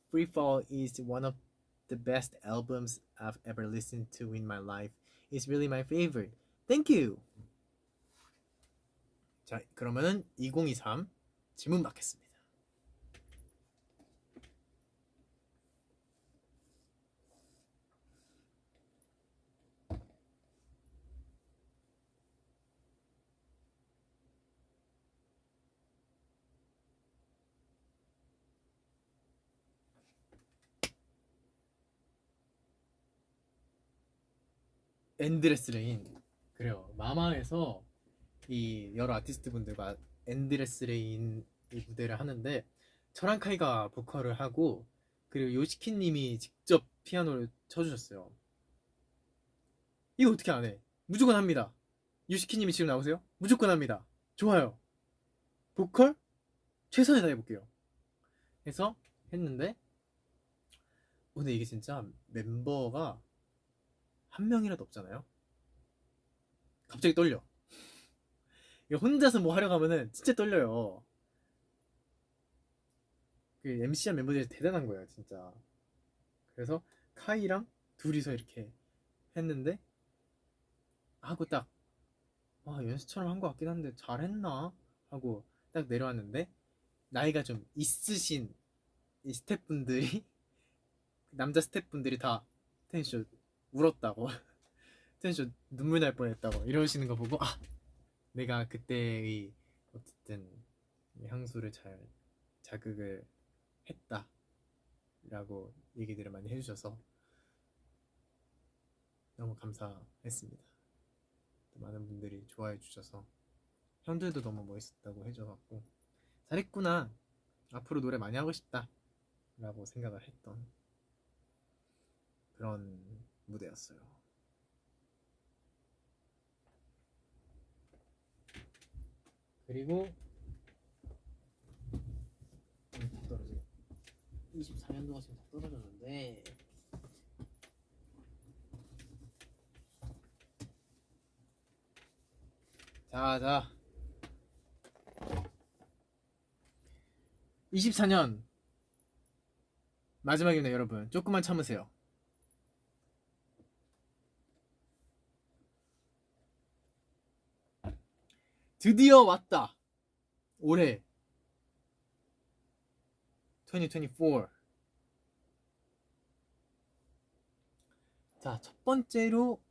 Free Fall is one of the best albums I've ever listened to in my life. It's really my favorite. Thank you. 자, 그러면은 2023 질문 받겠습니다. 엔드레스 레인. 그래요. 마마에서 이 여러 아티스트 분들과 엔드레스 레인 이 무대를 하는데 저랑 카이가 보컬을 하고 그리고 요시키 님이 직접 피아노를 쳐주셨어요. 이거 어떻게 안 해? 무조건 합니다. 요시키 님이 지금 나오세요? 무조건 합니다. 좋아요. 보컬 최선을 다해볼게요. 해서 했는데 근데 이게 진짜 멤버가 한 명이라도 없잖아요. 갑자기 떨려. 이거 혼자서 뭐 하려고 하면은 진짜 떨려요. 그 MC한 멤버들이 대단한 거예요, 진짜. 그래서 카이랑 둘이서 이렇게 했는데 하고 딱 연습처럼 한 것 같긴 한데 잘했나? 하고 딱 내려왔는데 나이가 좀 있으신 이 스태프분들이 남자 스태프분들이 다 텐션 울었다고 텐션 눈물 날 뻔했다고 이러시는 거 보고 내가 그때의 어쨌든 향수를 잘 자극을 했다 라고 얘기들을 많이 해주셔서 너무 감사했습니다. 많은 분들이 좋아해 주셔서 형들도 너무 멋있었다고 해줘갖고 잘했구나, 앞으로 노래 많이 하고 싶다 라고 생각을 했던 그런 무대였어요. 그리고 다 떨어지게 24년도가 지금 다 떨어졌는데 자 24년 마지막입니다. 여러분 조금만 참으세요. 드디어 왔다. 올해 2024. 자, 첫 번째로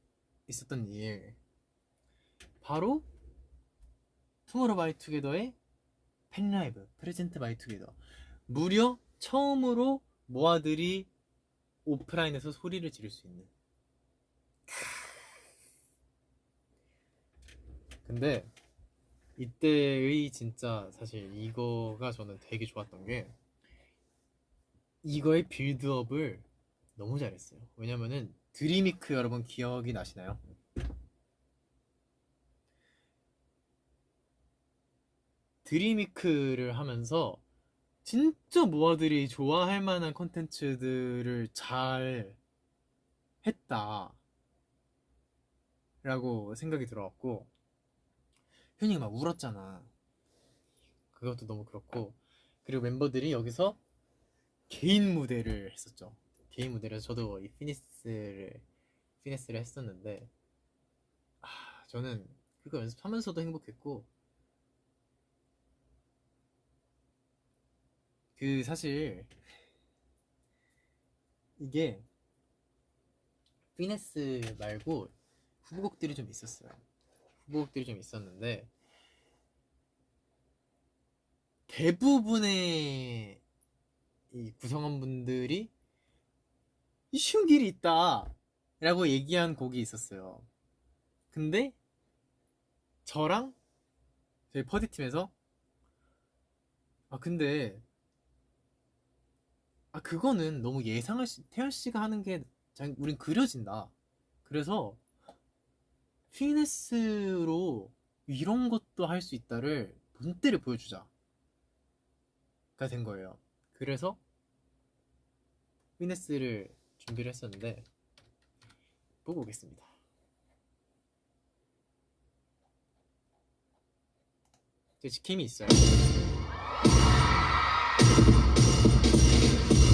있었던 일 바로 투모로우바이투게더의 팬라이브 프레젠트 바이투게더. 무려 처음으로 모아들이 오프라인에서 소리를 지를 수 있는. 근데 이때의 진짜 사실 이거가 저는 되게 좋았던 게 이거의 빌드업을 너무 잘했어요. 왜냐면은 드림위크 여러분 기억이 나시나요? 드림위크를 하면서 진짜 모아들이 좋아할 만한 콘텐츠들을 잘 했다 라고 생각이 들어왔고 현이가 막 울었잖아. 그것도 너무 그렇고 그리고 멤버들이 여기서 개인 무대를 했었죠. 개인 무대를 해서 저도 이 피네스를 했었는데 저는 그거 연습하면서도 행복했고 그 사실 이게 피네스 말고 후보곡들이 좀 있었어요. 후보곡들이 좀 있었는데 대부분의 이 구성원분들이 이 쉬운 길이 있다 라고 얘기한 곡이 있었어요. 근데 저랑 저희 퍼디팀에서 근데 그거는 너무 예상할 수, 태연씨가 하는 게 우린 그려진다. 그래서 피네스로 이런 것도 할 수 있다를 본때를 보여주자 가 된 거예요. 그래서 피네스를 준비를 했었는데 보고 오겠습니다. 제 지킴이 있어요.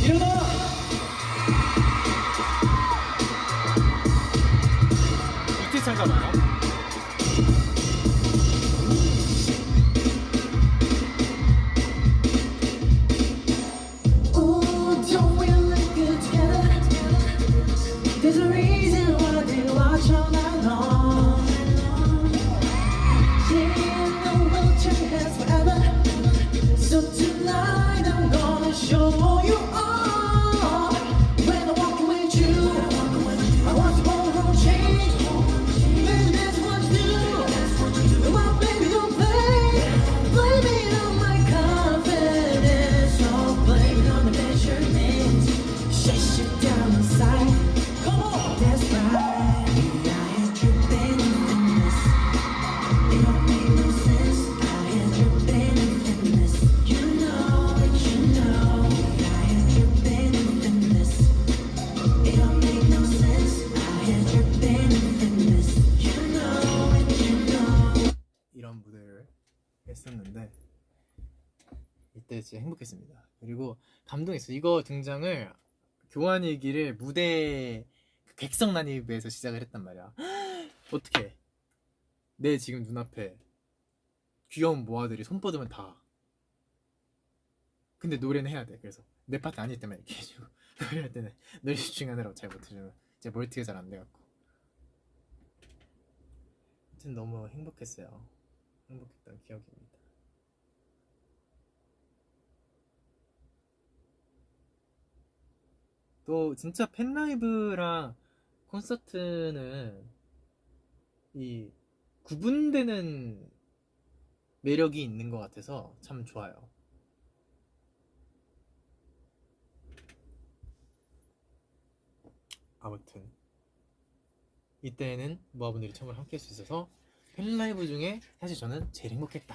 일어나! 이틀 차인가봐요. There's a reason why they watch all night long. Yeah, no one turn heads forever. So tonight I'm gonna show you all. When I'm walking with you, I want the whole world change. 그때 진짜 행복했습니다. 그리고 감동했어요. 이거 등장을 교환일기를 무대 그 객석 난입에서 시작을 했단 말이야. 어떻게 내 지금 눈앞에 귀여운 모아들이 손 뻗으면 다. 근데 노래는 해야 돼. 그래서 내 파트 아닐 때만 이렇게 해주고 노래할 때는 노래 집중하느라고 잘 못해주면 제 멀티가 잘 안 돼갖고. 아무튼 너무 행복했어요. 행복했던 기억입니다. 또 진짜 팬라이브랑 콘서트는 이 구분되는 매력이 있는 것 같아서 참 좋아요. 아무튼 이때는 모아분들이 처음으로 함께 할 수 있어서 팬라이브 중에 사실 저는 제일 행복했다.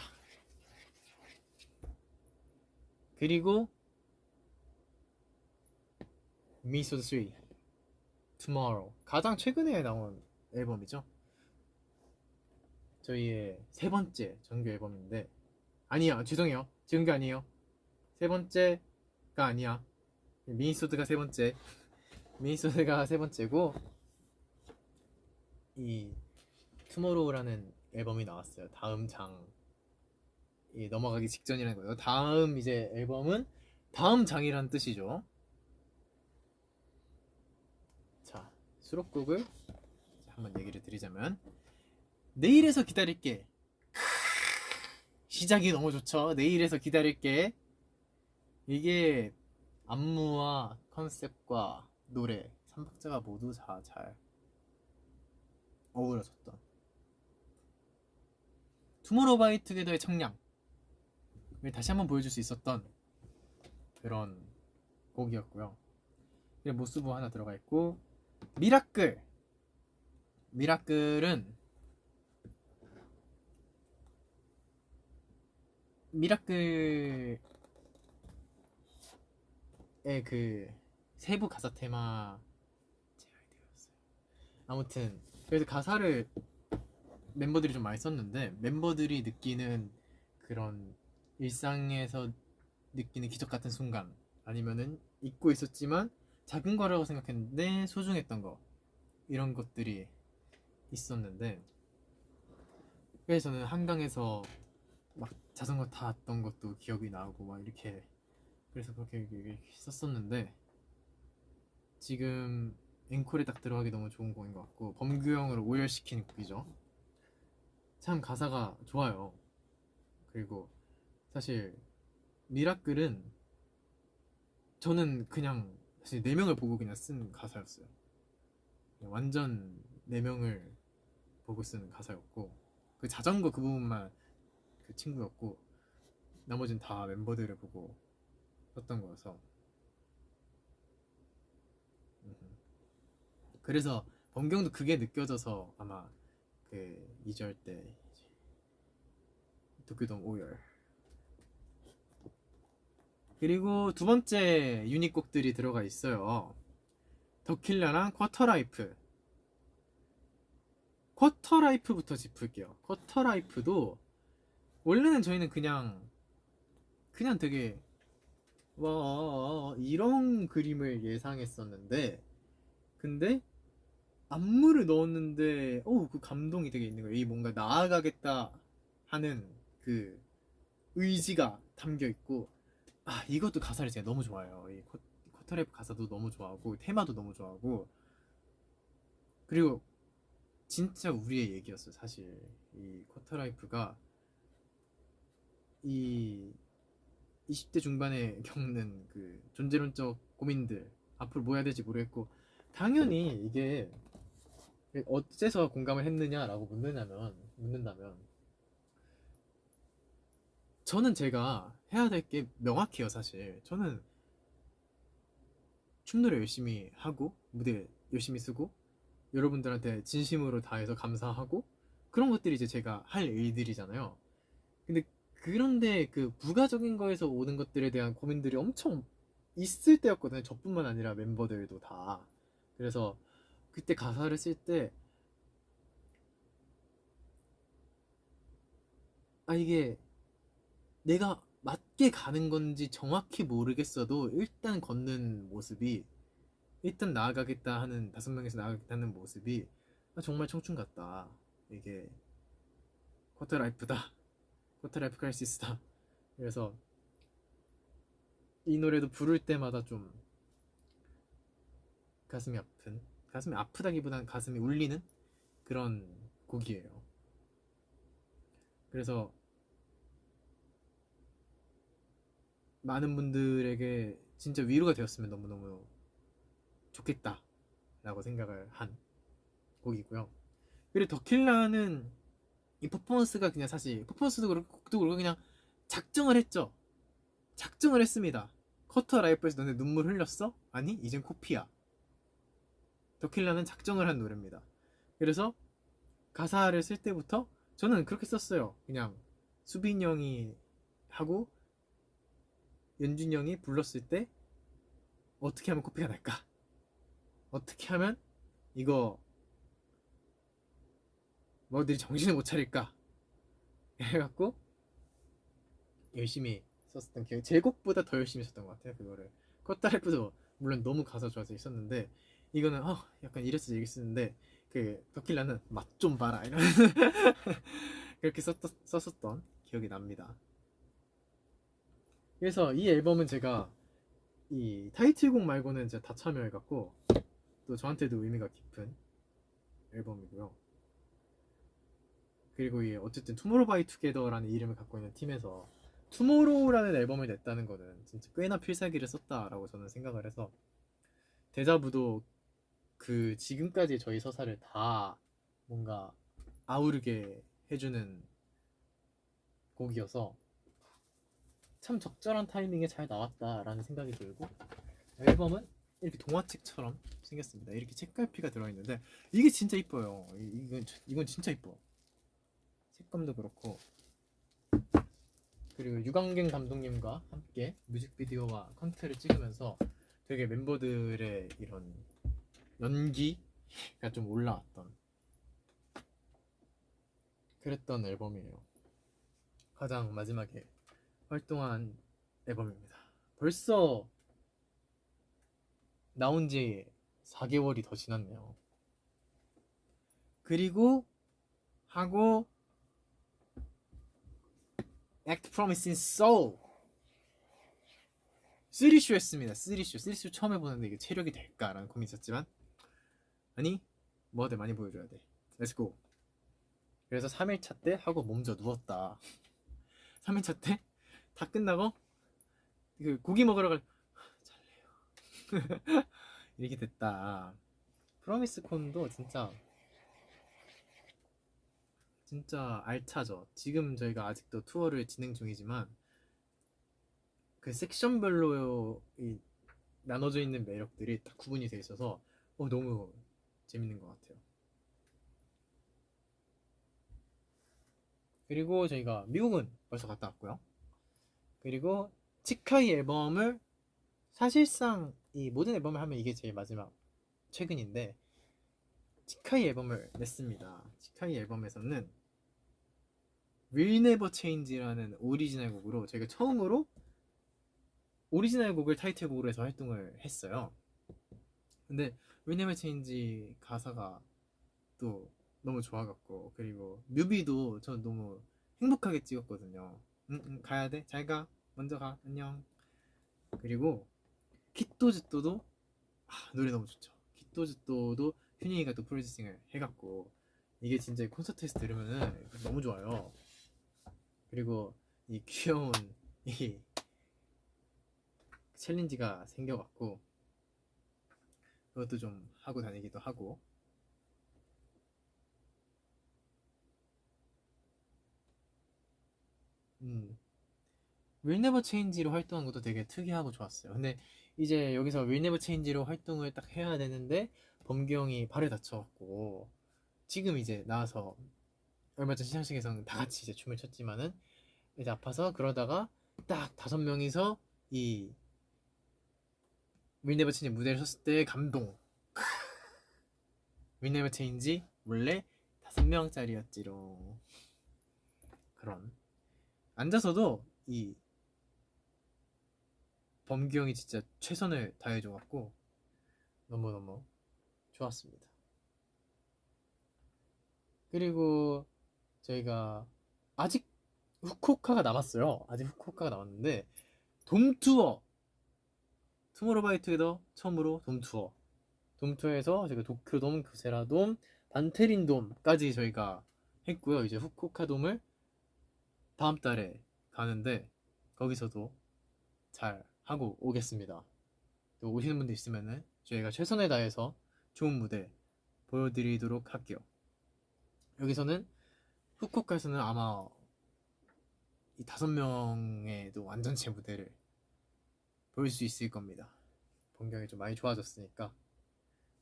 그리고 미소드 3 Tomorrow 가장 최근에 나온 앨범이죠. 저희의 세 번째 정규 앨범인데 아니야 죄송해요 정규 아니에요. 세 번째가 아니야. 미니소드가 세 번째. 미니소드가 세 번째고 이 투모로우라는 앨범이 나왔어요. 다음 장이 넘어가기 직전이라는 거예요. 다음 이제 앨범은 다음 장이라는 뜻이죠. 자, 수록곡을 한번 얘기를 드리자면 내일에서 기다릴게. 시작이 너무 좋죠. 내일에서 기다릴게. 이게 안무와 컨셉과 노래 3박자가 모두 다 잘 어우러졌던 투모로우바이투게더의 청량을 다시 한번 보여줄 수 있었던 그런 곡이었고요. 그리고 모스부 하나 들어가 있고 미라클은 미라클의 그 세부 가사 테마 제 아이디어였어요. 아무튼 그래서 가사를 멤버들이 좀 많이 썼는데 멤버들이 느끼는 그런 일상에서 느끼는 기적 같은 순간 아니면은 잊고 있었지만 작은 거라고 생각했는데 소중했던 거 이런 것들이 있었는데 그래서 저는 한강에서 막 자전거 탔던 것도 기억이 나고 막 이렇게 그래서 그렇게 썼었는데 지금 앵콜에 딱 들어가기 너무 좋은 곡인 것 같고 범규형을 오열시킨 곡이죠. 참 가사가 좋아요. 그리고 사실 미라클은 저는 그냥 사실 4명을 보고 그냥 쓴 가사였어요. 그냥 완전 4명을 보고 쓴 가사였고 그 자전거 그 부분만 그 친구였고 나머지는 다 멤버들을 보고 썼던 거여서 그래서 범경도 그게 느껴져서 아마 그 2절 때 도쿄돔 오열 그리고 두 번째 유닛곡들이 들어가 있어요. 더킬러랑 쿼터라이프부터 짚을게요. 쿼터라이프도 원래는 저희는 그냥 되게 와 이런 그림을 예상했었는데 근데 안무를 넣었는데 그 감동이 되게 있는 거예요. 이 뭔가 나아가겠다 하는 그 의지가 담겨 있고 이것도 가사를 제가 너무 좋아해요. 이 쿼터라이프 가사도 너무 좋아하고 테마도 너무 좋아하고 그리고 진짜 우리의 얘기였어요. 사실 이 쿼터라이프가 이 20대 중반에 겪는 그 존재론적 고민들 앞으로 뭐 해야 될지 모르겠고 당연히 이게 어째서 공감을 했느냐라고 묻는다면 저는 제가 해야 될 게 명확해요. 사실 저는 춤노래 열심히 하고 무대 열심히 쓰고 여러분들한테 진심으로 다해서 감사하고 그런 것들이 이제 제가 할 일들이잖아요. 근데 그런데 그 부가적인 거에서 오는 것들에 대한 고민들이 엄청 있을 때였거든요. 저뿐만 아니라 멤버들도 다. 그래서 그때 가사를 쓸 때 이게 내가 맞게 가는 건지 정확히 모르겠어도 일단 걷는 모습이, 일단 나아가겠다 하는, 5명에서 나아가겠다 하는 모습이 정말 청춘 같다. 이게 쿼터 라이프다. 쿼터 라이프 크라이시스다. 그래서 이 노래도 부를 때마다 좀 가슴이 아픈, 가슴이 아프다기보다는 가슴이 울리는 그런 곡이에요. 그래서 많은 분들에게 진짜 위로가 되었으면 너무너무 좋겠다 라고 생각을 한 곡이고요. 그리고 더킬라는 이 퍼포먼스가 그냥, 사실 퍼포먼스도 그렇고 곡도 그렇고 그냥 작정을 했죠. 작정을 했습니다. 쿼터 라이프에서 너네 눈물 흘렸어? 아니 이젠 코피야. 더킬라는 작정을 한 노래입니다. 그래서 가사를 쓸 때부터 저는 그렇게 썼어요. 그냥 수빈 형이 하고 연준 형이 불렀을 때 어떻게 하면 코피가 날까? 어떻게 하면 이거 너희들이 정신을 못 차릴까? 해갖고 열심히 썼던 기억이, 제 곡보다 더 열심히 썼던 것 같아요. 그거를 컷다이프도 물론 너무 가사 좋아서 있었는데, 이거는 약간 이랬어 저랬어 쓰는데, 그 더킬라는 맛 좀 봐라 이런 그렇게 썼었던 기억이 납니다. 그래서 이 앨범은 제가 이 타이틀곡 말고는 제가 다 참여해갖고 또 저한테도 의미가 깊은 앨범이고요. 그리고 이 어쨌든 투모로우바이투게더라는 이름을 갖고 있는 팀에서 투모로우라는 앨범을 냈다는 거는 진짜 꽤나 필살기를 썼다라고 저는 생각을 해서, 데자부도 그 지금까지 저희 서사를 다 뭔가 아우르게 해주는 곡이어서 참 적절한 타이밍에 잘 나왔다라는 생각이 들고, 앨범은 이렇게 동화책처럼 생겼습니다. 이렇게 책갈피가 들어있는데 이게 진짜 이뻐요. 이건 진짜 이뻐. 색감도 그렇고. 그리고 유광경 감독님과 함께 뮤직비디오와 컨텐츠를 찍으면서 되게 멤버들의 이런 연기가 좀 올라왔던 그랬던 앨범이에요. 가장 마지막에 활동한 앨범입니다. 벌써 나온 지 4개월이 더 지났네요. 그리고 하고 Act Promising Soul 3쇼 했습니다. 3쇼 처음 해보는데 이게 체력이 될까라는 고민이 있었지만, 아니 뭐하든 많이 보여줘야 돼. Let's go. 그래서 3일차 때 하고 몸져 누웠다. 3일차 때 다 끝나고 그 고기 먹으러 잘래요. 이렇게 됐다. 프로미스 콘도 진짜 알차죠. 지금 저희가 아직도 투어를 진행 중이지만 그 섹션별로 나눠져 있는 매력들이 딱 구분이 돼 있어서 너무 재밌는 것 같아요. 그리고 저희가 미국은 벌써 갔다 왔고요. 그리고 치카이 앨범을, 사실상 이 모든 앨범을 하면 이게 제일 마지막 최근인데, 치카이 앨범을 냈습니다. 치카이 앨범에서는 Will Never Change라는 오리지널 곡으로 저희가 처음으로 오리지널 곡을 타이틀곡으로 해서 활동을 했어요. 근데 Will Never Change 가사가 또 너무 좋아갖고, 그리고 뮤비도 저는 너무 행복하게 찍었거든요. 가야 돼? 잘 가. 먼저 가. 안녕. 그리고 키토즈토도 노래 너무 좋죠. 키토즈토도 휴닝이가 또 프로듀싱을 해갖고 이게 진짜 콘서트에서 들으면은 너무 좋아요. 그리고 이 귀여운 이 챌린지가 생겨갖고 그것도 좀 하고 다니기도 하고. Will Never Change로 활동한 것도 되게 특이하고 좋았어요. 근데 이제 여기서 Will Never Change로 활동을 딱 해야 되는데 범규 형이 발을 다쳐갖고 지금 이제 나와서, 얼마 전 시상식에서는 다 같이 이제 춤을 췄지만은 이제 아파서, 그러다가 딱 5명이서 이 Will Never Change 무대를 섰을 때 감동. Will Never Change 원래 5명짜리였지롱. 그런 앉아서도 이 범규 형이 진짜 최선을 다해줘갖고 너무너무 좋았습니다. 그리고 저희가 아직 후쿠오카가 남았어요. 아직 후쿠오카가 남았는데 돔 투어, 투모로우바이투게더 처음으로 돔 투어, 돔 투어에서 저희가 도쿄돔, 교세라돔, 반테린돔까지 저희가 했고요. 이제 후쿠오카 돔을 다음 달에 가는데 거기서도 잘 하고 오겠습니다. 또 오시는 분들 있으면은 저희가 최선을 다해서 좋은 무대 보여드리도록 할게요. 여기서는 후쿠오카에서는 아마 이 5명의 또 완전체 무대를 볼 수 있을 겁니다. 본경이 좀 많이 좋아졌으니까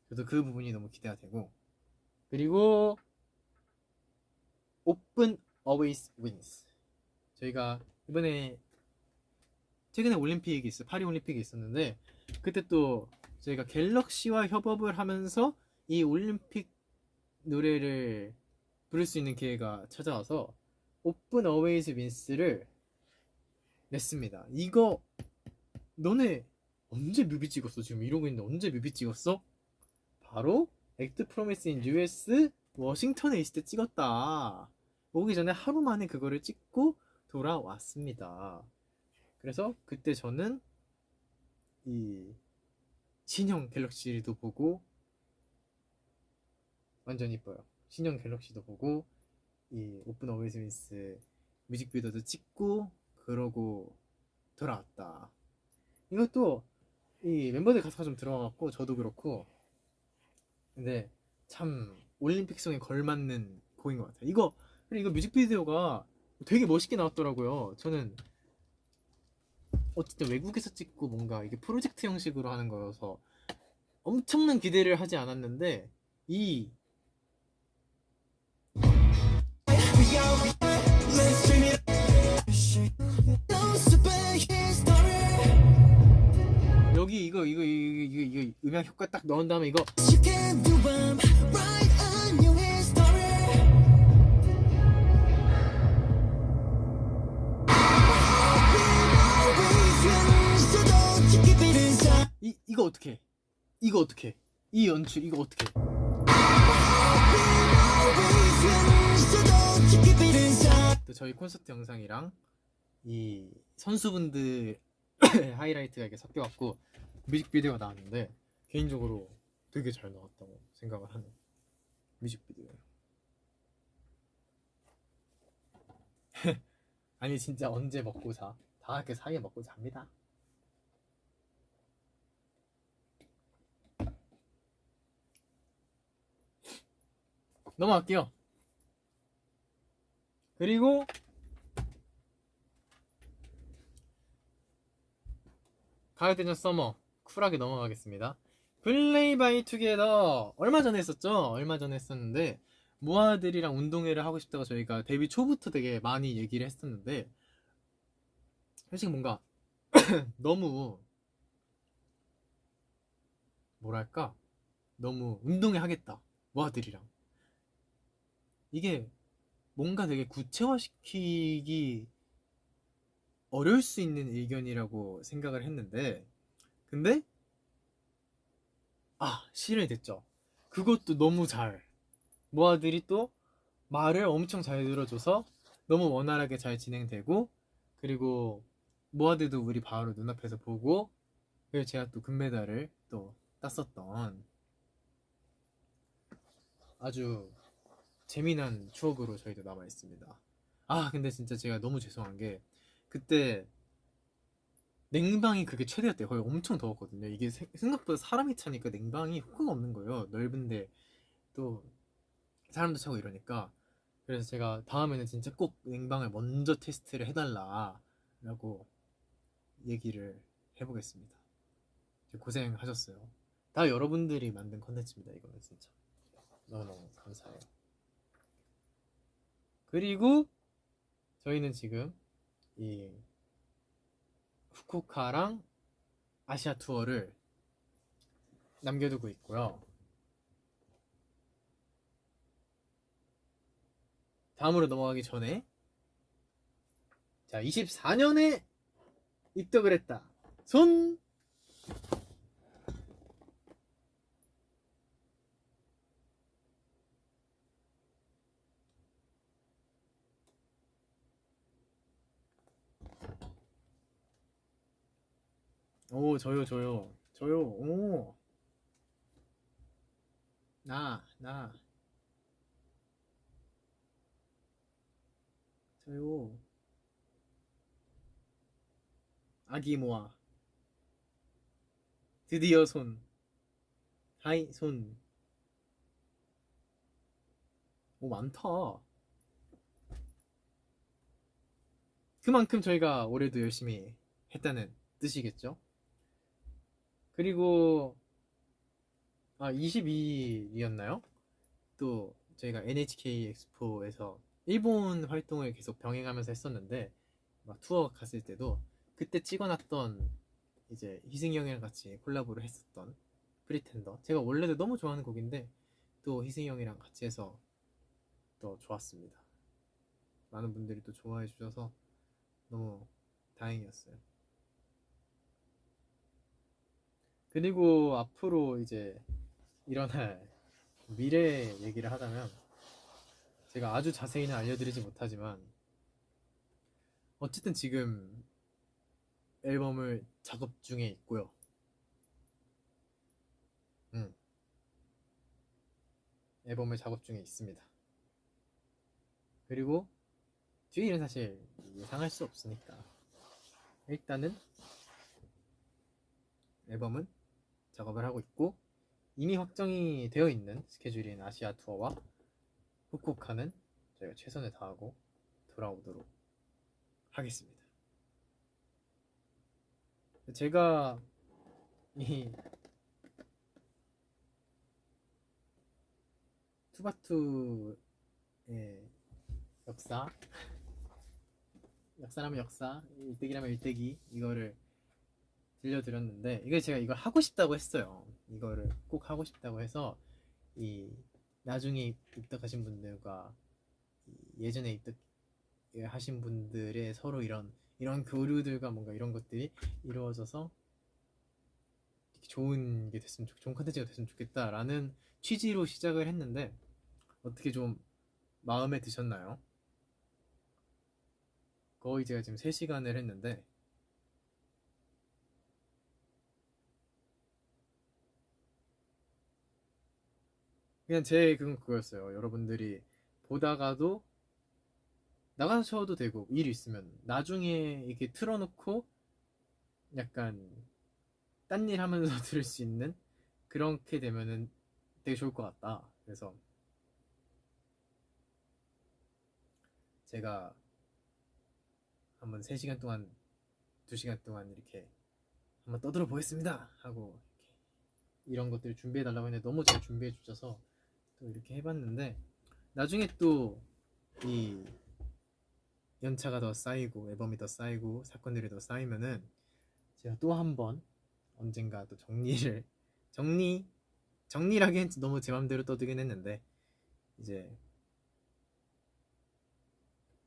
저도 그 부분이 너무 기대가 되고, 그리고 Open Always Wins, 저희가 이번에 최근에 올림픽이 있어, 파리 올림픽이 있었는데 그때 또 저희가 갤럭시와 협업을 하면서 이 올림픽 노래를 부를 수 있는 기회가 찾아와서 Open Always Wins를 냈습니다. 이거 너네 언제 뮤비 찍었어? 지금 이러고 있는데 언제 뮤비 찍었어? 바로 액트 프로미스 인 US 워싱턴에 있을 때 찍었다. 오기 전에 하루 만에 그거를 찍고 돌아왔습니다. 그래서 그때 저는 이 신형 갤럭시도 보고 완전 이뻐요. 신형 갤럭시도 보고 이 오픈 어웨이즈 윈스 뮤직비디오도 찍고 그러고 돌아왔다. 이것도 이 멤버들 가사가 좀 들어가고 저도 그렇고, 근데 참 올림픽성에 걸맞는 곡인 것 같아요. 그리고 이거 뮤직비디오가 되게 멋있게 나왔더라고요. 저는 어쨌든 외국에서 찍고 뭔가 이게 프로젝트 형식으로 하는 거여서 엄청난 기대를 하지 않았는데 이 여기 이거 음향 효과 딱 넣은 다음에 이거 이거 어떻게? 이거 어떻게? 이 연출 이거 어떻게? 또 저희 콘서트 영상이랑 이 선수분들 하이라이트가 이렇게 섞여갖고 뮤직비디오가 나왔는데 개인적으로 되게 잘 나왔다고 생각을 하는 뮤직비디오예요. 아니 진짜 언제 먹고 사? 다 이렇게 사이에 먹고 잡니다. 넘어갈게요. 그리고 가요대전 서머 쿨하게 넘어가겠습니다. 플레이 바이 투게더 얼마 전에 했었죠? 얼마 전에 했었는데 모아들이랑 운동회를 하고 싶다고 저희가 데뷔 초부터 되게 많이 얘기를 했었는데 사실 뭔가 너무 뭐랄까 너무 운동회 하겠다 모아들이랑 이게 뭔가 되게 구체화시키기 어려울 수 있는 의견이라고 생각을 했는데 근데 실현이 됐죠. 그것도 너무 잘 모아들이 또 말을 엄청 잘 들어줘서 너무 원활하게 잘 진행되고, 그리고 모아들도 우리 바로 눈앞에서 보고 그리고 제가 또 금메달을 또 땄었던 아주 재미난 추억으로 저희도 남아있습니다. 근데 진짜 제가 너무 죄송한 게 그때 냉방이 그게 최대였대요. 거의 엄청 더웠거든요. 이게 생각보다 사람이 차니까 냉방이 효과가 없는 거예요. 넓은데 또 사람도 차고 이러니까. 그래서 제가 다음에는 진짜 꼭 냉방을 먼저 테스트를 해달라라고 얘기를 해보겠습니다. 고생하셨어요. 다 여러분들이 만든 컨텐츠입니다. 이거는 진짜 너무너무 감사해요. 그리고 저희는 지금 이 후쿠오카랑 아시아 투어를 남겨두고 있고요. 다음으로 넘어가기 전에 자 24년에 입덕을 했다. 손. 오, 저요, 저요, 저요. 오, 나, 저요. 아기 모아. 드디어 손. 하이, 손. 오, 많다. 그만큼 저희가 올해도 열심히 했다는 뜻이겠죠? 그리고, 22일이었나요? 또 저희가 NHK 엑스포에서 일본 활동을 계속 병행하면서 했었는데, 막 투어 갔을 때도 그때 찍어놨던 이제 희승이 형이랑 같이 콜라보를 했었던 프리텐더. 제가 원래도 너무 좋아하는 곡인데 또 희승이 형이랑 같이 해서 또 좋았습니다. 많은 분들이 또 좋아해 주셔서 너무 다행이었어요. 그리고 앞으로 이제 일어날 미래 얘기를 하자면, 제가 아주 자세히는 알려드리지 못하지만 어쨌든 지금 앨범을 작업 중에 있고요. 앨범을 작업 중에 있습니다. 그리고 뒤에 일은 사실 예상할 수 없으니까 일단은 앨범은 작업을 하고 있고, 이미 확정이 되어 있는 스케줄인 아시아 투어와 후쿠오카는 저희가 최선을 다하고 돌아오도록 하겠습니다. 제가 이 투바투의 역사라면 역사, 일대기라면 일대기, 이거를 들려드렸는데, 이게 제가 이걸 하고 싶다고 했어요. 이거를 꼭 하고 싶다고 해서 이 나중에 입덕하신 분들과 예전에 입덕하신 분들의 서로 이런 교류들과 뭔가 이런 것들이 이루어져서 좋은 게 됐으면 좋은 컨텐츠가 됐으면 좋겠다라는 취지로 시작을 했는데, 어떻게 좀 마음에 드셨나요? 거의 제가 지금 3시간을 했는데 그냥 제 그거였어요. 여러분들이 보다가도 나가셔도 되고, 일 있으면 나중에 이렇게 틀어놓고 약간 딴 일 하면서 들을 수 있는, 그렇게 되면은 되게 좋을 것 같다. 그래서 제가 한번 3시간 동안 2시간 동안 이렇게 한번 떠들어 보겠습니다 하고 이런 것들을 준비해 달라고 했는데 너무 잘 준비해 주셔서 또 이렇게 해봤는데, 나중에 또 이 연차가 더 쌓이고 앨범이 더 쌓이고 사건들이 더 쌓이면은 제가 또 한 번 언젠가 또 정리라기엔 너무 제 맘대로 떠들긴 했는데, 이제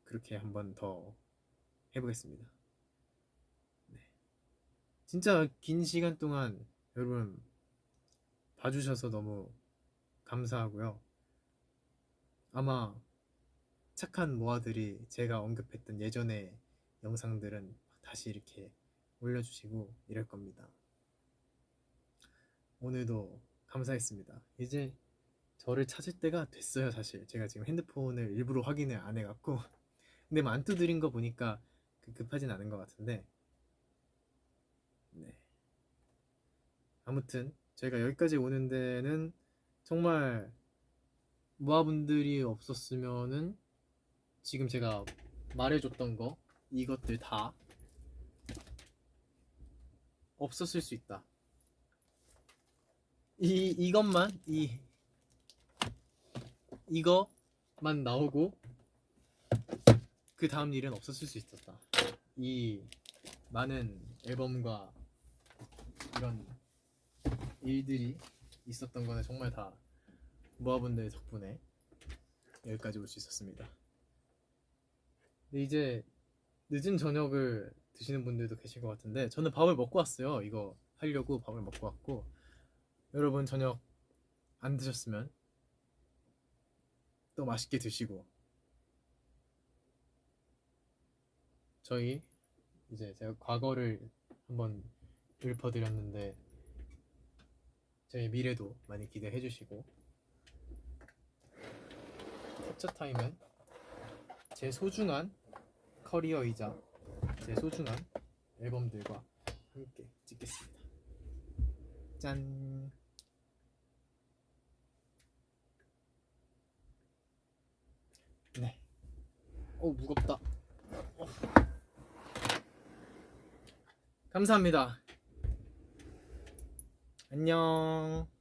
그렇게 한 번 더 해보겠습니다. 네. 진짜 긴 시간 동안 여러분 봐주셔서 너무 감사하고요. 아마 착한 모아들이 제가 언급했던 예전의 영상들은 다시 이렇게 올려주시고 이럴 겁니다. 오늘도 감사했습니다. 이제 저를 찾을 때가 됐어요. 사실 제가 지금 핸드폰을 일부러 확인을 안 해갖고 근데 뭐 안 두드린 거 보니까 급하진 않은 것 같은데, 네. 아무튼 저희가 여기까지 오는 데는 정말 모아분들이 없었으면은 지금 제가 말해줬던 거 이것들 다 없었을 수 있다. 이것만 나오고 그 다음 일은 없었을 수 있었다. 이 많은 앨범과 이런 일들이 있었던 거는 정말 다 모아분들 덕분에 여기까지 올 수 있었습니다. 근데 이제 늦은 저녁을 드시는 분들도 계실 것 같은데 저는 밥을 먹고 왔어요. 이거 하려고 밥을 먹고 왔고 여러분 저녁 안 드셨으면 또 맛있게 드시고 저희 이제 제가 과거를 한번 읊어드렸는데 저희 미래도 많이 기대해 주시고 캡처 타임은 제 소중한 커리어이자 제 소중한 앨범들과 함께 찍겠습니다. 짠. 네. 무겁다. 감사합니다. 안녕.